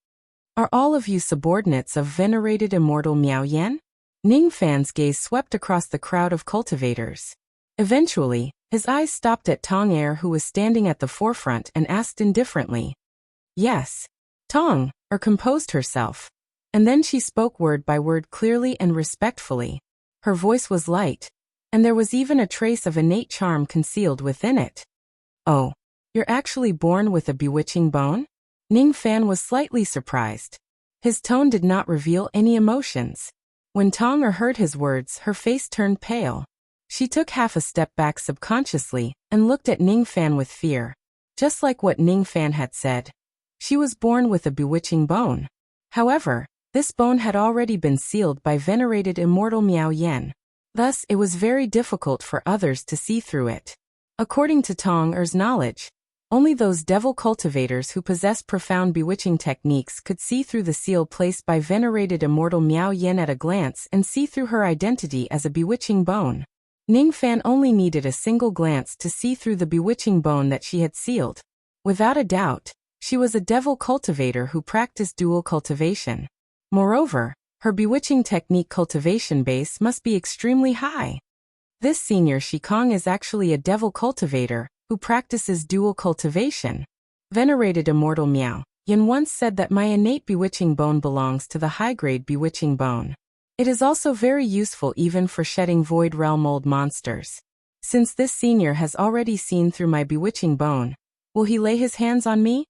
"Are all of you subordinates of venerated immortal Miao Yan?" Ningfan's gaze swept across the crowd of cultivators. Eventually, his eyes stopped at Tong Er, who was standing at the forefront, and asked indifferently. "Yes." Tong Er composed herself, and then she spoke word by word clearly and respectfully. Her voice was light, and there was even a trace of innate charm concealed within it. "Oh, you're actually born with a bewitching bone?" Ningfan was slightly surprised. His tone did not reveal any emotions. When Tong Er heard his words, her face turned pale. She took half a step back subconsciously and looked at Ningfan with fear. Just like what Ningfan had said, she was born with a bewitching bone. However, this bone had already been sealed by venerated immortal Miao Yan. Thus, it was very difficult for others to see through it. According to Tong Er's knowledge, only those devil cultivators who possess profound bewitching techniques could see through the seal placed by venerated immortal Miao Yan at a glance and see through her identity as a bewitching bone. Ningfan only needed a single glance to see through the bewitching bone that she had sealed. Without a doubt, she was a devil cultivator who practiced dual cultivation. Moreover, her bewitching technique cultivation base must be extremely high. This senior Shikong is actually a devil cultivator who practices dual cultivation. Venerated immortal Miao Yan once said that my innate bewitching bone belongs to the high-grade bewitching bone. It is also very useful even for shedding void realm old monsters. Since this senior has already seen through my bewitching bone, will he lay his hands on me?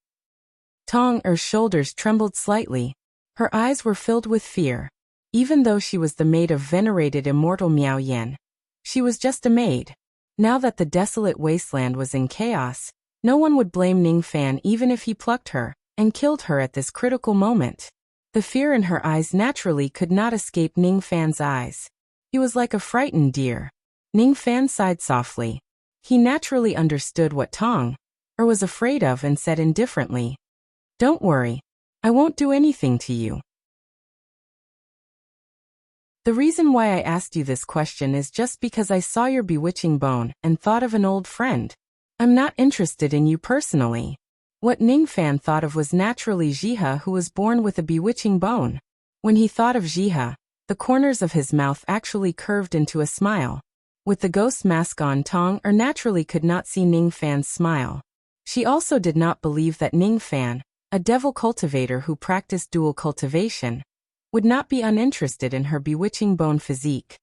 Tong Er's shoulders trembled slightly. Her eyes were filled with fear. Even though she was the maid of venerated immortal Miao Yan, she was just a maid. Now that the desolate wasteland was in chaos, no one would blame Ningfan even if he plucked her and killed her at this critical moment. The fear in her eyes naturally could not escape Ningfan's eyes. He was like a frightened deer. Ningfan sighed softly. He naturally understood what Tong Er was afraid of and said indifferently, "Don't worry. I won't do anything to you." The reason why I asked you this question is just because I saw your bewitching bone and thought of an old friend. I'm not interested in you personally. What Ningfan thought of was naturally Jiha, who was born with a bewitching bone. When he thought of Jiha, the corners of his mouth actually curved into a smile. With the ghost mask on, Tong Er naturally could not see Ningfan's smile. She also did not believe that Ningfan, a devil cultivator who practiced dual cultivation, would not be uninterested in her bewitching bone physique.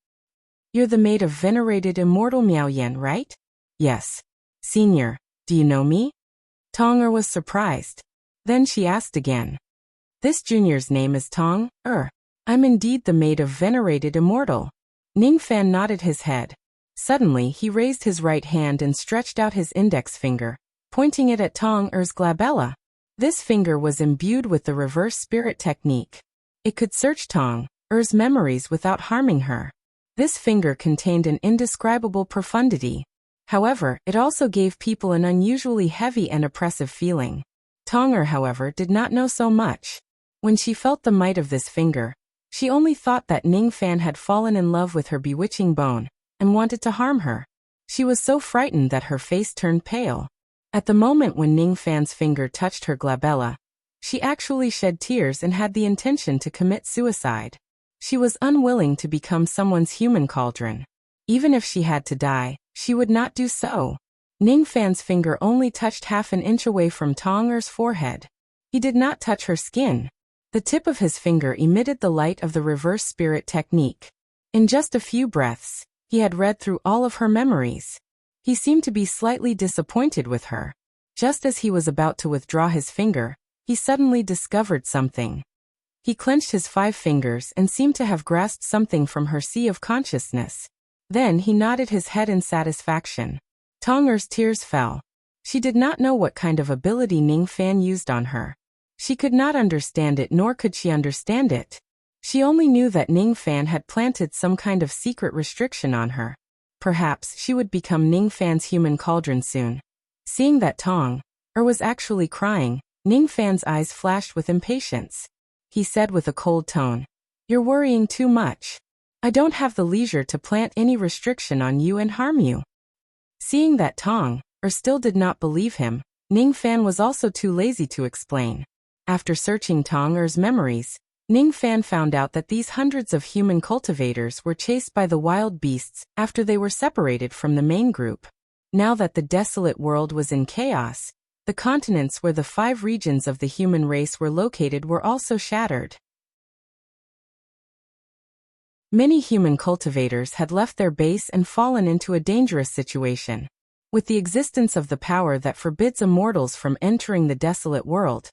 "You're the maid of venerated immortal Miao Yan, right?" "Yes." "Senior, do you know me?" Tong Er was surprised. Then she asked again. This junior's name is Tong. I'm indeed the maid of venerated immortal. Ningfan nodded his head. Suddenly he raised his right hand and stretched out his index finger, pointing it at Tong-er's glabella. This finger was imbued with the reverse spirit technique. It could search Tong-er's memories without harming her. This finger contained an indescribable profundity. However, it also gave people an unusually heavy and oppressive feeling. Tong-er, however, did not know so much. When she felt the might of this finger, she only thought that Ningfan had fallen in love with her bewitching bone and wanted to harm her. She was so frightened that her face turned pale. At the moment when Ningfan's finger touched her glabella, she actually shed tears and had the intention to commit suicide. She was unwilling to become someone's human cauldron. Even if she had to die, she would not do so. Ningfan's finger only touched half an inch away from Tong-er's forehead. He did not touch her skin. The tip of his finger emitted the light of the reverse spirit technique. In just a few breaths, he had read through all of her memories. He seemed to be slightly disappointed with her. Just as he was about to withdraw his finger, he suddenly discovered something. He clenched his 5 fingers and seemed to have grasped something from her sea of consciousness. Then he nodded his head in satisfaction. Tong-er's tears fell. She did not know what kind of ability Ningfan used on her. She could not understand it, nor could she understand it. She only knew that Ningfan had planted some kind of secret restriction on her. Perhaps she would become Ningfan's human cauldron soon. Seeing that Tong-er was actually crying, Ningfan's eyes flashed with impatience. He said with a cold tone, "You're worrying too much. I don't have the leisure to plant any restriction on you and harm you." Seeing that Tong-er still did not believe him, Ningfan was also too lazy to explain. After searching Tong-er's memories, Ningfan found out that these hundreds of human cultivators were chased by the wild beasts after they were separated from the main group. Now that the desolate world was in chaos, the continents where the 5 regions of the human race were located were also shattered. Many human cultivators had left their base and fallen into a dangerous situation. With the existence of the power that forbids immortals from entering the desolate world,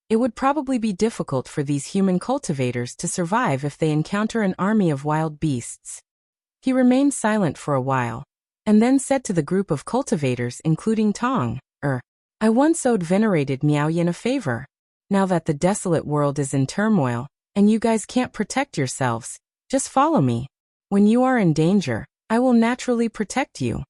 it would probably be difficult for these human cultivators to survive if they encounter an army of wild beasts. He remained silent for a while, and then said to the group of cultivators including Tong-er, "I once owed venerated Miaoyan a favor. Now that the desolate world is in turmoil, and you guys can't protect yourselves, just follow me. When you are in danger, I will naturally protect you."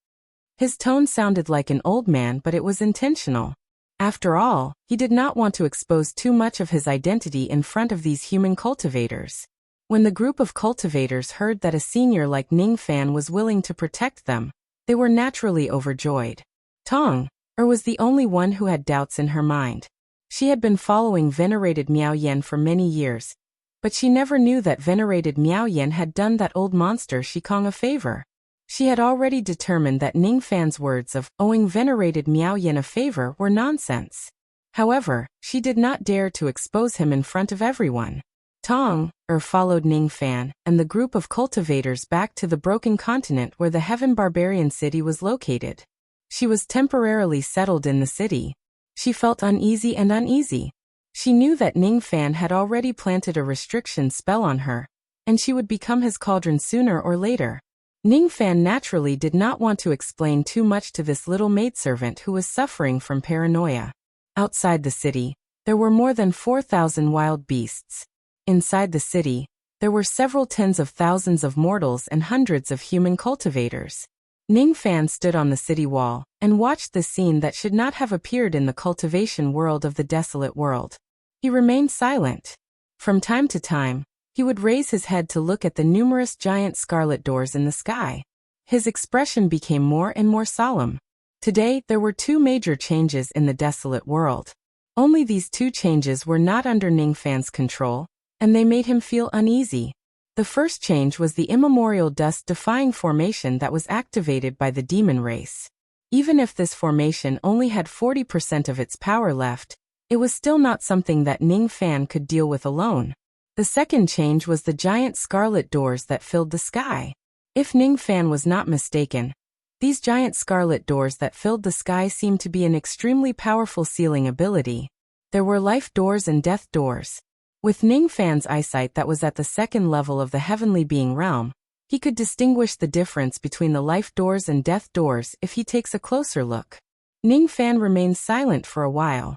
His tone sounded like an old man, but it was intentional. After all, he did not want to expose too much of his identity in front of these human cultivators. When the group of cultivators heard that a senior like Ningfan was willing to protect them, they were naturally overjoyed. Tong-er was the only one who had doubts in her mind. She had been following venerated Miaoyan for many years, but she never knew that venerated Miaoyan had done that old monster Shikong a favor. She had already determined that Ningfan's words of owing venerated Miaoyan a favor were nonsense. However, she did not dare to expose him in front of everyone. Tong-er followed Ningfan and the group of cultivators back to the broken continent where the Heaven Barbarian city was located. She was temporarily settled in the city. She felt uneasy. She knew that Ningfan had already planted a restriction spell on her, and she would become his cauldron sooner or later. Ningfan naturally did not want to explain too much to this little maidservant who was suffering from paranoia. Outside the city, there were more than 4,000 wild beasts. Inside the city, there were several tens of thousands of mortals and hundreds of human cultivators. Ningfan stood on the city wall and watched the scene that should not have appeared in the cultivation world of the desolate world. He remained silent. From time to time, he would raise his head to look at the numerous giant scarlet doors in the sky. His expression became more and more solemn. Today, there were 2 major changes in the desolate world. Only these 2 changes were not under Ningfan's control, and they made him feel uneasy. The first change was the immemorial dust-defying formation that was activated by the demon race. Even if this formation only had 40% of its power left, it was still not something that Ningfan could deal with alone. The second change was the giant scarlet doors that filled the sky. If Ningfan was not mistaken, these giant scarlet doors that filled the sky seemed to be an extremely powerful sealing ability. There were life doors and death doors. With Ning Fan's eyesight that was at the second level of the heavenly being realm, he could distinguish the difference between the life doors and death doors if he takes a closer look. Ning Fan remained silent for a while.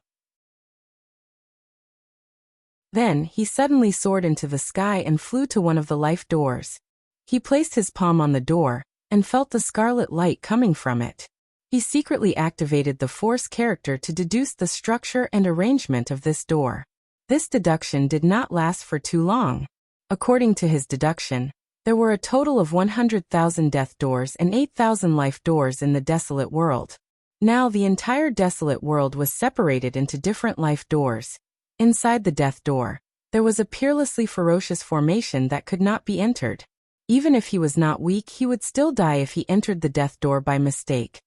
Then, he suddenly soared into the sky and flew to one of the life doors. He placed his palm on the door, and felt the scarlet light coming from it. He secretly activated the Force character to deduce the structure and arrangement of this door. This deduction did not last for too long. According to his deduction, there were a total of 100,000 death doors and 8,000 life doors in the desolate world. Now the entire desolate world was separated into different life doors. Inside the death door, there was a peerlessly ferocious formation that could not be entered. Even if he was not weak, he would still die if he entered the death door by mistake.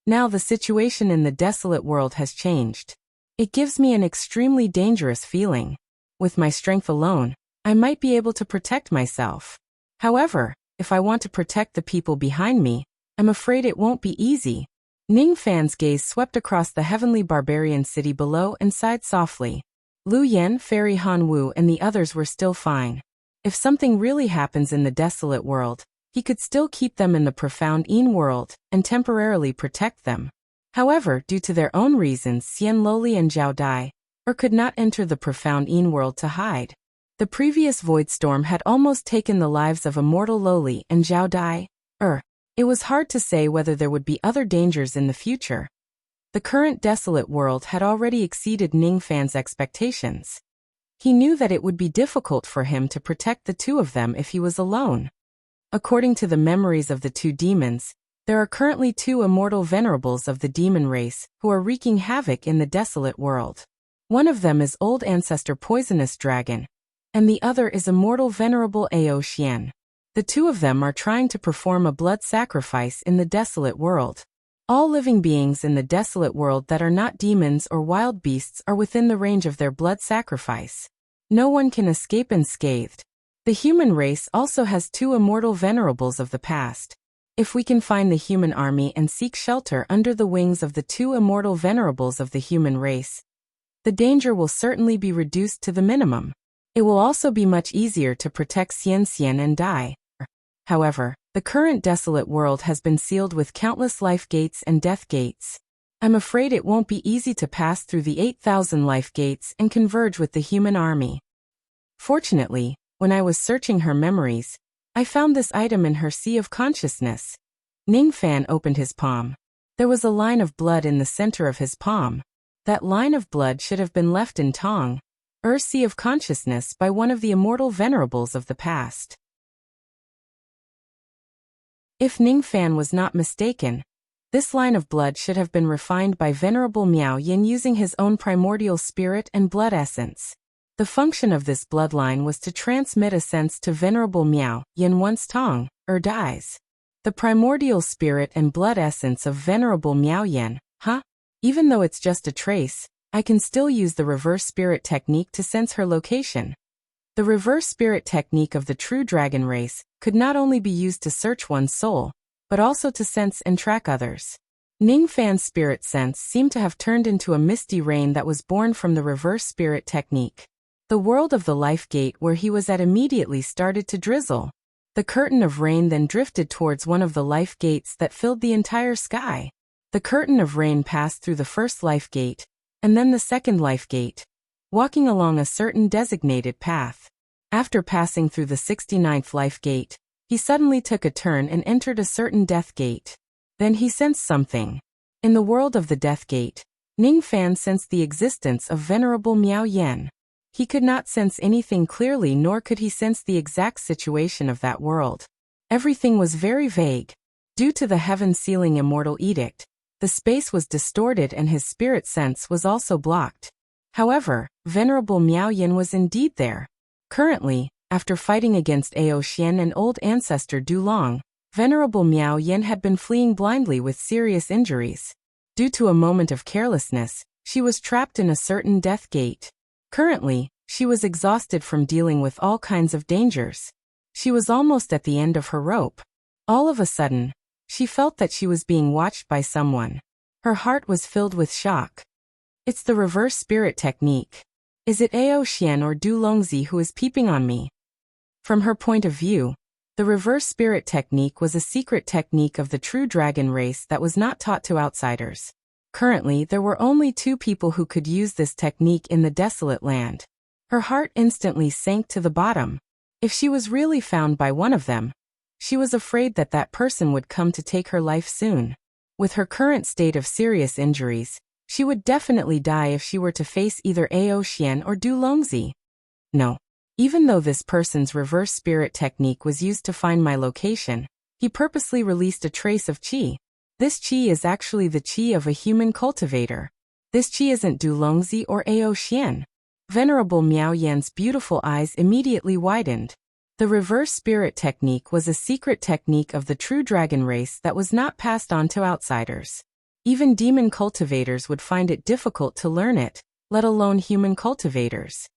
Now the situation in the desolate world has changed. It gives me an extremely dangerous feeling. With my strength alone, I might be able to protect myself. However, if I want to protect the people behind me, I'm afraid it won't be easy. Ning Fan's gaze swept across the heavenly barbarian city below and sighed softly. Lu Yen, Fairy Han Wu and the others were still fine. If something really happens in the desolate world, he could still keep them in the profound Yin world and temporarily protect them. However, due to their own reasons, Xian Loli and Zhao Dai could not enter the profound Yin world to hide. The previous void storm had almost taken the lives of immortal Loli and Zhao Dai. It was hard to say whether there would be other dangers in the future. The current desolate world had already exceeded Ning Fan's expectations. He knew that it would be difficult for him to protect the two of them if he was alone. According to the memories of the two demons, there are currently two immortal venerables of the demon race who are wreaking havoc in the desolate world. One of them is Old Ancestor Poisonous Dragon, and the other is Immortal Venerable Ao Xian. The two of them are trying to perform a blood sacrifice in the desolate world. All living beings in the desolate world that are not demons or wild beasts are within the range of their blood sacrifice. No one can escape unscathed. The human race also has two immortal venerables of the past. If we can find the human army and seek shelter under the wings of the two immortal venerables of the human race, the danger will certainly be reduced to the minimum. It will also be much easier to protect Xian Xian and Dai. However, the current desolate world has been sealed with countless life gates and death gates. I'm afraid it won't be easy to pass through the 8,000 life gates and converge with the human army. Fortunately, when I was searching her memories, I found this item in her sea of consciousness. Ning Fan opened his palm. There was a line of blood in the center of his palm. That line of blood should have been left in Tong, sea of consciousness, by one of the immortal venerables of the past. If Ning Fan was not mistaken, this line of blood should have been refined by Venerable Miao Yin using his own primordial spirit and blood essence. The function of this bloodline was to transmit a sense to Venerable Miao Yin once Tong, dies. The primordial spirit and blood essence of Venerable Miao Yin, even though it's just a trace, I can still use the reverse spirit technique to sense her location. The reverse spirit technique of the true dragon race could not only be used to search one's soul, but also to sense and track others. Ning Fan's spirit sense seemed to have turned into a misty rain that was born from the reverse spirit technique. The world of the life gate where he was at immediately started to drizzle. The curtain of rain then drifted towards one of the life gates that filled the entire sky. The curtain of rain passed through the first life gate, and then the second life gate, walking along a certain designated path. After passing through the 69th life gate, he suddenly took a turn and entered a certain death gate. Then he sensed something. In the world of the death gate, Ning Fan sensed the existence of Venerable Miao Yen. He could not sense anything clearly, nor could he sense the exact situation of that world. Everything was very vague. Due to the heaven-sealing immortal edict, the space was distorted and his spirit sense was also blocked. However, Venerable Miao Yin was indeed there. Currently, after fighting against Ao Xian and Old Ancestor Du Long, Venerable Miao Yin had been fleeing blindly with serious injuries. Due to a moment of carelessness, she was trapped in a certain death gate. Currently, she was exhausted from dealing with all kinds of dangers. She was almost at the end of her rope. All of a sudden, she felt that she was being watched by someone. Her heart was filled with shock. It's the reverse spirit technique. Is it Ao Xian or Du Longzi who is peeping on me? From her point of view, the reverse spirit technique was a secret technique of the true dragon race that was not taught to outsiders. Currently, there were only 2 people who could use this technique in the desolate land. Her heart instantly sank to the bottom. If she was really found by one of them, she was afraid that that person would come to take her life soon. With her current state of serious injuries, she would definitely die if she were to face either Ao Xian or Du Longzi. No. Even though this person's reverse spirit technique was used to find my location, he purposely released a trace of qi. This qi is actually the qi of a human cultivator. This qi isn't Du Longzi or Ao Xian. Venerable Miao Yan's beautiful eyes immediately widened. The reverse spirit technique was a secret technique of the true dragon race that was not passed on to outsiders. Even demon cultivators would find it difficult to learn it, let alone human cultivators.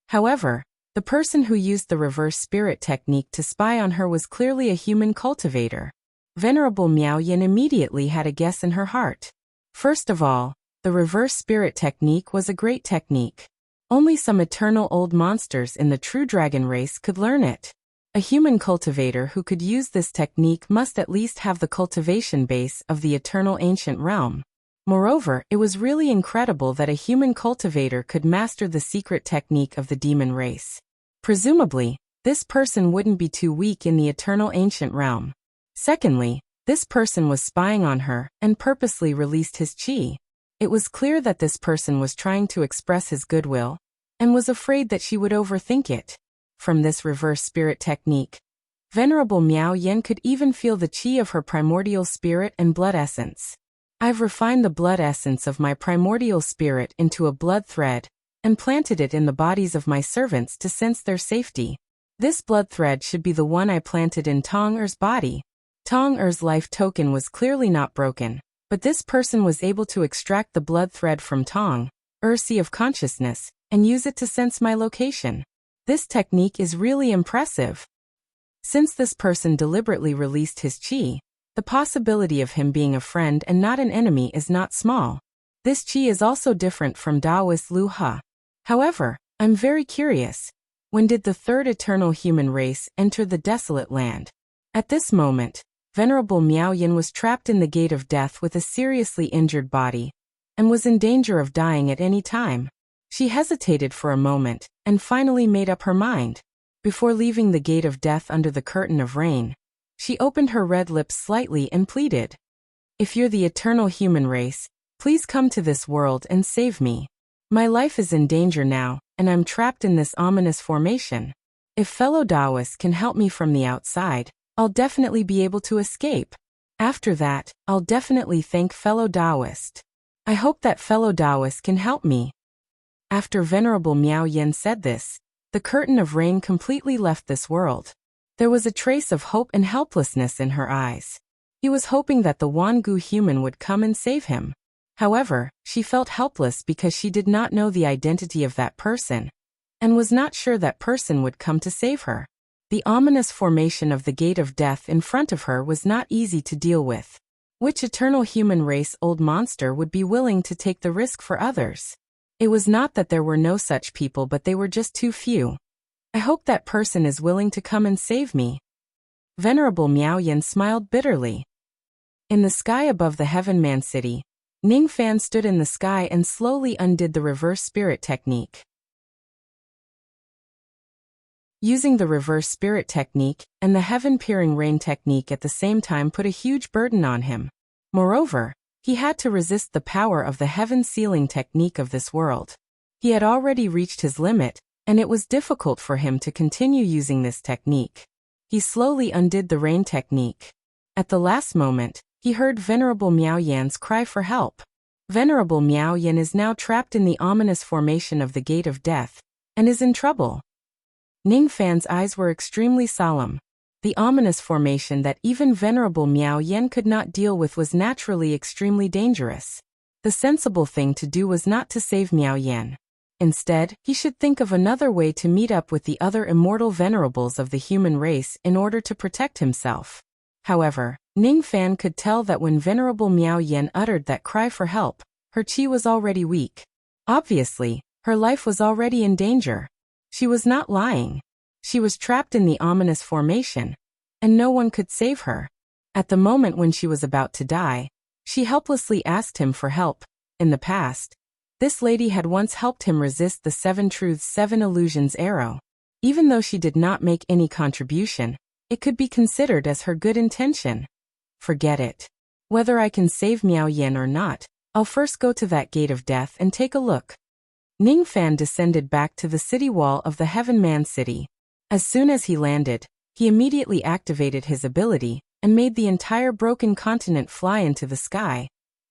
However, the person who used the reverse spirit technique to spy on her was clearly a human cultivator. Venerable Miao Yan immediately had a guess in her heart. First of all, the reverse spirit technique was a great technique. Only some eternal old monsters in the true dragon race could learn it. A human cultivator who could use this technique must at least have the cultivation base of the eternal ancient realm. Moreover, it was really incredible that a human cultivator could master the secret technique of the demon race. Presumably, this person wouldn't be too weak in the eternal ancient realm. Secondly, this person was spying on her and purposely released his qi. It was clear that this person was trying to express his goodwill and was afraid that she would overthink it. From this reverse spirit technique, Venerable Miao Yan could even feel the qi of her primordial spirit and blood essence. I've refined the blood essence of my primordial spirit into a blood thread and planted it in the bodies of my servants to sense their safety. This blood thread should be the one I planted in Tong Er's body. Tong Er's life token was clearly not broken, but this person was able to extract the blood thread from Tong Er's sea of consciousness and use it to sense my location. This technique is really impressive. Since this person deliberately released his qi, the possibility of him being a friend and not an enemy is not small. This qi is also different from Taoist Lu Ha. However, I'm very curious. When did the third eternal human race enter the desolate land? At this moment, Venerable Miao Yan was trapped in the gate of death with a seriously injured body and was in danger of dying at any time. She hesitated for a moment and finally made up her mind. Before leaving the gate of death under the curtain of rain, she opened her red lips slightly and pleaded, "If you're the eternal human race, please come to this world and save me. My life is in danger now, and I'm trapped in this ominous formation. If fellow Taoists can help me from the outside, I'll definitely be able to escape. After that, I'll definitely thank fellow Taoist. I hope that fellow Taoist can help me." After Venerable Miao Yan said this, the curtain of rain completely left this world. There was a trace of hope and helplessness in her eyes. He was hoping that the Wangu human would come and save him. However, she felt helpless because she did not know the identity of that person, and was not sure that person would come to save her. The ominous formation of the gate of death in front of her was not easy to deal with. Which eternal human race old monster would be willing to take the risk for others? It was not that there were no such people, but they were just too few. I hope that person is willing to come and save me. Venerable Miao Yan smiled bitterly. In the sky above the Heaven Man City, Ning Fan stood in the sky and slowly undid the reverse spirit technique. Using the reverse spirit technique and the heaven-peering rain technique at the same time put a huge burden on him. Moreover, he had to resist the power of the heaven-sealing technique of this world. He had already reached his limit, and it was difficult for him to continue using this technique. He slowly undid the rain technique. At the last moment, he heard Venerable Miao Yan's cry for help. Venerable Miao Yan is now trapped in the ominous formation of the gate of death, and is in trouble. Ning Fan's eyes were extremely solemn. The ominous formation that even Venerable Miao Yan could not deal with was naturally extremely dangerous. The sensible thing to do was not to save Miao Yan. Instead, he should think of another way to meet up with the other immortal venerables of the human race in order to protect himself. However, Ning Fan could tell that when Venerable Miao Yan uttered that cry for help, Her chi was already weak. Obviously, her life was already in danger. She was not lying. She was trapped in the ominous formation, and no one could save her. At the moment when she was about to die, she helplessly asked him for help. In the past, this lady had once helped him resist the 7 Truths 7 Illusions arrow. Even though she did not make any contribution, it could be considered as her good intention. Forget it. Whether I can save Miao Yin or not, I'll first go to that gate of death and take a look. Ning Fan descended back to the city wall of the Heaven Man City. As soon as he landed, he immediately activated his ability and made the entire broken continent fly into the sky,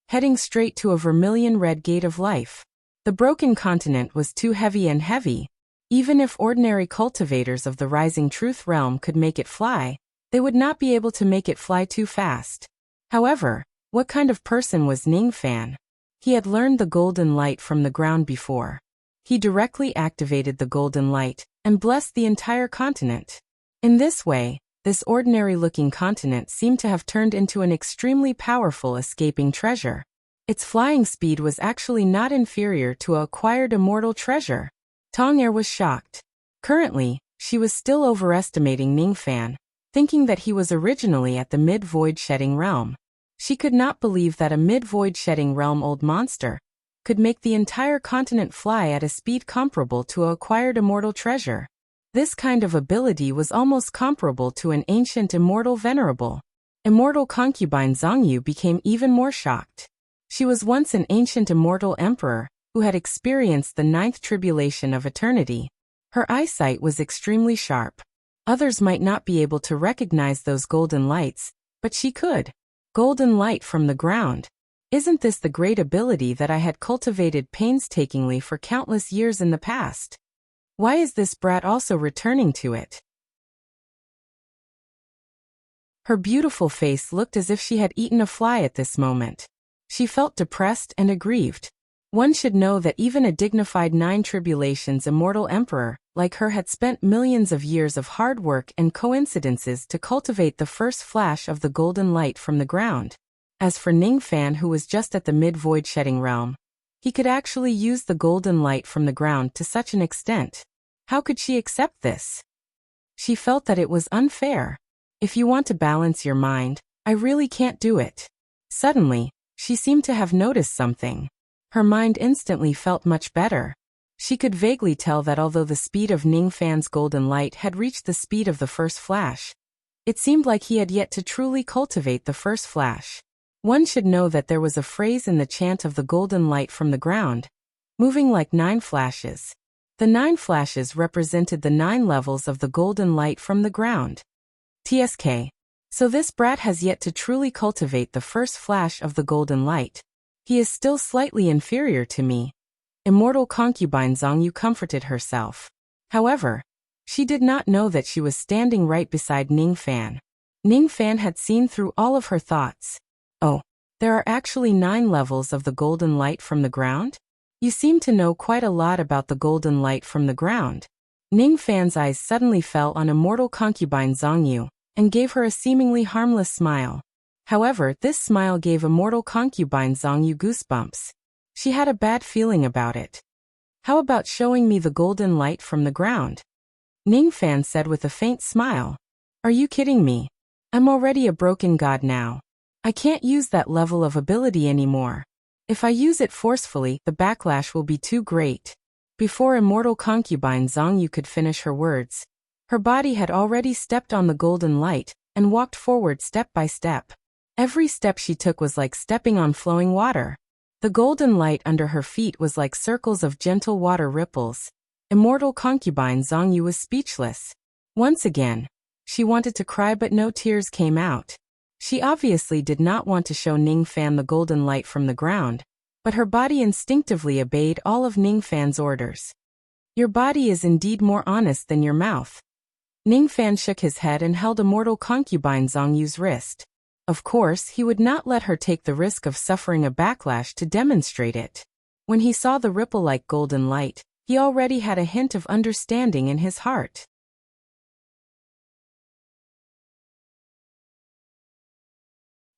heading straight to a vermilion red gate of life. The broken continent was too heavy and heavy. Even if ordinary cultivators of the Rising Truth realm could make it fly, they would not be able to make it fly too fast. However, what kind of person was Ning Fan? He had learned the golden light from the ground before. He directly activated the golden light and blessed the entire continent. In this way, this ordinary-looking continent seemed to have turned into an extremely powerful escaping treasure. Its flying speed was actually not inferior to a acquired immortal treasure. Tong Er was shocked. Currently, she was still overestimating Ning Fan, thinking that he was originally at the mid-void shedding realm. She could not believe that a mid-void shedding realm old monster could make the entire continent fly at a speed comparable to a acquired immortal treasure. This kind of ability was almost comparable to an ancient immortal venerable. Immortal concubine Zhongyu became even more shocked. She was once an ancient immortal emperor who had experienced the 9th tribulation of eternity. Her eyesight was extremely sharp. Others might not be able to recognize those golden lights, but she could. Golden light from the ground. Isn't this the great ability that I had cultivated painstakingly for countless years in the past? Why is this brat also returning to it? Her beautiful face looked as if she had eaten a fly at this moment. She felt depressed and aggrieved. One should know that even a dignified 9 tribulations immortal emperor like her had spent millions of years of hard work and coincidences to cultivate the first flash of the golden light from the ground. As for Ning Fan, who was just at the mid-void shedding realm, he could actually use the golden light from the ground to such an extent. How could she accept this? She felt that it was unfair. If you want to balance your mind, I really can't do it. Suddenly, she seemed to have noticed something. Her mind instantly felt much better. She could vaguely tell that although the speed of Ning Fan's golden light had reached the speed of the first flash, it seemed like he had yet to truly cultivate the first flash. One should know that there was a phrase in the chant of the golden light from the ground, moving like 9 flashes. The 9 flashes represented the 9 levels of the golden light from the ground. TSK. So this brat has yet to truly cultivate the first flash of the golden light. He is still slightly inferior to me. Immortal concubine Zhongyu comforted herself. However, she did not know that she was standing right beside Ning Fan. Ning Fan had seen through all of her thoughts. Oh, there are actually 9 levels of the golden light from the ground? You seem to know quite a lot about the golden light from the ground. Ning Fan's eyes suddenly fell on immortal concubine Zhongyu and gave her a seemingly harmless smile. However, this smile gave immortal concubine Zhongyu goosebumps. She had a bad feeling about it. How about showing me the golden light from the ground? Ning Fan said with a faint smile. Are you kidding me? I'm already a broken god now. I can't use that level of ability anymore. If I use it forcefully, the backlash will be too great. Before immortal concubine Zhongyu could finish her words, her body had already stepped on the golden light and walked forward step by step. Every step she took was like stepping on flowing water. The golden light under her feet was like circles of gentle water ripples. Immortal concubine Zhongyu was speechless. Once again, she wanted to cry but no tears came out. She obviously did not want to show Ning Fan the golden light from the ground, but her body instinctively obeyed all of Ning Fan's orders. Your body is indeed more honest than your mouth. Ning Fan shook his head and held immortal concubine Zhongyu's wrist. Of course, he would not let her take the risk of suffering a backlash to demonstrate it. When he saw the ripple-like golden light, he already had a hint of understanding in his heart.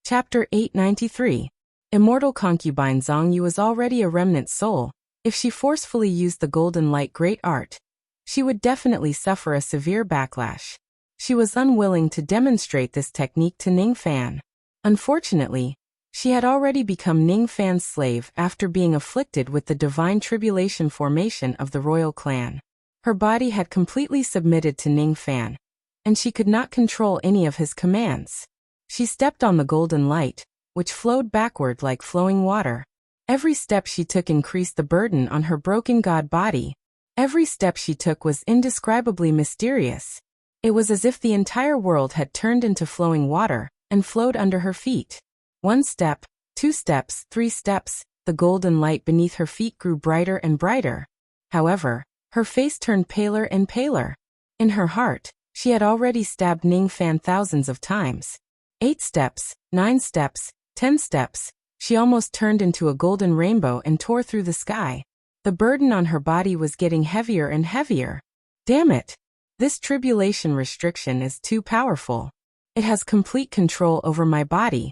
Chapter 893. Immortal concubine Zhongyu was already a remnant soul. If she forcefully used the golden light great art, she would definitely suffer a severe backlash. She was unwilling to demonstrate this technique to Ning Fan. Unfortunately, she had already become Ning Fan's slave after being afflicted with the divine tribulation formation of the royal clan. Her body had completely submitted to Ning Fan, and she could not control any of his commands. She stepped on the golden light, which flowed backward like flowing water. Every step she took increased the burden on her broken god body. Every step she took was indescribably mysterious. It was as if the entire world had turned into flowing water and flowed under her feet. 1 step, 2 steps, 3 steps, the golden light beneath her feet grew brighter and brighter. However, her face turned paler and paler. In her heart, she had already stabbed Ning Fan thousands of times. 8 steps, 9 steps, 10 steps, she almost turned into a golden rainbow and tore through the sky. The burden on her body was getting heavier and heavier. Damn it! This tribulation restriction is too powerful. It has complete control over my body.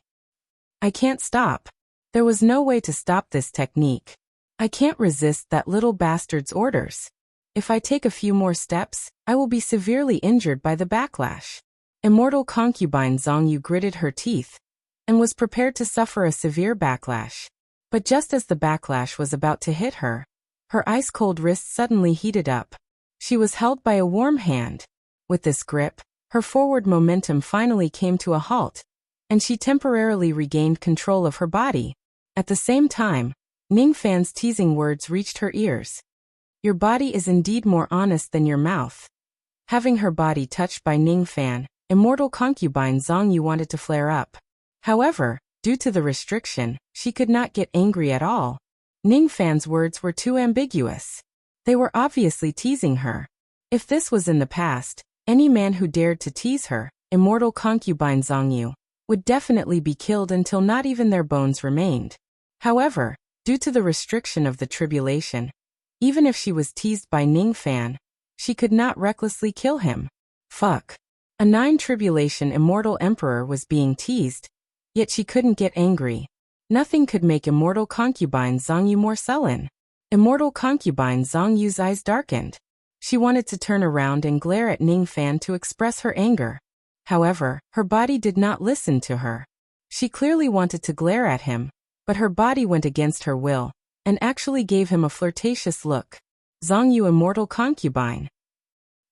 I can't stop. There was no way to stop this technique. I can't resist that little bastard's orders. If I take a few more steps, I will be severely injured by the backlash. Immortal concubine Zhongyu gritted her teeth and was prepared to suffer a severe backlash. But just as the backlash was about to hit her, her ice-cold wrists suddenly heated up. She was held by a warm hand. With this grip, her forward momentum finally came to a halt, and she temporarily regained control of her body. At the same time, Ning Fan's teasing words reached her ears. Your body is indeed more honest than your mouth. Having her body touched by Ning Fan, immortal concubine Zhongyu wanted to flare up. However, due to the restriction, she could not get angry at all. Ning Fan's words were too ambiguous. They were obviously teasing her. If this was in the past, any man who dared to tease her, immortal concubine Zhongyu, would definitely be killed until not even their bones remained. However, due to the restriction of the tribulation, even if she was teased by Ning Fan, she could not recklessly kill him. Fuck. A 9 tribulation immortal emperor was being teased, yet she couldn't get angry. Nothing could make immortal concubine Zhongyu more sullen. Immortal concubine Zhongyu's eyes darkened. She wanted to turn around and glare at Ning Fan to express her anger. However, her body did not listen to her. She clearly wanted to glare at him, but her body went against her will, and actually gave him a flirtatious look. Zhongyu immortal concubine.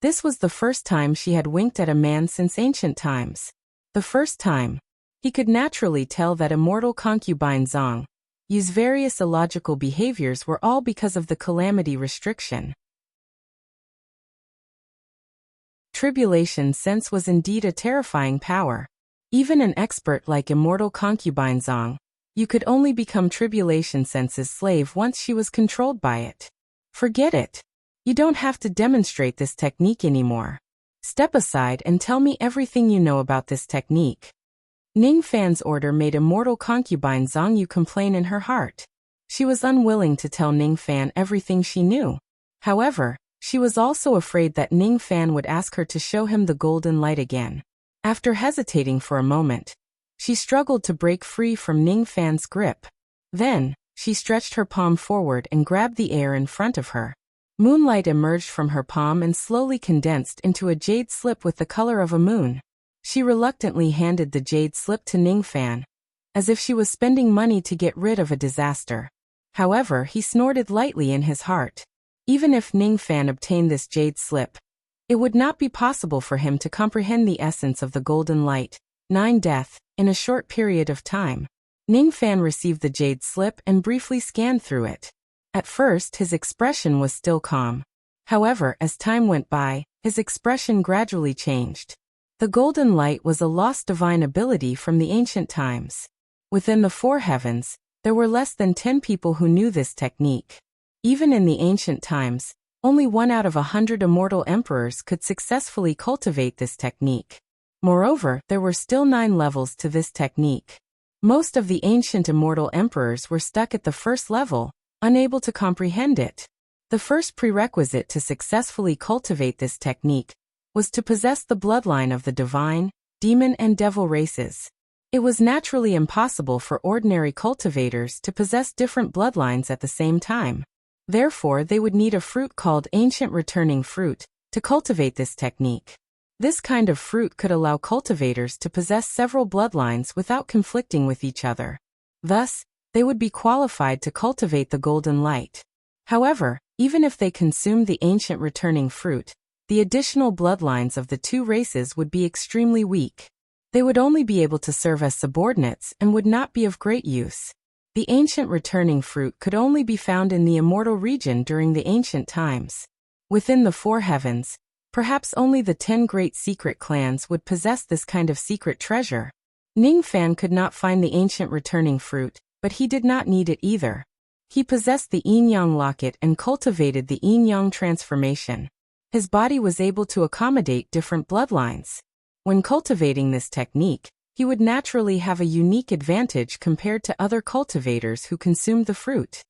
This was the first time she had winked at a man since ancient times. The first time. He could naturally tell that immortal concubine Zhongyu's various illogical behaviors were all because of the calamity restriction. Tribulation sense was indeed a terrifying power. Even an expert like immortal concubine Zhongyu could only become tribulation sense's slave once she was controlled by it. Forget it. You don't have to demonstrate this technique anymore. Step aside and tell me everything you know about this technique. Ning Fan's order made immortal concubine Zhongyu complain in her heart. She was unwilling to tell Ning Fan everything she knew. However, she was also afraid that Ning Fan would ask her to show him the golden light again. After hesitating for a moment, she struggled to break free from Ning Fan's grip. Then, she stretched her palm forward and grabbed the air in front of her. Moonlight emerged from her palm and slowly condensed into a jade slip with the color of a moon. She reluctantly handed the jade slip to Ning Fan, as if she was spending money to get rid of a disaster. However, he snorted lightly in his heart. Even if Ning Fan obtained this jade slip, it would not be possible for him to comprehend the essence of the golden light, 9 death, in a short period of time. Ning Fan received the jade slip and briefly scanned through it. At first, his expression was still calm. However, as time went by, his expression gradually changed. The golden light was a lost divine ability from the ancient times. Within the 4 heavens, there were less than 10 people who knew this technique. Even in the ancient times, only 1 out of 100 immortal emperors could successfully cultivate this technique. Moreover, there were still 9 levels to this technique. Most of the ancient immortal emperors were stuck at the first level, unable to comprehend it. The first prerequisite to successfully cultivate this technique was to possess the bloodline of the divine, demon and devil races. It was naturally impossible for ordinary cultivators to possess different bloodlines at the same time. Therefore, they would need a fruit called ancient returning fruit to cultivate this technique. This kind of fruit could allow cultivators to possess several bloodlines without conflicting with each other. Thus, they would be qualified to cultivate the golden light. However, even if they consumed the ancient returning fruit, the additional bloodlines of the two races would be extremely weak. They would only be able to serve as subordinates and would not be of great use. The ancient returning fruit could only be found in the immortal region during the ancient times. Within the four heavens, perhaps only the 10 great secret clans would possess this kind of secret treasure. Ningfan could not find the ancient returning fruit, but he did not need it either. He possessed the yin-yang locket and cultivated the yin-yang transformation. His body was able to accommodate different bloodlines. When cultivating this technique, he would naturally have a unique advantage compared to other cultivators who consumed the fruit.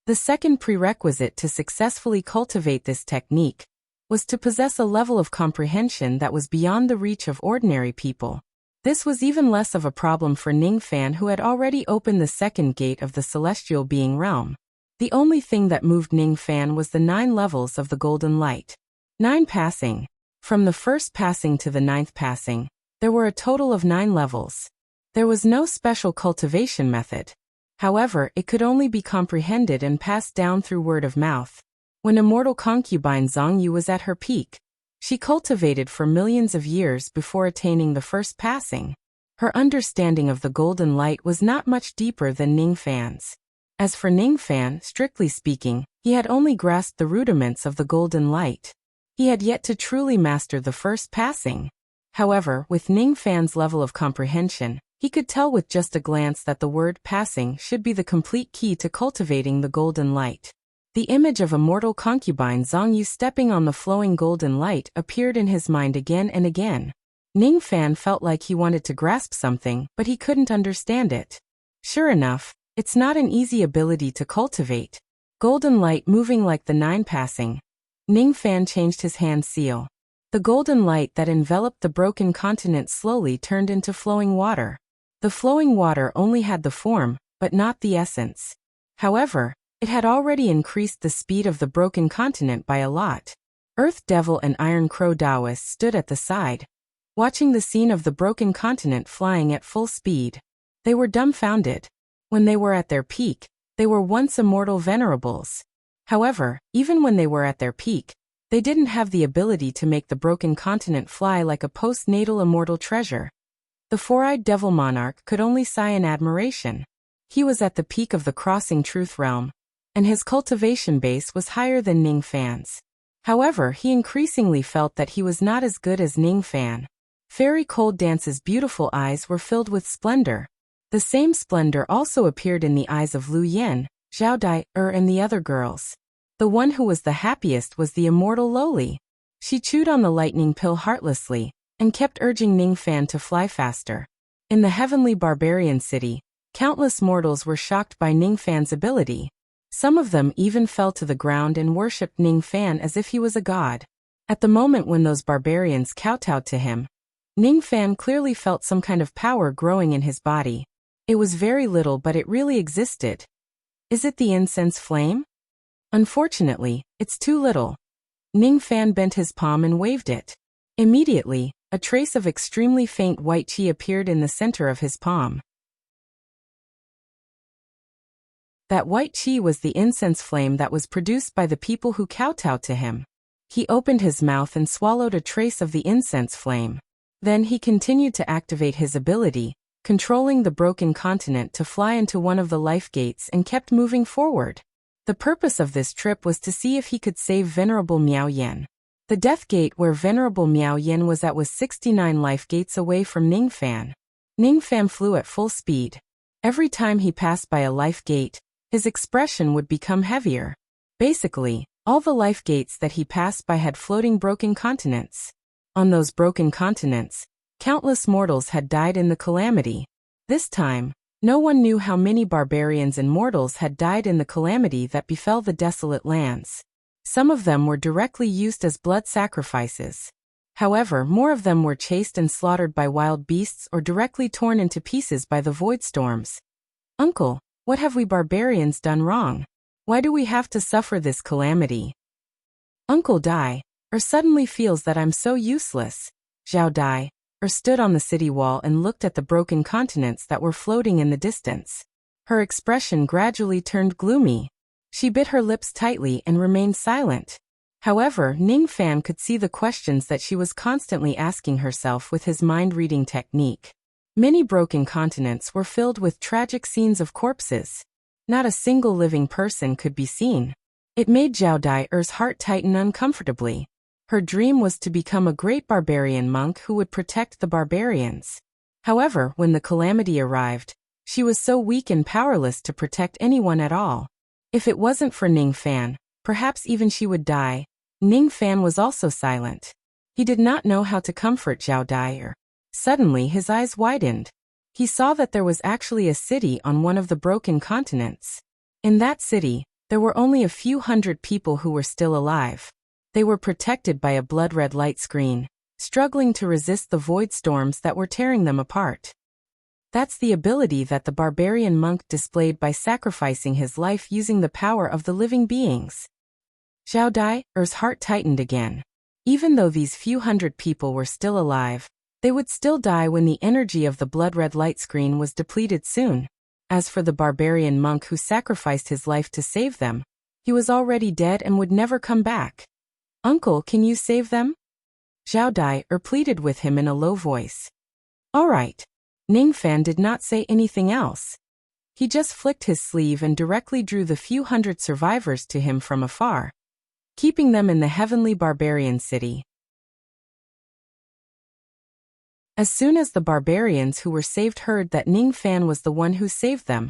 The second prerequisite to successfully cultivate this technique was to possess a level of comprehension that was beyond the reach of ordinary people. This was even less of a problem for Ningfan, who had already opened the second gate of the celestial being realm. The only thing that moved Ningfan was the 9 levels of the golden light. 9 passing. From the first passing to the 9th passing, there were a total of 9 levels. There was no special cultivation method. However, it could only be comprehended and passed down through word of mouth. When immortal concubine Zhongyu was at her peak, she cultivated for millions of years before attaining the first passing. Her understanding of the golden light was not much deeper than Ningfan's. As for Ningfan, strictly speaking, he had only grasped the rudiments of the golden light. He had yet to truly master the first passing. However, with Ningfan's level of comprehension, he could tell with just a glance that the word passing should be the complete key to cultivating the golden light. The image of immortal concubine Zhongyu stepping on the flowing golden light appeared in his mind again and again. Ningfan felt like he wanted to grasp something, but he couldn't understand it. Sure enough, it's not an easy ability to cultivate. Golden light moving like the 9 passing. Ningfan changed his hand seal. The golden light that enveloped the broken continent slowly turned into flowing water. The flowing water only had the form, but not the essence. However, it had already increased the speed of the broken continent by a lot. Earth Devil and Iron Crow Taoist stood at the side, watching the scene of the broken continent flying at full speed. They were dumbfounded. When they were at their peak, they were once immortal venerables. However, even when they were at their peak, they didn't have the ability to make the broken continent fly like a postnatal immortal treasure. The four-eyed devil monarch could only sigh in admiration. He was at the peak of the crossing truth realm, and his cultivation base was higher than Ningfan's. However, he increasingly felt that he was not as good as Ningfan. Fairy Cold Dance's beautiful eyes were filled with splendor. The same splendor also appeared in the eyes of Lu Yen, Zhao Dai, and the other girls. The one who was the happiest was the immortal Loli. She chewed on the lightning pill heartlessly, and kept urging Ningfan to fly faster. In the heavenly barbarian city, countless mortals were shocked by Ningfan's ability. Some of them even fell to the ground and worshipped Ningfan as if he was a god. At the moment when those barbarians kowtowed to him, Ningfan clearly felt some kind of power growing in his body. It was very little, but it really existed. Is it the incense flame? Unfortunately, it's too little. Ningfan bent his palm and waved it. Immediately, a trace of extremely faint white qi appeared in the center of his palm. That white qi was the incense flame that was produced by the people who kowtowed to him. He opened his mouth and swallowed a trace of the incense flame. Then he continued to activate his ability, controlling the broken continent to fly into one of the life gates, and kept moving forward. The purpose of this trip was to see if he could save Venerable Miao Yen. The death gate where Venerable Miao Yen was at was 69 life gates away from Ningfan. Ningfan flew at full speed. Every time he passed by a life gate, his expression would become heavier. Basically, all the life gates that he passed by had floating broken continents. On those broken continents, countless mortals had died in the calamity. This time, no one knew how many barbarians and mortals had died in the calamity that befell the desolate lands. Some of them were directly used as blood sacrifices. However, more of them were chased and slaughtered by wild beasts or directly torn into pieces by the void storms. Uncle, what have we barbarians done wrong? Why do we have to suffer this calamity? Uncle Dai, suddenly feels that I'm so useless. Zhao Dai, stood on the city wall and looked at the broken continents that were floating in the distance. Her expression gradually turned gloomy. She bit her lips tightly and remained silent. However, Ning Fan could see the questions that she was constantly asking herself with his mind-reading technique. Many broken continents were filled with tragic scenes of corpses. Not a single living person could be seen. It made Zhao Dai's heart tighten uncomfortably. Her dream was to become a great barbarian monk who would protect the barbarians. However, when the calamity arrived, she was so weak and powerless to protect anyone at all. If it wasn't for Ning Fan, perhaps even she would die. Ning Fan was also silent. He did not know how to comfort Zhao Dai. Suddenly his eyes widened. He saw that there was actually a city on one of the broken continents. In that city, there were only a few hundred people who were still alive. They were protected by a blood-red light screen, struggling to resist the void storms that were tearing them apart. That's the ability that the barbarian monk displayed by sacrificing his life using the power of the living beings. Zhao Dai's heart tightened again. Even though these few hundred people were still alive, they would still die when the energy of the blood-red light screen was depleted soon. As for the barbarian monk who sacrificed his life to save them, he was already dead and would never come back. Uncle, can you save them? Zhao Dai pleaded with him in a low voice. All right. Ning Fan did not say anything else. He just flicked his sleeve and directly drew the few hundred survivors to him from afar, keeping them in the heavenly barbarian city. As soon as the barbarians who were saved heard that Ning Fan was the one who saved them,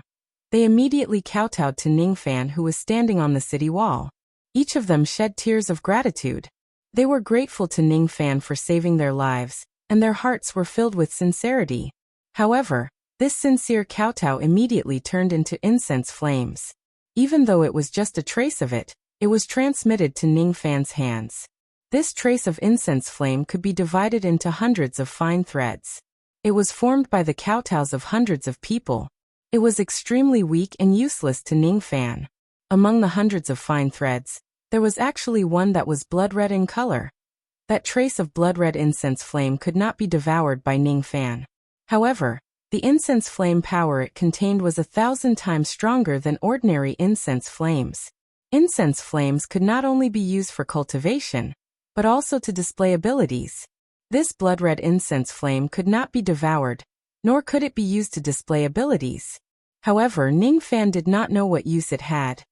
they immediately kowtowed to Ning Fan, who was standing on the city wall. Each of them shed tears of gratitude. They were grateful to Ning Fan for saving their lives, and their hearts were filled with sincerity. However, this sincere kowtow immediately turned into incense flames. Even though it was just a trace of it, it was transmitted to Ning Fan's hands. This trace of incense flame could be divided into hundreds of fine threads. It was formed by the kowtows of hundreds of people. It was extremely weak and useless to Ning Fan. Among the hundreds of fine threads, there was actually one that was blood-red in color. That trace of blood-red incense flame could not be devoured by Ning Fan. However, the incense flame power it contained was 1,000 times stronger than ordinary incense flames. Incense flames could not only be used for cultivation, but also to display abilities. This blood-red incense flame could not be devoured, nor could it be used to display abilities. However, Ning Fan did not know what use it had.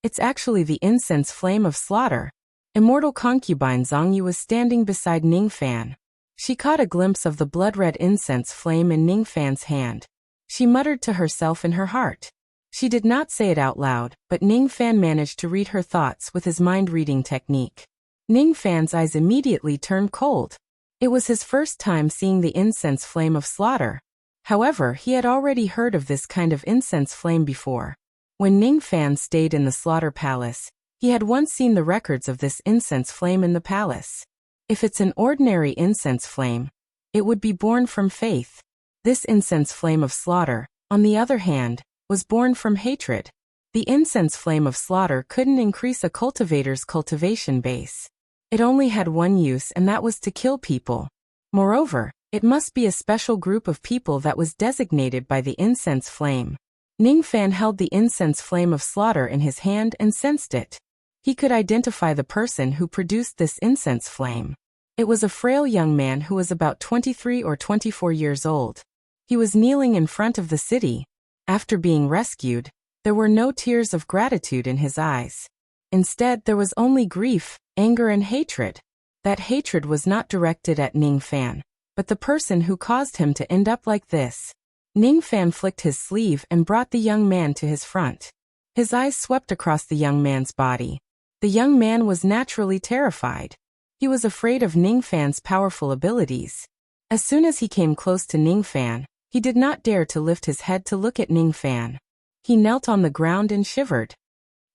It's actually the incense flame of slaughter. Immortal concubine Zhongyu was standing beside Ning Fan. She caught a glimpse of the blood-red incense flame in Ning Fan's hand. She muttered to herself in her heart. She did not say it out loud, but Ning Fan managed to read her thoughts with his mind-reading technique. Ning Fan's eyes immediately turned cold. It was his first time seeing the incense flame of slaughter. However, he had already heard of this kind of incense flame before. When Ning Fan stayed in the slaughter palace, he had once seen the records of this incense flame in the palace. If it's an ordinary incense flame, it would be born from faith. This incense flame of slaughter, on the other hand, was born from hatred. The incense flame of slaughter couldn't increase a cultivator's cultivation base. It only had one use, and that was to kill people. Moreover, it must be a special group of people that was designated by the incense flame. Ning Fan held the incense flame of slaughter in his hand and sensed it. He could identify the person who produced this incense flame. It was a frail young man who was about 23 or 24 years old. He was kneeling in front of the city. After being rescued, there were no tears of gratitude in his eyes. Instead, there was only grief, anger and hatred. That hatred was not directed at Ning Fan, but the person who caused him to end up like this. Ning Fan flicked his sleeve and brought the young man to his front. His eyes swept across the young man's body. The young man was naturally terrified. He was afraid of Ning Fan's powerful abilities. As soon as he came close to Ning Fan, he did not dare to lift his head to look at Ning Fan. He knelt on the ground and shivered.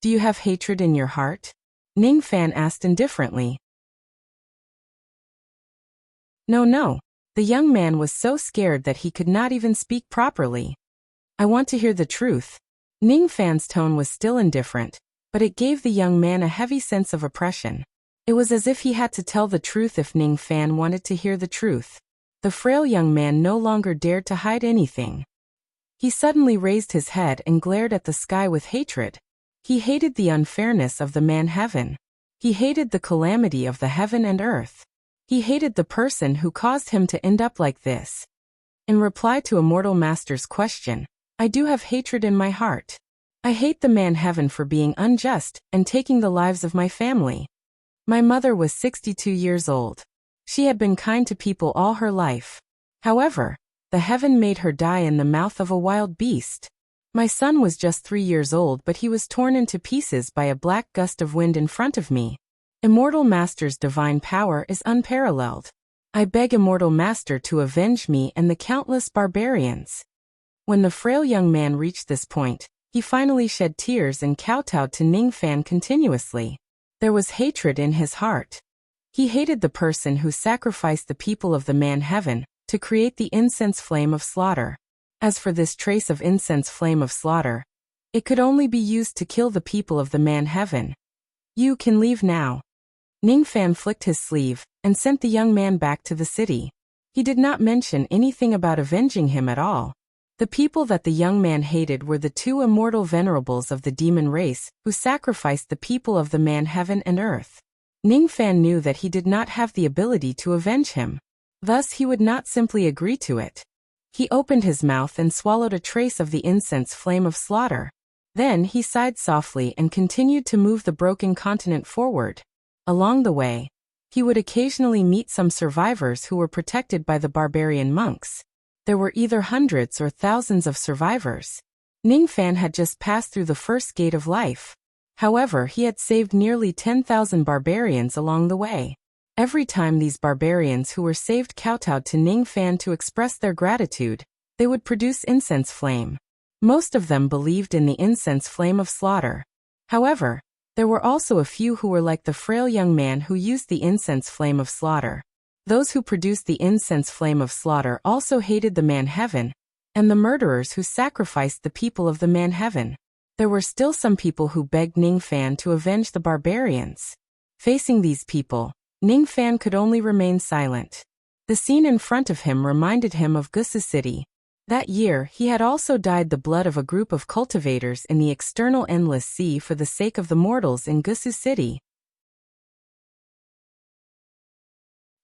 "Do you have hatred in your heart?" Ning Fan asked indifferently. No, no. The young man was so scared that he could not even speak properly. I want to hear the truth. Ning Fan's tone was still indifferent, but it gave the young man a heavy sense of oppression. It was as if he had to tell the truth if Ning Fan wanted to hear the truth. The frail young man no longer dared to hide anything. He suddenly raised his head and glared at the sky with hatred. He hated the unfairness of the man heaven. He hated the calamity of the heaven and earth. He hated the person who caused him to end up like this. In reply to a mortal master's question, I do have hatred in my heart. I hate the man heaven for being unjust and taking the lives of my family. My mother was 62 years old. She had been kind to people all her life. However, the heaven made her die in the mouth of a wild beast. My son was just 3 years old, but he was torn into pieces by a black gust of wind in front of me. Immortal Master's divine power is unparalleled. I beg Immortal Master to avenge me and the countless barbarians. When the frail young man reached this point, he finally shed tears and kowtowed to Ning Fan continuously. There was hatred in his heart. He hated the person who sacrificed the people of the man heaven to create the incense flame of slaughter. As for this trace of incense flame of slaughter, it could only be used to kill the people of the man heaven. You can leave now. Ning Fan flicked his sleeve and sent the young man back to the city. He did not mention anything about avenging him at all. The people that the young man hated were the two immortal venerables of the demon race who sacrificed the people of the man heaven and earth. Ning Fan knew that he did not have the ability to avenge him. Thus he would not simply agree to it. He opened his mouth and swallowed a trace of the incense flame of slaughter. Then he sighed softly and continued to move the broken continent forward. Along the way, he would occasionally meet some survivors who were protected by the barbarian monks. There were either hundreds or thousands of survivors. Ning Fan had just passed through the first gate of life. However, he had saved nearly 10,000 barbarians along the way. Every time these barbarians who were saved kowtowed to Ning Fan to express their gratitude, they would produce incense flame. Most of them believed in the incense flame of slaughter. However, there were also a few who were like the frail young man who used the incense flame of slaughter. Those who produced the incense flame of slaughter also hated the man heaven, and the murderers who sacrificed the people of the man heaven. There were still some people who begged Ning Fan to avenge the barbarians. Facing these people, Ning Fan could only remain silent. The scene in front of him reminded him of Wuxia City. That year, he had also dyed the blood of a group of cultivators in the external endless sea for the sake of the mortals in Wuxia City.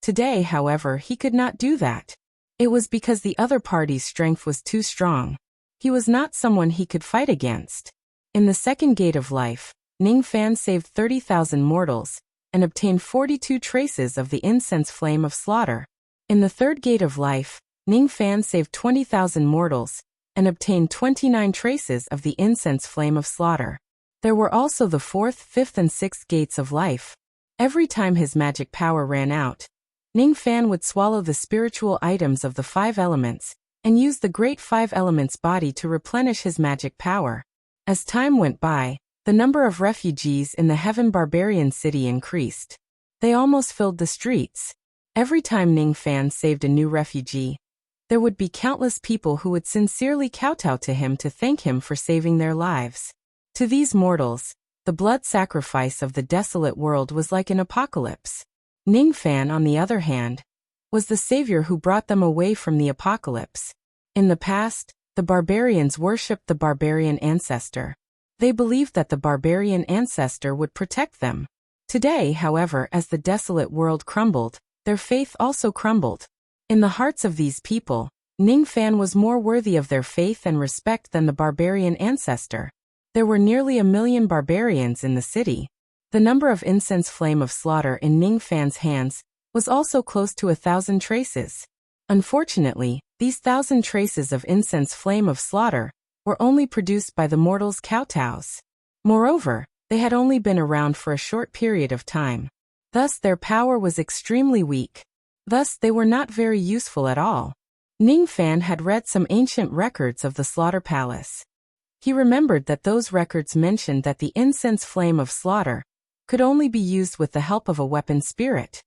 Today, however, he could not do that. It was because the other party's strength was too strong. He was not someone he could fight against. In the second gate of life, Ning Fan saved 30,000 mortals and obtained 42 traces of the incense flame of slaughter. In the third gate of life, Ning Fan saved 20,000 mortals and obtained 29 traces of the incense flame of slaughter. There were also the fourth, fifth, and sixth gates of life. Every time his magic power ran out, Ning Fan would swallow the spiritual items of the 5 elements and use the great 5 elements body to replenish his magic power. As time went by, the number of refugees in the Heaven Barbarian City increased. They almost filled the streets. Every time Ning Fan saved a new refugee, there would be countless people who would sincerely kowtow to him to thank him for saving their lives. To these mortals, the blood sacrifice of the desolate world was like an apocalypse. Ning Fan, on the other hand, was the savior who brought them away from the apocalypse. In the past, the barbarians worshipped the barbarian ancestor. They believed that the barbarian ancestor would protect them. Today, however, as the desolate world crumbled, their faith also crumbled. In the hearts of these people, Ning Fan was more worthy of their faith and respect than the barbarian ancestor. There were nearly 1 million barbarians in the city. The number of incense flame of slaughter in Ning Fan's hands was also close to 1,000 traces. Unfortunately, these 1,000 traces of incense flame of slaughter were only produced by the mortals' kowtows. Moreover, they had only been around for a short period of time. Thus their power was extremely weak. Thus they were not very useful at all. Ning Fan had read some ancient records of the Slaughter Palace. He remembered that those records mentioned that the incense flame of slaughter could only be used with the help of a weapon spirit.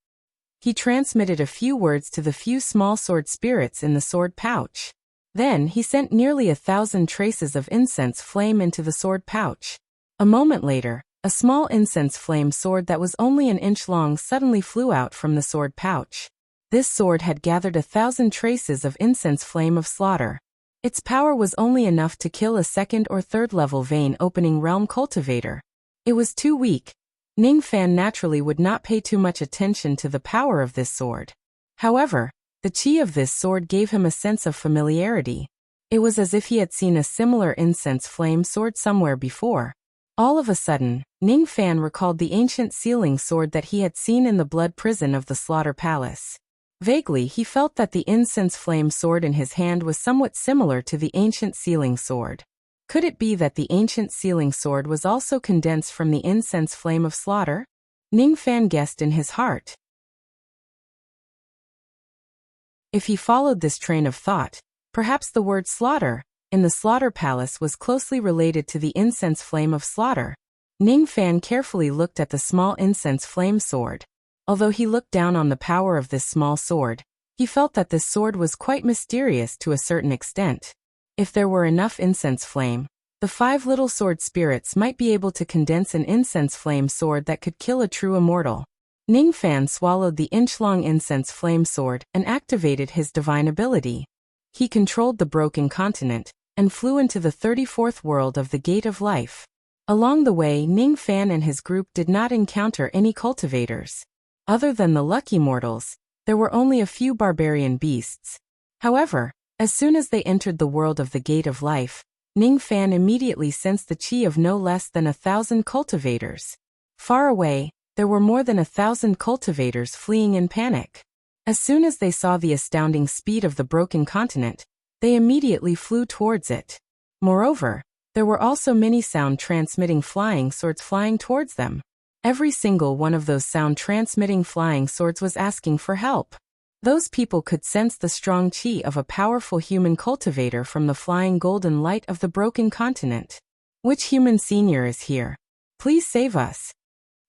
He transmitted a few words to the few small sword spirits in the sword pouch. Then he sent nearly 1,000 traces of incense flame into the sword pouch. A moment later, a small incense flame sword that was only an inch long suddenly flew out from the sword pouch. This sword had gathered 1,000 traces of incense flame of slaughter. Its power was only enough to kill a second or third level vein opening realm cultivator. It was too weak. Ning Fan naturally would not pay too much attention to the power of this sword. However, the chi of this sword gave him a sense of familiarity. It was as if he had seen a similar incense flame sword somewhere before. All of a sudden, Ning Fan recalled the ancient sealing sword that he had seen in the blood prison of the Slaughter Palace. Vaguely, he felt that the incense flame sword in his hand was somewhat similar to the ancient sealing sword. Could it be that the ancient sealing sword was also condensed from the incense flame of slaughter? Ning Fan guessed in his heart. If he followed this train of thought, perhaps the word slaughter in the Slaughter Palace was closely related to the incense flame of slaughter. Ning Fan carefully looked at the small incense flame sword. Although he looked down on the power of this small sword, he felt that this sword was quite mysterious to a certain extent. If there were enough incense flame, the 5 little sword spirits might be able to condense an incense flame sword that could kill a true immortal. Ning Fan swallowed the inch-long incense flame sword and activated his divine ability. He controlled the broken continent and flew into the 34th world of the Gate of Life. Along the way, Ning Fan and his group did not encounter any cultivators. Other than the lucky mortals, there were only a few barbarian beasts. However, as soon as they entered the world of the Gate of Life, Ning Fan immediately sensed the chi of no less than 1,000 cultivators. Far away, there were more than 1,000 cultivators fleeing in panic. As soon as they saw the astounding speed of the broken continent, they immediately flew towards it. Moreover, there were also many sound-transmitting flying swords flying towards them. Every single one of those sound-transmitting flying swords was asking for help. Those people could sense the strong chi of a powerful human cultivator from the flying golden light of the broken continent. Which human senior is here? Please save us.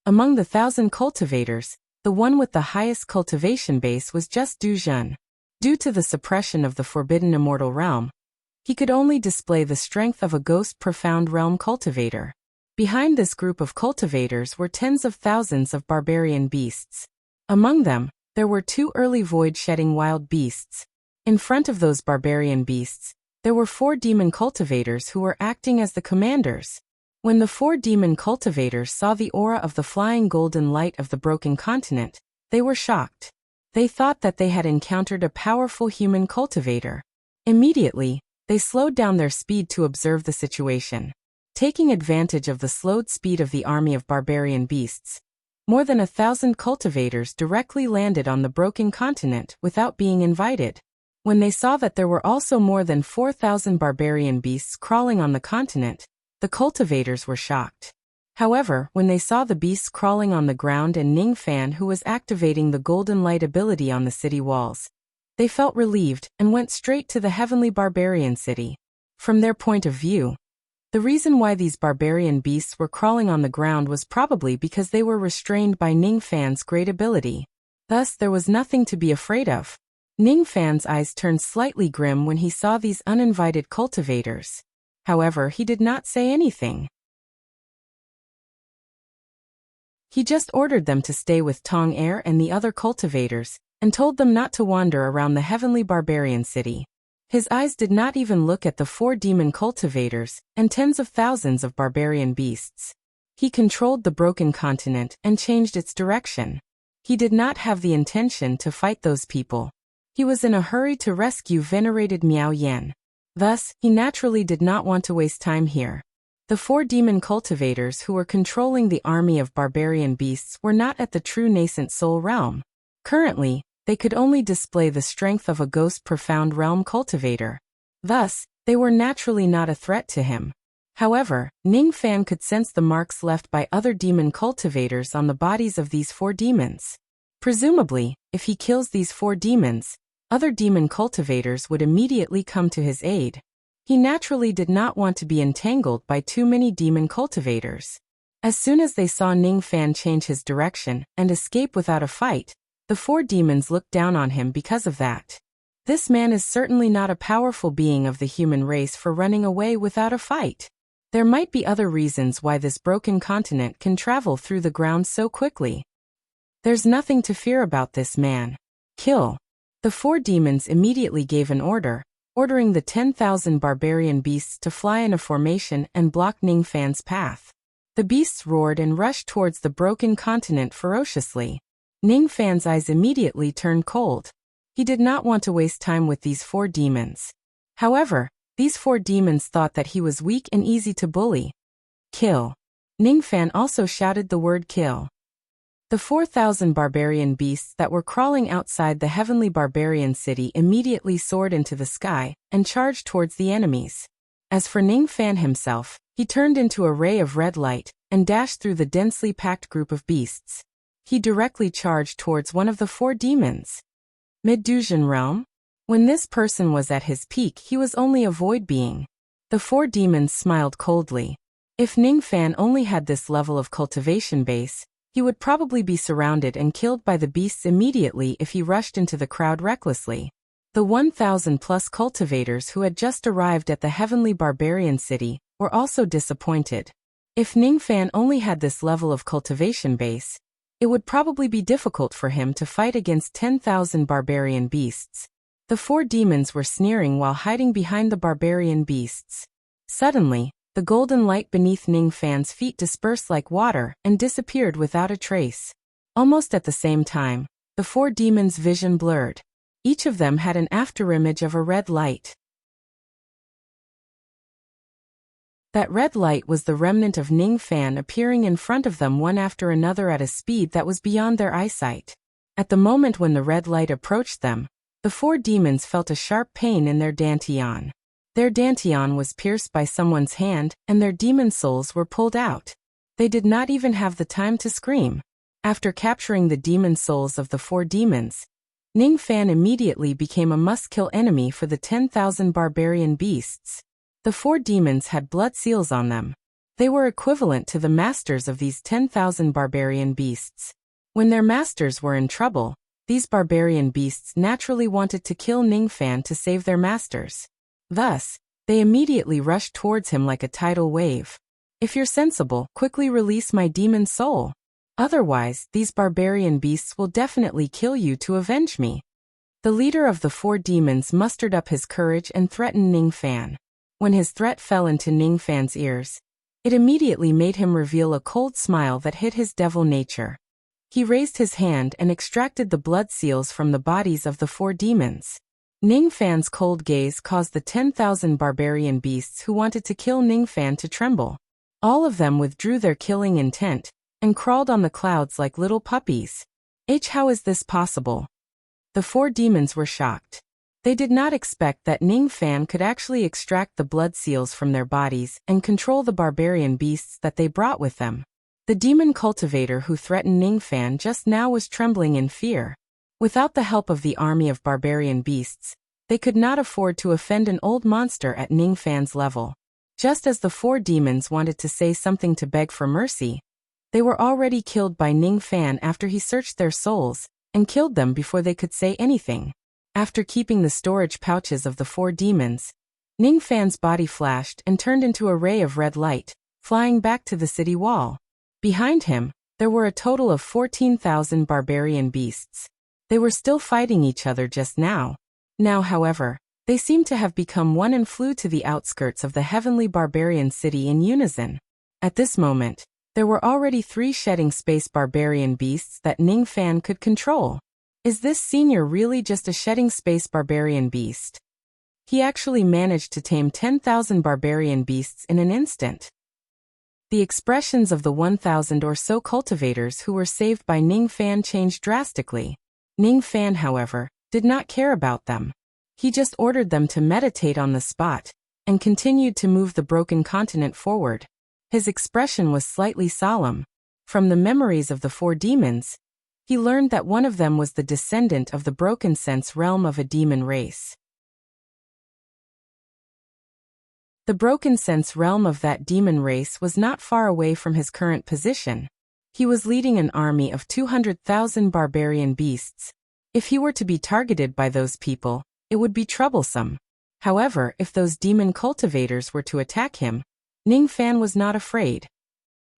Among the 1,000 cultivators, the one with the highest cultivation base was just Du Jun. Due to the suppression of the forbidden immortal realm, he could only display the strength of a ghost profound realm cultivator. Behind this group of cultivators were tens of thousands of barbarian beasts. Among them, there were 2 early void-shedding wild beasts. In front of those barbarian beasts, there were 4 demon cultivators who were acting as the commanders. When the 4 demon cultivators saw the aura of the flying golden light of the broken continent, they were shocked. They thought that they had encountered a powerful human cultivator. Immediately, they slowed down their speed to observe the situation. Taking advantage of the slowed speed of the army of barbarian beasts, more than 1,000 cultivators directly landed on the broken continent without being invited. When they saw that there were also more than 4,000 barbarian beasts crawling on the continent, the cultivators were shocked. However, when they saw the beasts crawling on the ground and Ning Fan who was activating the golden light ability on the city walls, they felt relieved and went straight to the heavenly barbarian city. From their point of view, the reason why these barbarian beasts were crawling on the ground was probably because they were restrained by Ning Fan's great ability. Thus, there was nothing to be afraid of. Ning Fan's eyes turned slightly grim when he saw these uninvited cultivators. However, he did not say anything. He just ordered them to stay with Tong Er and the other cultivators, and told them not to wander around the heavenly barbarian city. His eyes did not even look at the 4 demon cultivators and tens of thousands of barbarian beasts. He controlled the broken continent and changed its direction. He did not have the intention to fight those people. He was in a hurry to rescue venerated Miao Yan. Thus, he naturally did not want to waste time here. The 4 demon cultivators who were controlling the army of barbarian beasts were not at the true nascent soul realm. Currently, they could only display the strength of a ghost profound realm cultivator. Thus, they were naturally not a threat to him. However, Ning Fan could sense the marks left by other demon cultivators on the bodies of these 4 demons. Presumably, if he kills these 4 demons, other demon cultivators would immediately come to his aid. He naturally did not want to be entangled by too many demon cultivators. As soon as they saw Ning Fan change his direction and escape without a fight, The 4 demons looked down on him because of that. This man is certainly not a powerful being of the human race for running away without a fight. There might be other reasons why this broken continent can travel through the ground so quickly. There's nothing to fear about this man. Kill. The 4 demons immediately gave an order, ordering the 10,000 barbarian beasts to fly in a formation and block Ningfan's path. The beasts roared and rushed towards the broken continent ferociously. Ningfan's eyes immediately turned cold. He did not want to waste time with these 4 demons. However, these 4 demons thought that he was weak and easy to bully. Kill. Ningfan also shouted the word kill. The 4,000 barbarian beasts that were crawling outside the heavenly barbarian city immediately soared into the sky and charged towards the enemies. As for Ningfan himself, he turned into a ray of red light and dashed through the densely packed group of beasts. He directly charged towards one of the 4 demons. Mid-Duzhan realm? When this person was at his peak, he was only a void being. The 4 demons smiled coldly. If Ningfan only had this level of cultivation base, he would probably be surrounded and killed by the beasts immediately if he rushed into the crowd recklessly. The 1,000+ cultivators who had just arrived at the heavenly barbarian city were also disappointed. If Ningfan only had this level of cultivation base, it would probably be difficult for him to fight against 10,000 barbarian beasts. The 4 demons were sneering while hiding behind the barbarian beasts. Suddenly, the golden light beneath Ningfan's feet dispersed like water and disappeared without a trace. Almost at the same time, the 4 demons' vision blurred. Each of them had an afterimage of a red light. That red light was the remnant of Ningfan appearing in front of them one after another at a speed that was beyond their eyesight. At the moment when the red light approached them, the 4 demons felt a sharp pain in their dantian. Their dantian was pierced by someone's hand, and their demon souls were pulled out. They did not even have the time to scream. After capturing the demon souls of the 4 demons, Ningfan immediately became a must-kill enemy for the 10,000 barbarian beasts. The 4 demons had blood seals on them. They were equivalent to the masters of these 10,000 barbarian beasts. When their masters were in trouble, these barbarian beasts naturally wanted to kill Ningfan to save their masters. Thus, they immediately rushed towards him like a tidal wave. If you're sensible, quickly release my demon soul. Otherwise, these barbarian beasts will definitely kill you to avenge me. The leader of the 4 demons mustered up his courage and threatened Ningfan. When his threat fell into Ningfan's ears, it immediately made him reveal a cold smile that hid his devil nature. He raised his hand and extracted the blood seals from the bodies of the 4 demons. Ningfan's cold gaze caused the 10,000 barbarian beasts who wanted to kill Ningfan to tremble. All of them withdrew their killing intent and crawled on the clouds like little puppies. How is this possible? The 4 demons were shocked. They did not expect that Ningfan could actually extract the blood seals from their bodies and control the barbarian beasts that they brought with them. The demon cultivator who threatened Ningfan just now was trembling in fear. Without the help of the army of barbarian beasts, they could not afford to offend an old monster at Ningfan's level. Just as the 4 demons wanted to say something to beg for mercy, they were already killed by Ningfan after he searched their souls and killed them before they could say anything. After keeping the storage pouches of the 4 demons, Ningfan's body flashed and turned into a ray of red light, flying back to the city wall. Behind him, there were a total of 14,000 barbarian beasts. They were still fighting each other just now. Now, however, they seemed to have become one and flew to the outskirts of the heavenly barbarian city in unison. At this moment, there were already 3 shedding space barbarian beasts that Ningfan could control. Is this senior really just a shedding space barbarian beast? He actually managed to tame 10,000 barbarian beasts in an instant. The expressions of the 1,000 or so cultivators who were saved by Ningfan changed drastically. Ningfan, however, did not care about them. He just ordered them to meditate on the spot, and continued to move the broken continent forward. His expression was slightly solemn. From the memories of the 4 demons, he learned that one of them was the descendant of the broken sense realm of a demon race. The broken sense realm of that demon race was not far away from his current position. He was leading an army of 200,000 barbarian beasts. If he were to be targeted by those people, it would be troublesome. However, if those demon cultivators were to attack him, Ning Fan was not afraid.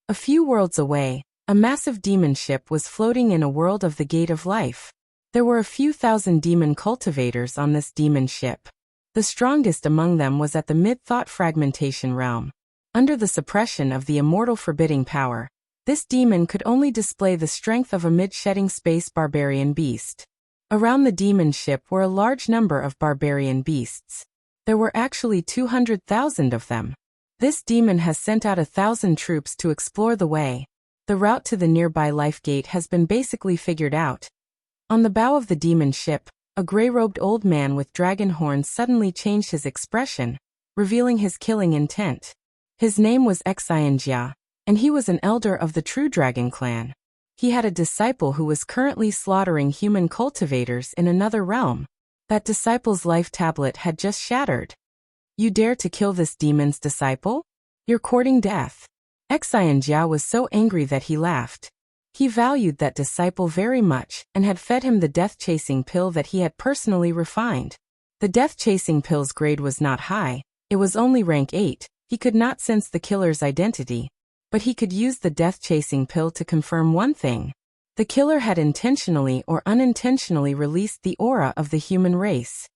A few worlds away, a massive demon ship was floating in a world of the Gate of Life. There were a few thousand demon cultivators on this demon ship. The strongest among them was at the mid-thought fragmentation realm. Under the suppression of the immortal forbidding power, this demon could only display the strength of a mid-shedding space barbarian beast. Around the demon ship were a large number of barbarian beasts. There were actually 200,000 of them. This demon has sent out 1,000 troops to explore the way. The route to the nearby life gate has been basically figured out. On the bow of the demon ship, a gray-robed old man with dragon horns suddenly changed his expression, revealing his killing intent. His name was Wuxia, and he was an elder of the True Dragon clan. He had a disciple who was currently slaughtering human cultivators in another realm. That disciple's life tablet had just shattered. You dare to kill this demon's disciple? You're courting death. Wuxia was so angry that he laughed. He valued that disciple very much and had fed him the death-chasing pill that he had personally refined. The death-chasing pill's grade was not high, it was only rank 8, he could not sense the killer's identity. But he could use the death-chasing pill to confirm one thing. The killer had intentionally or unintentionally released the aura of the human race.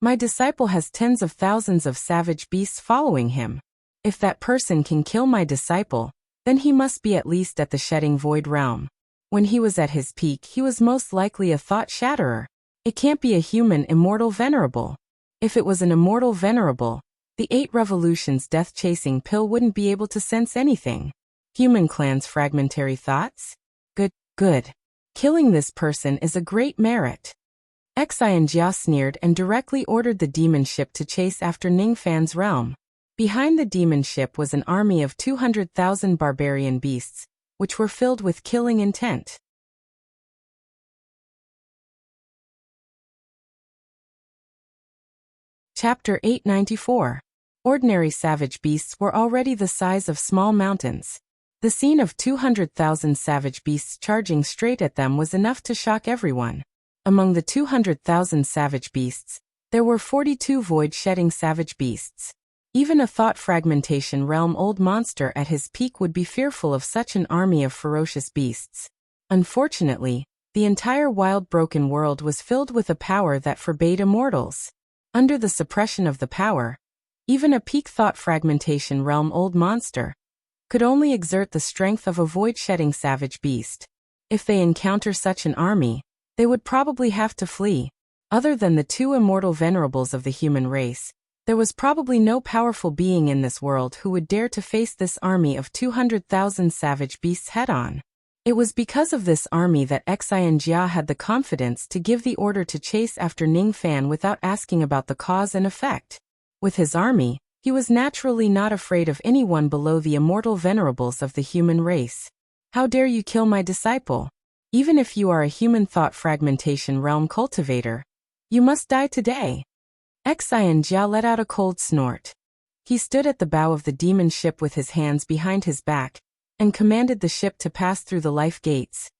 My disciple has tens of thousands of savage beasts following him. If that person can kill my disciple, then he must be at least at the shedding void realm. When he was at his peak, he was most likely a thought shatterer. It can't be a human immortal venerable. If it was an immortal venerable, the 8 revolutions death-chasing pill wouldn't be able to sense anything. Human clan's fragmentary thoughts? Good. Killing this person is a great merit. Wuxia sneered and directly ordered the demon ship to chase after Ning Fan's realm. Behind the demon ship was an army of 200,000 barbarian beasts, which were filled with killing intent. Chapter 894. Ordinary savage beasts were already the size of small mountains. The scene of 200,000 savage beasts charging straight at them was enough to shock everyone. Among the 200,000 savage beasts, there were 42 void-shedding savage beasts. Even a thought fragmentation realm old monster at his peak would be fearful of such an army of ferocious beasts. Unfortunately, the entire wild broken world was filled with a power that forbade immortals. Under the suppression of the power, even a peak thought fragmentation realm old monster could only exert the strength of a void-shedding savage beast. If they encounter such an army, they would probably have to flee. Other than the 2 immortal venerables of the human race, there was probably no powerful being in this world who would dare to face this army of 200,000 savage beasts head-on. It was because of this army that Wuxia had the confidence to give the order to chase after Ning Fan without asking about the cause and effect. With his army, he was naturally not afraid of anyone below the immortal venerables of the human race. How dare you kill my disciple? Even if you are a human thought fragmentation realm cultivator, you must die today. Wuxia let out a cold snort. He stood at the bow of the demon ship with his hands behind his back, and commanded the ship to pass through the life gates,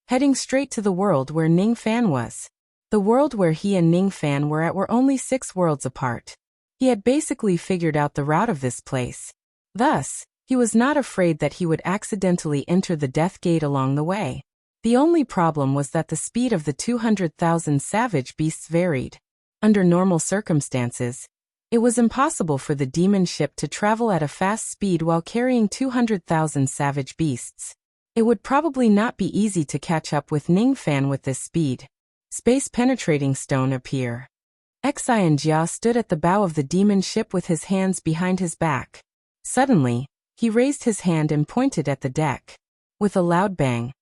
heading straight to the world where Ning Fan was. The world where he and Ning Fan were at were only 6 worlds apart. He had basically figured out the route of this place. Thus, he was not afraid that he would accidentally enter the death gate along the way. The only problem was that the speed of the 200,000 savage beasts varied. Under normal circumstances, it was impossible for the demon ship to travel at a fast speed while carrying 200,000 savage beasts. It would probably not be easy to catch up with Ning Fan with this speed. Space-penetrating stone appear. Wuxia stood at the bow of the demon ship with his hands behind his back. Suddenly, he raised his hand and pointed at the deck. With a loud bang,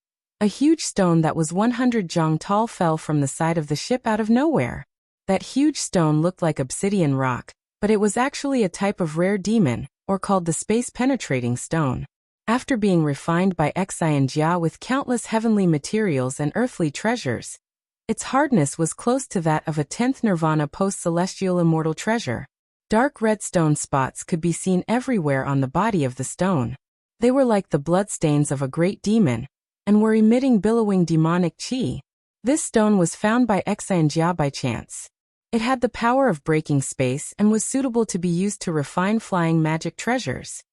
a huge stone that was 100 zhang tall fell from the side of the ship out of nowhere. That huge stone looked like obsidian rock, but it was actually a type of rare demon, or called the space-penetrating stone. After being refined by Wuxia with countless heavenly materials and earthly treasures, its hardness was close to that of a 10th nirvana post-celestial immortal treasure. Dark red stone spots could be seen everywhere on the body of the stone. They were like the bloodstains of a great demon, and were emitting billowing demonic qi. This stone was found by Xianjia by chance. It had the power of breaking space and was suitable to be used to refine flying magic treasures.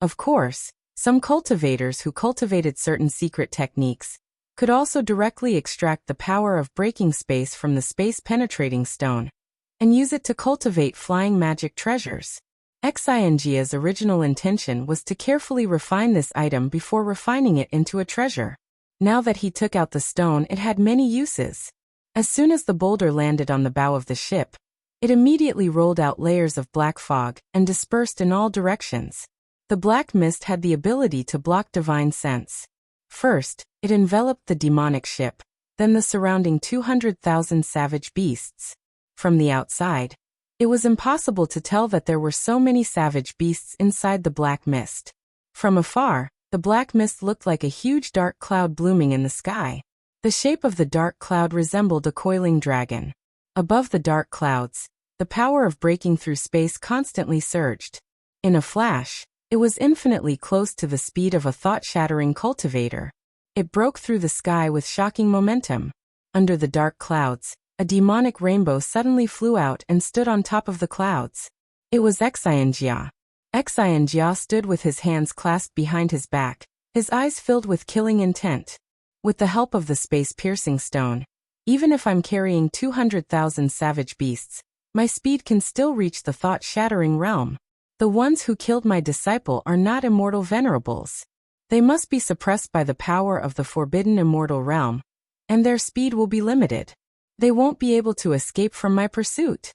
Of course, some cultivators who cultivated certain secret techniques could also directly extract the power of breaking space from the space-penetrating stone and use it to cultivate flying magic treasures. Xianjia's original intention was to carefully refine this item before refining it into a treasure. Now that he took out the stone, it had many uses. As soon as the boulder landed on the bow of the ship, it immediately rolled out layers of black fog and dispersed in all directions. The black mist had the ability to block divine sense. First, it enveloped the demonic ship, then the surrounding 200,000 savage beasts. From the outside, it was impossible to tell that there were so many savage beasts inside the black mist. From afar, the black mist looked like a huge dark cloud blooming in the sky. The shape of the dark cloud resembled a coiling dragon. Above the dark clouds, the power of breaking through space constantly surged. In a flash, it was infinitely close to the speed of a thought-shattering cultivator. It broke through the sky with shocking momentum. Under the dark clouds, a demonic rainbow suddenly flew out and stood on top of the clouds. It was Xianjia. Xianjia stood with his hands clasped behind his back, his eyes filled with killing intent. With the help of the space-piercing stone, even if I'm carrying 200,000 savage beasts, my speed can still reach the thought-shattering realm. The ones who killed my disciple are not immortal venerables. They must be suppressed by the power of the forbidden immortal realm, and their speed will be limited. They won't be able to escape from my pursuit.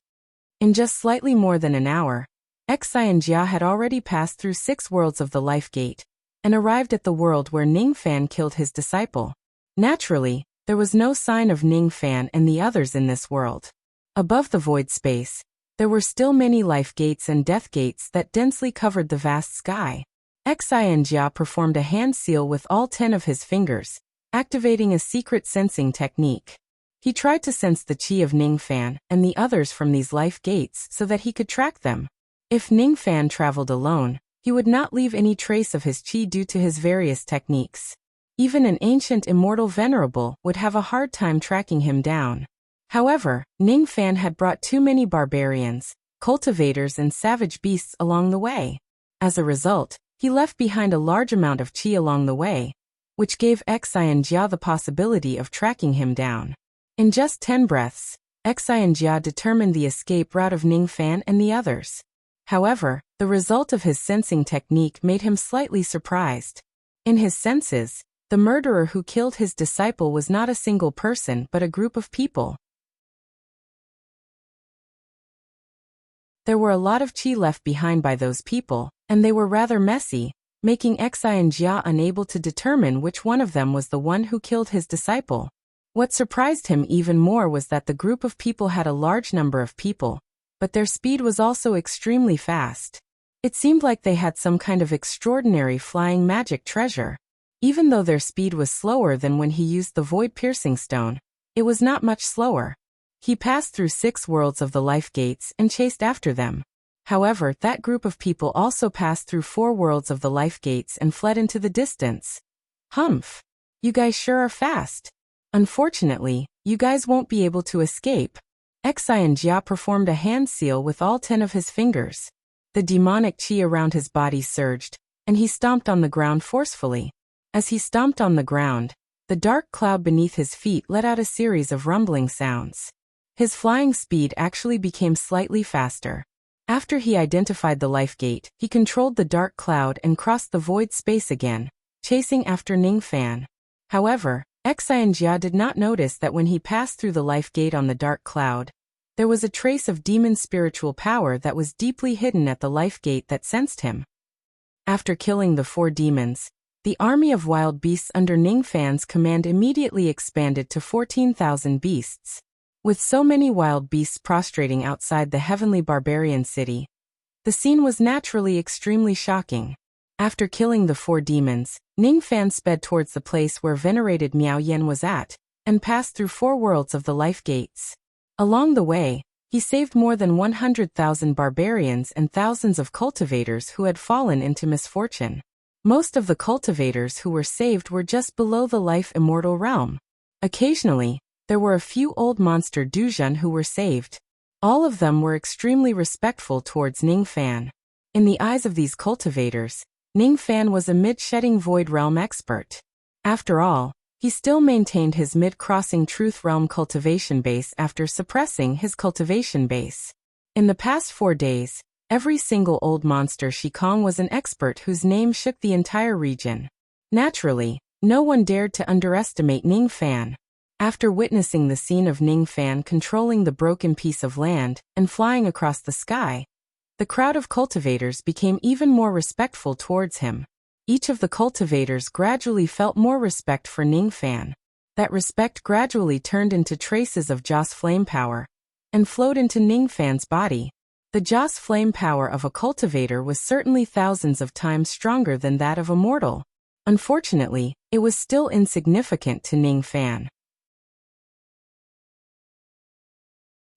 In just slightly more than an hour, Xianjia had already passed through 6 worlds of the Life Gate, and arrived at the world where Ningfan killed his disciple. Naturally, there was no sign of Ningfan and the others in this world. Above the void space, there were still many life gates and death gates that densely covered the vast sky. Xianjia performed a hand seal with all 10 of his fingers, activating a secret sensing technique. He tried to sense the qi of Ningfan and the others from these life gates so that he could track them. If Ningfan traveled alone, he would not leave any trace of his qi due to his various techniques. Even an ancient immortal venerable would have a hard time tracking him down. However, Ningfan had brought too many barbarians, cultivators and savage beasts along the way. As a result, he left behind a large amount of qi along the way, which gave Xianjia the possibility of tracking him down. In just 10 breaths, Xianjia determined the escape route of Ningfan and the others. However, the result of his sensing technique made him slightly surprised. In his senses, the murderer who killed his disciple was not a single person but a group of people. There were a lot of qi left behind by those people, and they were rather messy, making Xianjia unable to determine which one of them was the one who killed his disciple. What surprised him even more was that the group of people had a large number of people, but their speed was also extremely fast. It seemed like they had some kind of extraordinary flying magic treasure. Even though their speed was slower than when he used the void-piercing stone, it was not much slower. He passed through 6 worlds of the life gates and chased after them. However, that group of people also passed through 4 worlds of the life gates and fled into the distance. Humph! You guys sure are fast. Unfortunately, you guys won't be able to escape. Xianjia performed a hand seal with all 10 of his fingers. The demonic qi around his body surged, and he stomped on the ground forcefully. As he stomped on the ground, the dark cloud beneath his feet let out a series of rumbling sounds. His flying speed actually became slightly faster. After he identified the life gate, he controlled the dark cloud and crossed the void space again, chasing after Ningfan. However, Xianjia did not notice that when he passed through the life gate on the dark cloud, there was a trace of demon spiritual power that was deeply hidden at the life gate that sensed him. After killing the 4 demons, the army of wild beasts under Ningfan's command immediately expanded to 14,000 beasts. With so many wild beasts prostrating outside the heavenly barbarian city, the scene was naturally extremely shocking. After killing the 4 demons, Ningfan sped towards the place where venerated Miao Yan was at, and passed through 4 worlds of the life gates. Along the way, he saved more than 100,000 barbarians and thousands of cultivators who had fallen into misfortune. Most of the cultivators who were saved were just below the life immortal realm. Occasionally, there were a few old monster Duzhen who were saved. All of them were extremely respectful towards Ningfan. In the eyes of these cultivators, Ningfan was a mid-shedding void realm expert. After all, he still maintained his mid-crossing truth realm cultivation base after suppressing his cultivation base. In the past 4 days, every single old monster Shikong was an expert whose name shook the entire region. Naturally, no one dared to underestimate Ningfan. After witnessing the scene of Ningfan controlling the broken piece of land and flying across the sky, the crowd of cultivators became even more respectful towards him. Each of the cultivators gradually felt more respect for Ningfan. That respect gradually turned into traces of Joss flame power and flowed into Ningfan's body. The Joss flame power of a cultivator was certainly thousands of times stronger than that of a mortal. Unfortunately, it was still insignificant to Ningfan.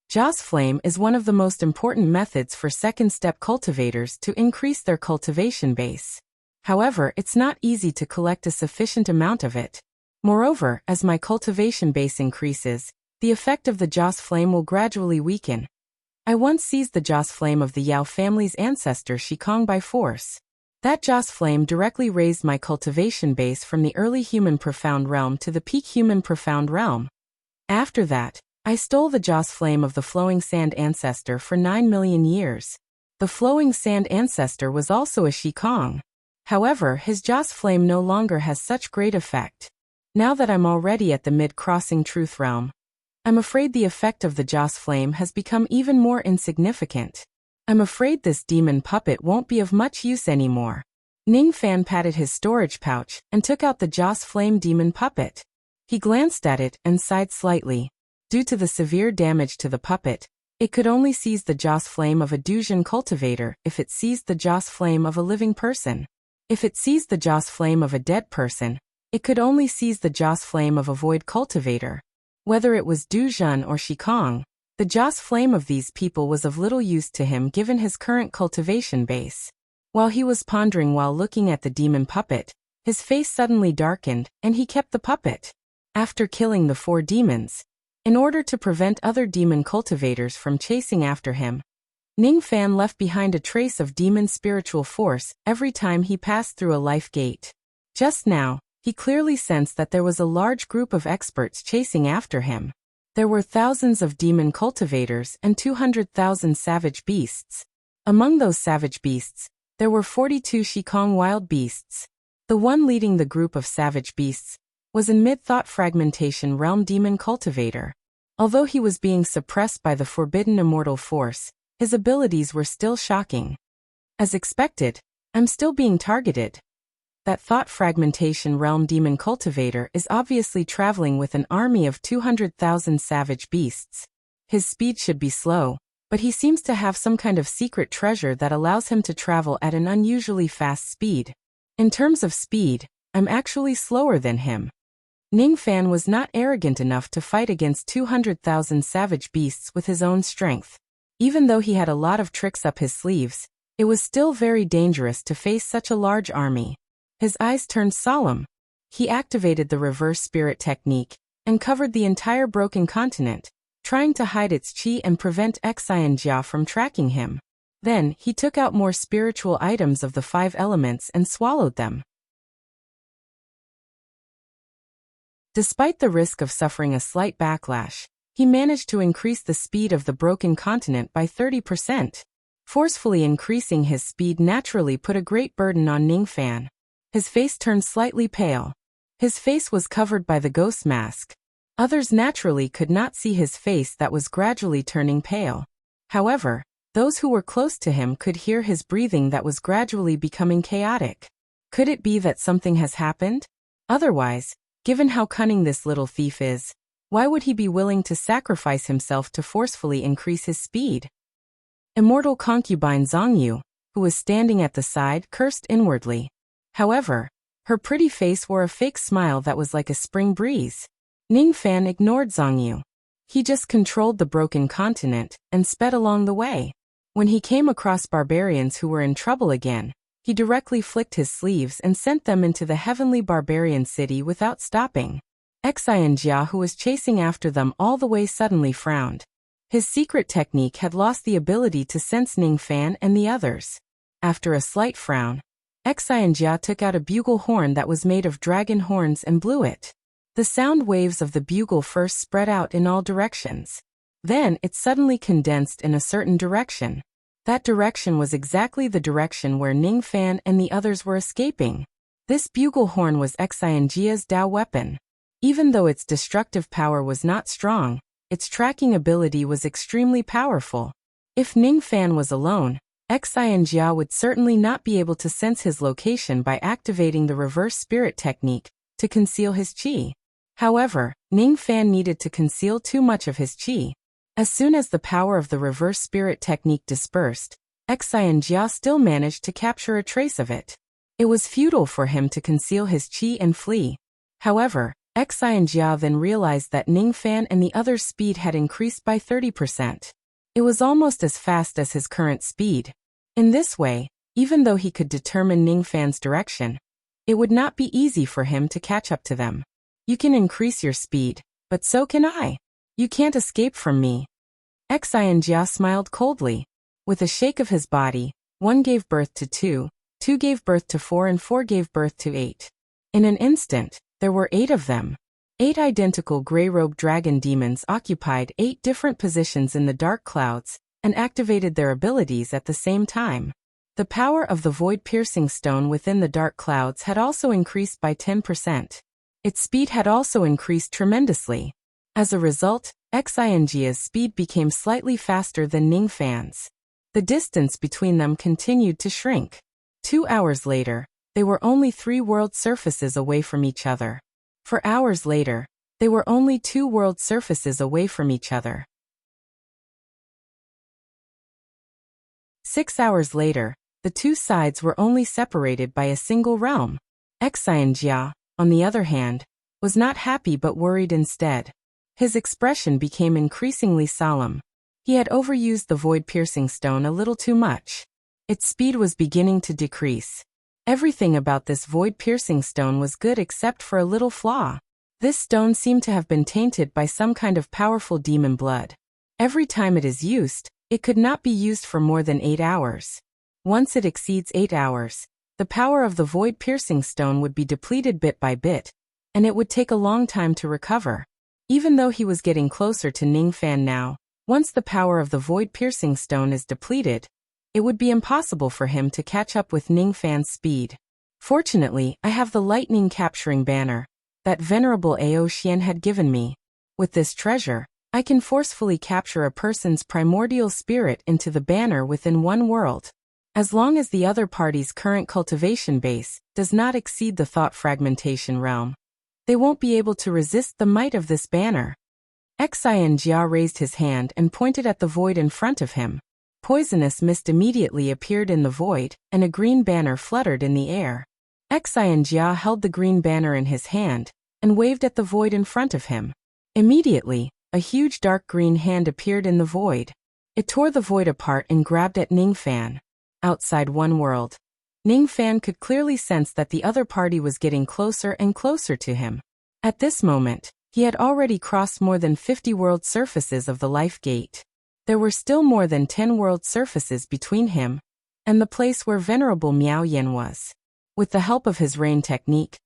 Joss flame is one of the most important methods for second-step cultivators to increase their cultivation base. However, it's not easy to collect a sufficient amount of it. Moreover, as my cultivation base increases, the effect of the Joss flame will gradually weaken. I once seized the Joss flame of the Yao family's ancestor Shikong by force. That Joss flame directly raised my cultivation base from the early human profound realm to the peak human profound realm. After that, I stole the Joss flame of the flowing sand ancestor for 9 million years. The flowing sand ancestor was also a Shikong. However, his Joss flame no longer has such great effect. Now that I'm already at the mid-crossing truth realm, I'm afraid the effect of the Joss flame has become even more insignificant. I'm afraid this demon puppet won't be of much use anymore. Ningfan patted his storage pouch and took out the Joss flame demon puppet. He glanced at it and sighed slightly. Due to the severe damage to the puppet, it could only seize the Joss flame of a Duzhen cultivator if it seized the Joss flame of a living person. If it seized the Joss flame of a dead person, it could only seize the Joss flame of a void cultivator. Whether it was Duzhen or Shikong, the Joss flame of these people was of little use to him given his current cultivation base. While he was pondering while looking at the demon puppet, his face suddenly darkened, and he kept the puppet. After killing the 4 demons, in order to prevent other demon cultivators from chasing after him, Ningfan left behind a trace of demon spiritual force every time he passed through a life gate. Just now, he clearly sensed that there was a large group of experts chasing after him. There were thousands of demon cultivators and 200,000 savage beasts. Among those savage beasts, there were 42 Shikong wild beasts. The one leading the group of savage beasts was a mid-thought fragmentation realm demon cultivator. Although he was being suppressed by the forbidden immortal force, his abilities were still shocking. As expected, I'm still being targeted. That thought fragmentation realm demon cultivator is obviously traveling with an army of 200,000 savage beasts. His speed should be slow, but he seems to have some kind of secret treasure that allows him to travel at an unusually fast speed. In terms of speed, I'm actually slower than him. Ningfan was not arrogant enough to fight against 200,000 savage beasts with his own strength. Even though he had a lot of tricks up his sleeves, it was still very dangerous to face such a large army. His eyes turned solemn. He activated the reverse spirit technique and covered the entire broken continent, trying to hide its chi and prevent Xian Jia from tracking him. Then, he took out more spiritual items of the 5 elements and swallowed them. Despite the risk of suffering a slight backlash, he managed to increase the speed of the broken continent by 30%. Forcefully increasing his speed naturally put a great burden on Ningfan. His face turned slightly pale. His face was covered by the ghost mask. Others naturally could not see his face that was gradually turning pale. However, those who were close to him could hear his breathing that was gradually becoming chaotic. Could it be that something has happened? Otherwise, given how cunning this little thief is, why would he be willing to sacrifice himself to forcefully increase his speed? Immortal concubine Zhongyu, who was standing at the side, cursed inwardly. However, her pretty face wore a fake smile that was like a spring breeze. Ningfan ignored Zhongyu. He just controlled the broken continent and sped along the way. When he came across barbarians who were in trouble again, He directly flicked his sleeves and sent them into the heavenly barbarian city without stopping. Xianjia, who was chasing after them all the way, suddenly frowned. His secret technique had lost the ability to sense Ningfan and the others. After a slight frown, Xianjia took out a bugle horn that was made of dragon horns and blew it. The sound waves of the bugle first spread out in all directions. Then it suddenly condensed in a certain direction. That direction was exactly the direction where Ningfan and the others were escaping. This bugle horn was Xianjia's Dao weapon. Even though its destructive power was not strong, its tracking ability was extremely powerful. If Ningfan was alone, Xianjia would certainly not be able to sense his location by activating the reverse spirit technique to conceal his qi. However, Ningfan needed to conceal too much of his qi. As soon as the power of the reverse spirit technique dispersed, Xianjia still managed to capture a trace of it. It was futile for him to conceal his qi and flee. However, Xianjia then realized that Ningfan and the other's speed had increased by 30%. It was almost as fast as his current speed. In this way, even though he could determine Ningfan's direction, it would not be easy for him to catch up to them. You can increase your speed, but so can I. You can't escape from me. Xianjia smiled coldly. With a shake of his body, 1 gave birth to 2, 2 gave birth to 4 and 4 gave birth to 8. In an instant, there were 8 of them. 8 identical gray-robed dragon demons occupied 8 different positions in the dark clouds and activated their abilities at the same time. The power of the void-piercing stone within the dark clouds had also increased by 10%. Its speed had also increased tremendously. As a result, Xianjia's speed became slightly faster than Ningfan's. The distance between them continued to shrink. 2 hours later, they were only 3 world surfaces away from each other. 4 hours later, they were only 2 world surfaces away from each other. 6 hours later, the 2 sides were only separated by a single realm. Xianjia, on the other hand, was not happy but worried instead. His expression became increasingly solemn. He had overused the void-piercing stone a little too much. Its speed was beginning to decrease. Everything about this void-piercing stone was good except for a little flaw. This stone seemed to have been tainted by some kind of powerful demon blood. Every time it is used, it could not be used for more than 8 hours. Once it exceeds 8 hours, the power of the void-piercing stone would be depleted bit by bit, and it would take a long time to recover. Even though he was getting closer to Ningfan now, once the power of the void-piercing stone is depleted, it would be impossible for him to catch up with Ningfan's speed. Fortunately, I have the lightning capturing banner that Venerable Ao Xian had given me. With this treasure, I can forcefully capture a person's primordial spirit into the banner within 1 world. As long as the other party's current cultivation base does not exceed the thought fragmentation realm, they won't be able to resist the might of this banner. Xianjia raised his hand and pointed at the void in front of him. Poisonous mist immediately appeared in the void, and a green banner fluttered in the air. Xianjia held the green banner in his hand and waved at the void in front of him. Immediately, a huge dark green hand appeared in the void. It tore the void apart and grabbed at Ningfan. Outside 1 world, Ningfan could clearly sense that the other party was getting closer and closer to him. At this moment, he had already crossed more than 50 world surfaces of the life gate. There were still more than 10 world surfaces between him and the place where Venerable Miao Yen was. With the help of his rain technique,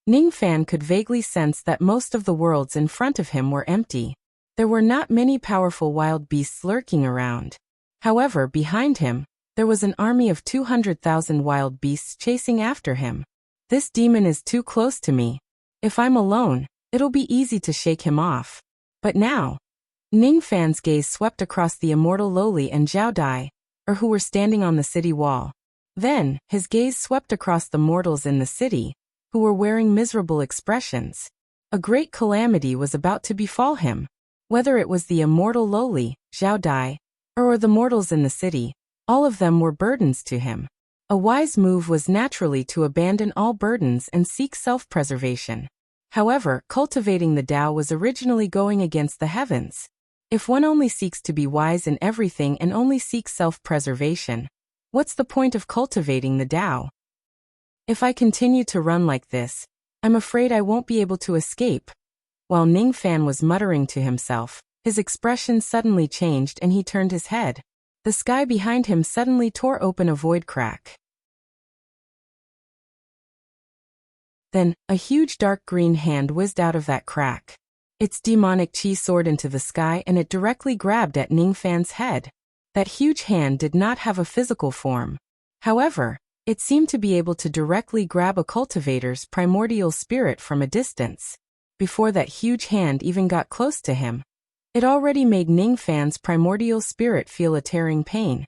Ningfan could vaguely sense that most of the worlds in front of him were empty. There were not many powerful wild beasts lurking around. However, behind him, there was an army of 200,000 wild beasts chasing after him. This demon is too close to me. If I'm alone, it'll be easy to shake him off. But now, Ningfan's gaze swept across the immortal Loli and Zhao Dai, who were standing on the city wall. Then, his gaze swept across the mortals in the city, who were wearing miserable expressions. A great calamity was about to befall him. Whether it was the immortal Loli, Zhao Dai, or the mortals in the city, all of them were burdens to him. A wise move was naturally to abandon all burdens and seek self-preservation. However, cultivating the Tao was originally going against the heavens. If one only seeks to be wise in everything and only seeks self-preservation, What's the point of cultivating the Tao? If I continue to run like this, I'm afraid I won't be able to escape. While Ningfan was muttering to himself, his expression suddenly changed and he turned his head. The sky behind him suddenly tore open a void crack. Then, a huge dark green hand whizzed out of that crack. Its demonic chi soared into the sky and it directly grabbed at Ningfan's head. That huge hand did not have a physical form. However, it seemed to be able to directly grab a cultivator's primordial spirit from a distance. Before that huge hand even got close to him, it already made Ningfan's primordial spirit feel a tearing pain,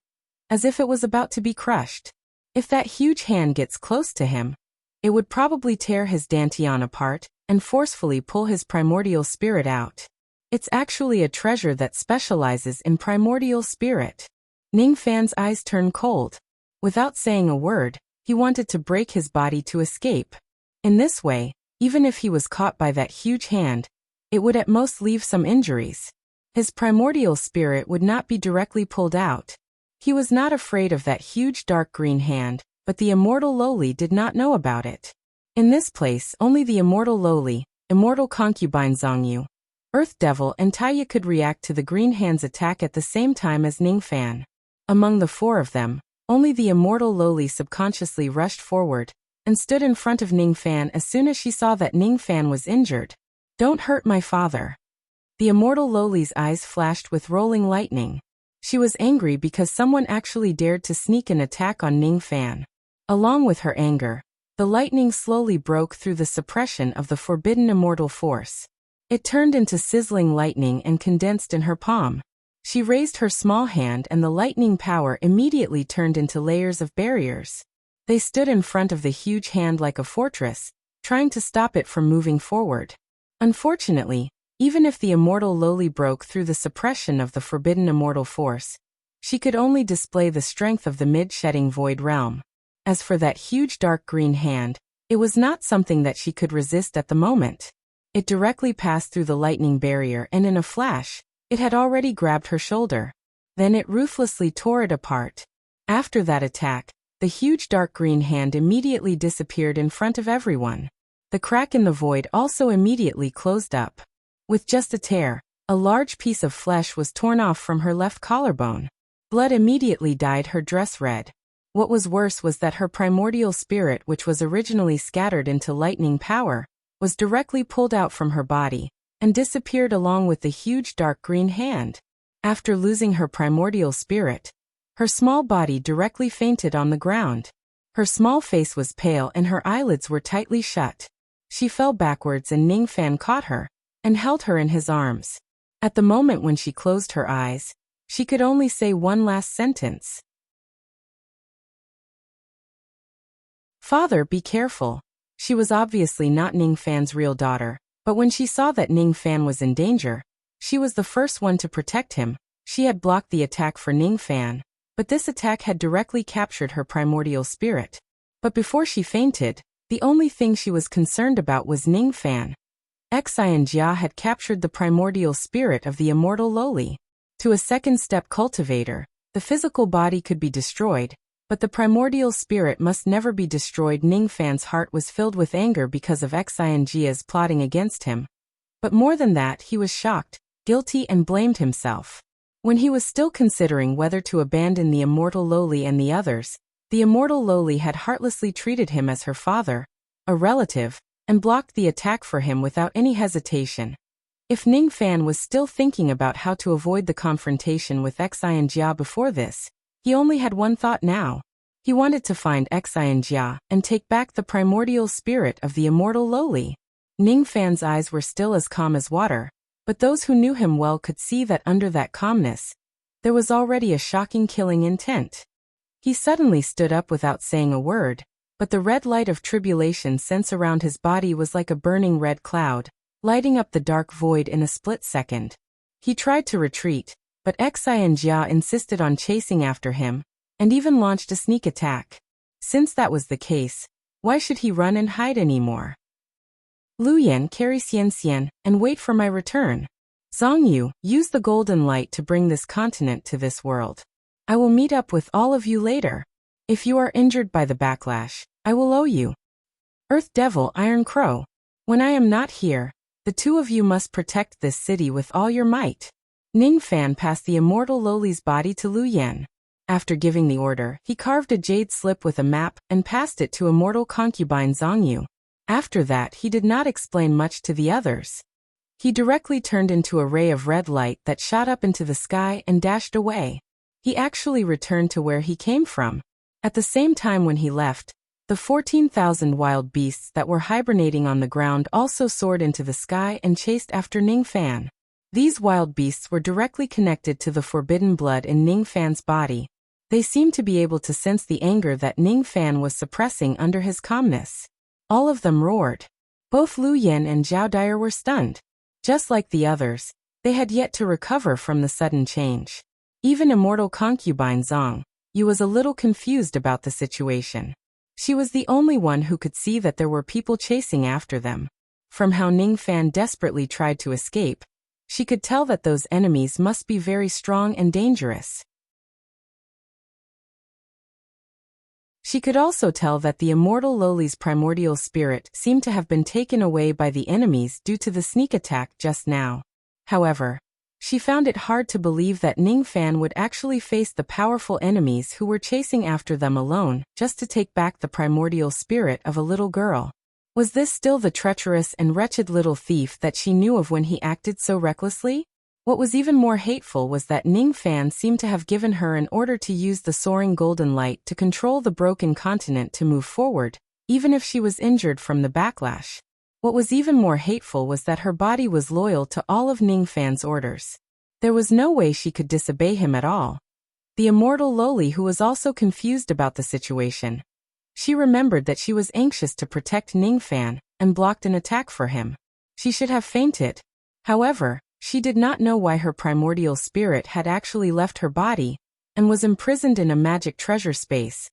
as if it was about to be crushed. If that huge hand gets close to him, it would probably tear his dantian apart and forcefully pull his primordial spirit out. It's actually a treasure that specializes in primordial spirit. Ningfan's eyes turned cold. Without saying a word, he wanted to break his body to escape. In this way, even if he was caught by that huge hand, it would at most leave some injuries. His primordial spirit would not be directly pulled out. He was not afraid of that huge dark green hand, but the immortal lowly did not know about it. In this place, only the immortal lowly, immortal concubine Zhongyu, Earth Devil and Taya could react to the green hand's attack at the same time as Ningfan. Among the four of them, only the immortal lowly subconsciously rushed forward and stood in front of Ningfan as soon as she saw that Ningfan was injured. "Don't hurt my father." The immortal lowly's eyes flashed with rolling lightning. She was angry because someone actually dared to sneak an attack on Ningfan. Along with her anger, the lightning slowly broke through the suppression of the forbidden immortal force. It turned into sizzling lightning and condensed in her palm. She raised her small hand and the lightning power immediately turned into layers of barriers. They stood in front of the huge hand like a fortress, trying to stop it from moving forward. Unfortunately, even if the immortal lowly broke through the suppression of the forbidden immortal force, she could only display the strength of the mid-shedding void realm. As for that huge dark green hand, it was not something that she could resist at the moment. It directly passed through the lightning barrier and in a flash, it had already grabbed her shoulder. Then it ruthlessly tore it apart. After that attack, the huge dark green hand immediately disappeared in front of everyone. The crack in the void also immediately closed up. With just a tear, a large piece of flesh was torn off from her left collarbone. Blood immediately dyed her dress red. What was worse was that her primordial spirit, which was originally scattered into lightning power, was directly pulled out from her body and disappeared along with the huge dark green hand. After losing her primordial spirit, her small body directly fainted on the ground. Her small face was pale and her eyelids were tightly shut. She fell backwards and Ningfan caught her and held her in his arms. At the moment when she closed her eyes, she could only say one last sentence. "Father, be careful." She was obviously not Ningfan's real daughter, but when she saw that Ningfan was in danger, she was the first one to protect him. She had blocked the attack for Ningfan, but this attack had directly captured her primordial spirit. But before she fainted, the only thing she was concerned about was Ningfan. Xianjia had captured the primordial spirit of the immortal lowly. To a second-step cultivator, the physical body could be destroyed, but the primordial spirit must never be destroyed. Ningfan's heart was filled with anger because of Xianjia's plotting against him. But more than that, he was shocked, guilty and blamed himself. When he was still considering whether to abandon the immortal lowly and the others, the immortal lowly had heartlessly treated him as her father, a relative, and blocked the attack for him without any hesitation. If Ningfan was still thinking about how to avoid the confrontation with Xianjia before this, he only had one thought now. He wanted to find Xianjia and take back the primordial spirit of the immortal lowly. Ningfan's eyes were still as calm as water, but those who knew him well could see that under that calmness, there was already a shocking killing intent. He suddenly stood up without saying a word, but the red light of tribulation sense around his body was like a burning red cloud, lighting up the dark void in a split second. He tried to retreat, but Xianjia insisted on chasing after him, and even launched a sneak attack. Since that was the case, why should he run and hide anymore? "Luyan, carry Xian and wait for my return. Zhongyu, use the golden light to bring this continent to this world. I will meet up with all of you later." If you are injured by the backlash, I will owe you. Earth Devil Iron Crow. When I am not here, the two of you must protect this city with all your might. Ning Fan passed the immortal Loli's body to Lu Yan. After giving the order, he carved a jade slip with a map and passed it to immortal concubine Zhongyu. After that, he did not explain much to the others. He directly turned into a ray of red light that shot up into the sky and dashed away. He actually returned to where he came from. At the same time when he left, the 14,000 wild beasts that were hibernating on the ground also soared into the sky and chased after Ning Fan. These wild beasts were directly connected to the forbidden blood in Ning Fan's body. They seemed to be able to sense the anger that Ning Fan was suppressing under his calmness. All of them roared. Both Lu Yan and Zhao Dyer were stunned. Just like the others, they had yet to recover from the sudden change. Even immortal concubine Zhongyu was a little confused about the situation. She was the only one who could see that there were people chasing after them. From how Ning Fan desperately tried to escape, she could tell that those enemies must be very strong and dangerous. She could also tell that the immortal Loli's primordial spirit seemed to have been taken away by the enemies due to the sneak attack just now. However, she found it hard to believe that Ning Fan would actually face the powerful enemies who were chasing after them alone just to take back the primordial spirit of a little girl. Was this still the treacherous and wretched little thief that she knew of when he acted so recklessly? What was even more hateful was that Ning Fan seemed to have given her an order to use the soaring golden light to control the broken continent to move forward, even if she was injured from the backlash. What was even more hateful was that her body was loyal to all of Ning Fan's orders. There was no way she could disobey him at all. The immortal Loli, who was also confused about the situation. She remembered that she was anxious to protect Ning Fan and blocked an attack for him. She should have fainted. However, she did not know why her primordial spirit had actually left her body and was imprisoned in a magic treasure space.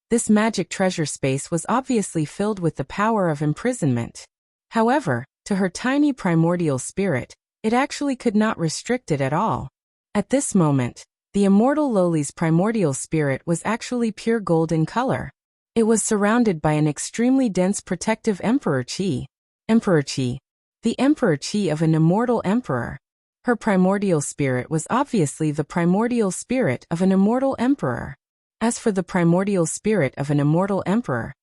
This magic treasure space was obviously filled with the power of imprisonment. However, to her tiny primordial spirit, it actually could not restrict it at all. At this moment, the immortal Loli's primordial spirit was actually pure gold in color. It was surrounded by an extremely dense protective emperor chi. Emperor chi. The emperor chi of an immortal emperor. Her primordial spirit was obviously the primordial spirit of an immortal emperor. As for the primordial spirit of an immortal emperor,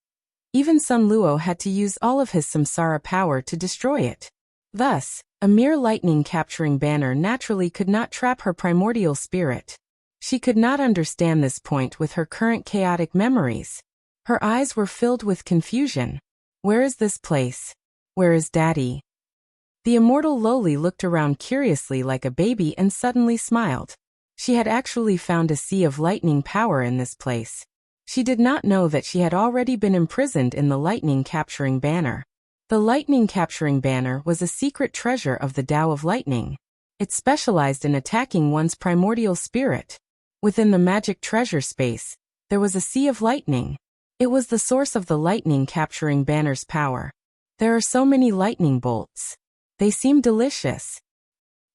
even Sun Luo had to use all of his samsara power to destroy it. Thus, a mere lightning-capturing banner naturally could not trap her primordial spirit. She could not understand this point with her current chaotic memories. Her eyes were filled with confusion. Where is this place? Where is Daddy? The immortal Loli looked around curiously like a baby and suddenly smiled. She had actually found a sea of lightning power in this place. She did not know that she had already been imprisoned in the lightning-capturing banner. The lightning-capturing banner was a secret treasure of the Tao of Lightning. It specialized in attacking one's primordial spirit. Within the magic treasure space, there was a sea of lightning. It was the source of the lightning-capturing banner's power. There are so many lightning bolts. They seem delicious.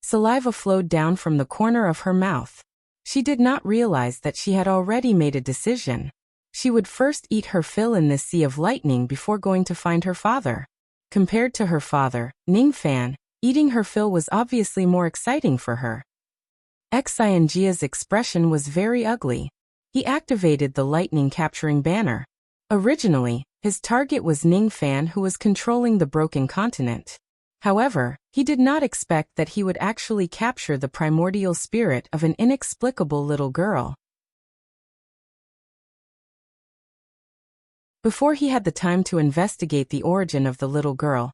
Saliva flowed down from the corner of her mouth. She did not realize that she had already made a decision. She would first eat her fill in this sea of lightning before going to find her father. Compared to her father, Ning Fan, eating her fill was obviously more exciting for her. Xianjia's expression was very ugly. He activated the lightning-capturing banner. Originally, his target was Ning Fan, who was controlling the broken continent. However, he did not expect that he would actually capture the primordial spirit of an inexplicable little girl. Before he had the time to investigate the origin of the little girl,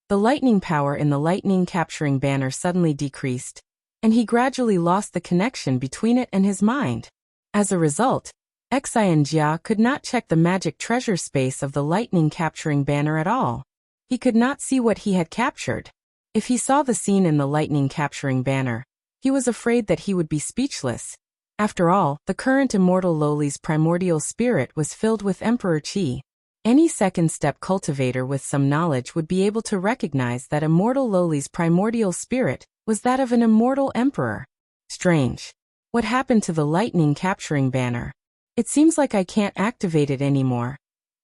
the lightning power in the lightning-capturing banner suddenly decreased, and he gradually lost the connection between it and his mind. As a result, Xianjia could not check the magic treasure space of the lightning-capturing banner at all. He could not see what he had captured. If he saw the scene in the lightning-capturing banner, he was afraid that he would be speechless. After all, the current immortal Loli's primordial spirit was filled with Emperor Qi. Any second-step cultivator with some knowledge would be able to recognize that immortal Loli's primordial spirit was that of an immortal emperor. Strange. What happened to the lightning-capturing banner? It seems like I can't activate it anymore.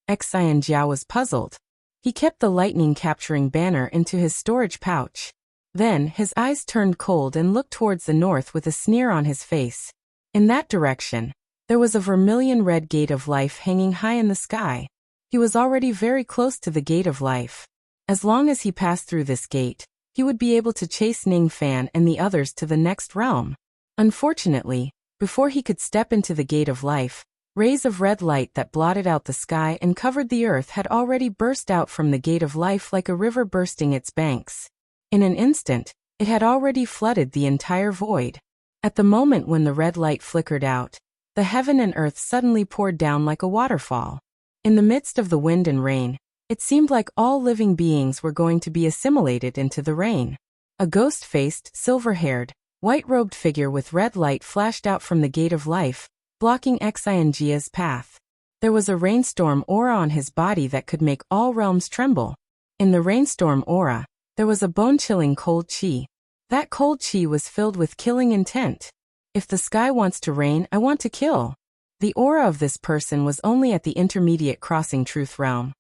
Xian Jia was puzzled. He kept the lightning-capturing banner into his storage pouch. Then, his eyes turned cold and looked towards the north with a sneer on his face. In that direction, there was a vermilion-red gate of life hanging high in the sky. He was already very close to the gate of life. As long as he passed through this gate, he would be able to chase Ning Fan and the others to the next realm. Unfortunately, before he could step into the gate of life, rays of red light that blotted out the sky and covered the earth had already burst out from the gate of life like a river bursting its banks. In an instant, it had already flooded the entire void. At the moment when the red light flickered out, the heaven and earth suddenly poured down like a waterfall. In the midst of the wind and rain, it seemed like all living beings were going to be assimilated into the rain. A ghost-faced, silver-haired, white-robed figure with red light flashed out from the gate of life, blocking Xian Jia's path. There was a rainstorm aura on his body that could make all realms tremble. In the rainstorm aura, there was a bone-chilling cold chi. That cold chi was filled with killing intent. If the sky wants to rain, I want to kill. The aura of this person was only at the intermediate crossing truth realm.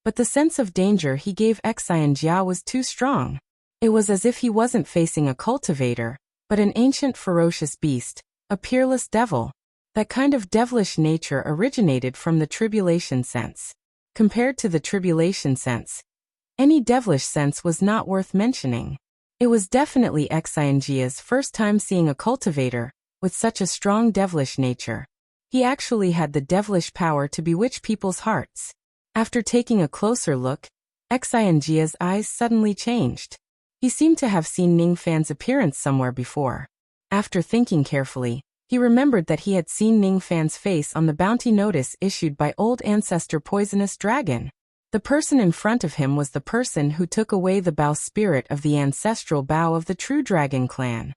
But the sense of danger he gave Xian Jia was too strong. It was as if he wasn't facing a cultivator, but an ancient ferocious beast, a peerless devil. That kind of devilish nature originated from the tribulation sense. Compared to the tribulation sense, any devilish sense was not worth mentioning. It was definitely Xian Jia's first time seeing a cultivator with such a strong devilish nature. He actually had the devilish power to bewitch people's hearts. After taking a closer look, Xian Jia's eyes suddenly changed. He seemed to have seen Ning Fan's appearance somewhere before. After thinking carefully, he remembered that he had seen Ning Fan's face on the bounty notice issued by Old Ancestor Poisonous Dragon. The person in front of him was the person who took away the bow spirit of the ancestral bow of the True Dragon clan.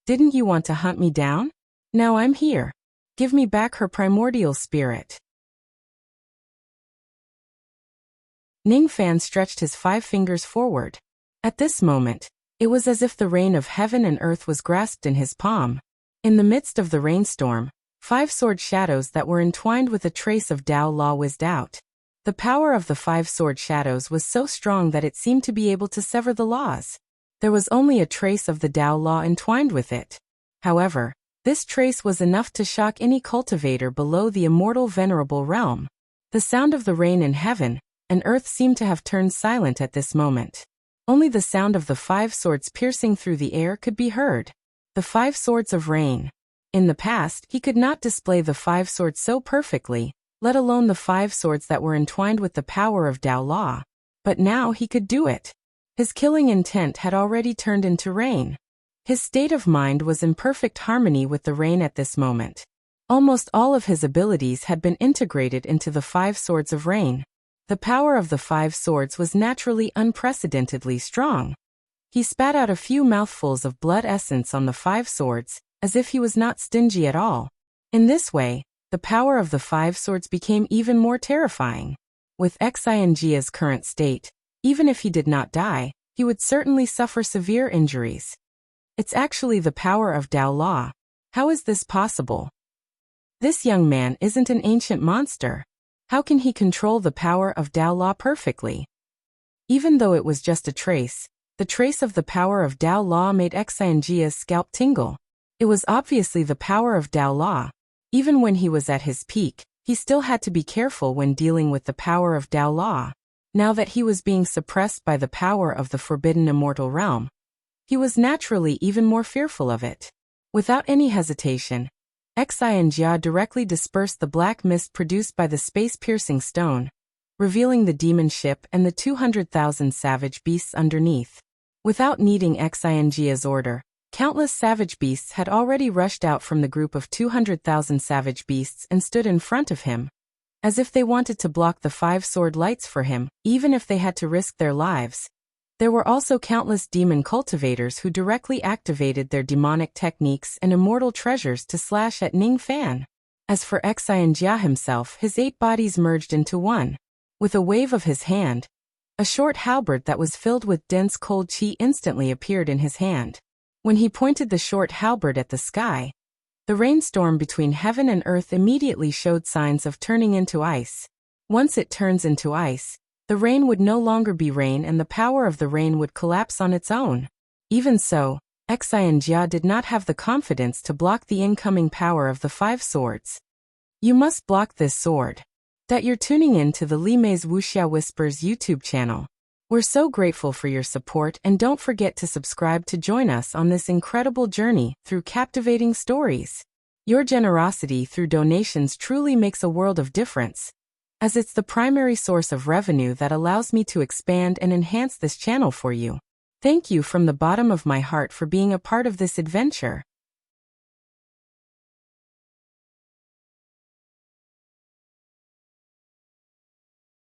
Didn't you want to hunt me down? Now I'm here. Give me back her primordial spirit. Ning Fan stretched his 5 fingers forward. At this moment, it was as if the reign of heaven and earth was grasped in his palm. In the midst of the rainstorm, 5 sword shadows that were entwined with a trace of Tao Law whizzed out. The power of the 5 sword shadows was so strong that it seemed to be able to sever the laws. There was only a trace of the Tao Law entwined with it. However, this trace was enough to shock any cultivator below the immortal venerable realm. The sound of the rain in heaven and earth seemed to have turned silent at this moment. Only the sound of the 5 swords piercing through the air could be heard. The 5 swords of rain. In the past, he could not display the 5 swords so perfectly, let alone the 5 swords that were entwined with the power of Tao Law. But now he could do it. His killing intent had already turned into rain. His state of mind was in perfect harmony with the rain at this moment. Almost all of his abilities had been integrated into the 5 swords of rain. The power of the 5 swords was naturally unprecedentedly strong. He spat out a few mouthfuls of blood essence on the 5 swords, as if he was not stingy at all. In this way, the power of the 5 swords became even more terrifying. With Xian Jia's current state, even if he did not die, he would certainly suffer severe injuries. It's actually the power of Tao Law. How is this possible? This young man isn't an ancient monster. How can he control the power of Tao Law perfectly? Even though it was just a trace, the trace of the power of Tao Law made Xian Jia's scalp tingle. It was obviously the power of Tao Law. Even when he was at his peak, he still had to be careful when dealing with the power of Tao Law. Now that he was being suppressed by the power of the forbidden immortal realm, he was naturally even more fearful of it. Without any hesitation, Xian Jia directly dispersed the black mist produced by the space-piercing stone, revealing the demon ship and the 200,000 savage beasts underneath. Without needing Xian Jia's order, countless savage beasts had already rushed out from the group of 200,000 savage beasts and stood in front of him, as if they wanted to block the 5 sword lights for him, even if they had to risk their lives. There were also countless demon cultivators who directly activated their demonic techniques and immortal treasures to slash at Ning Fan. As for Xian Jia himself, his 8 bodies merged into one. With a wave of his hand, a short halberd that was filled with dense cold chi instantly appeared in his hand. When he pointed the short halberd at the sky, The rainstorm between heaven and earth immediately showed signs of turning into ice. Once it turns into ice, the rain would no longer be rain and the power of the rain would collapse on its own. Even so, Xi and Jia did not have the confidence to block the incoming power of the 5 swords. You must block this sword. That you're tuning in to the Li Mei's Wuxia Whispers YouTube channel. We're so grateful for your support, and don't forget to subscribe to join us on this incredible journey through captivating stories. Your generosity through donations truly makes a world of difference, as it's the primary source of revenue that allows me to expand and enhance this channel for you. Thank you from the bottom of my heart for being a part of this adventure.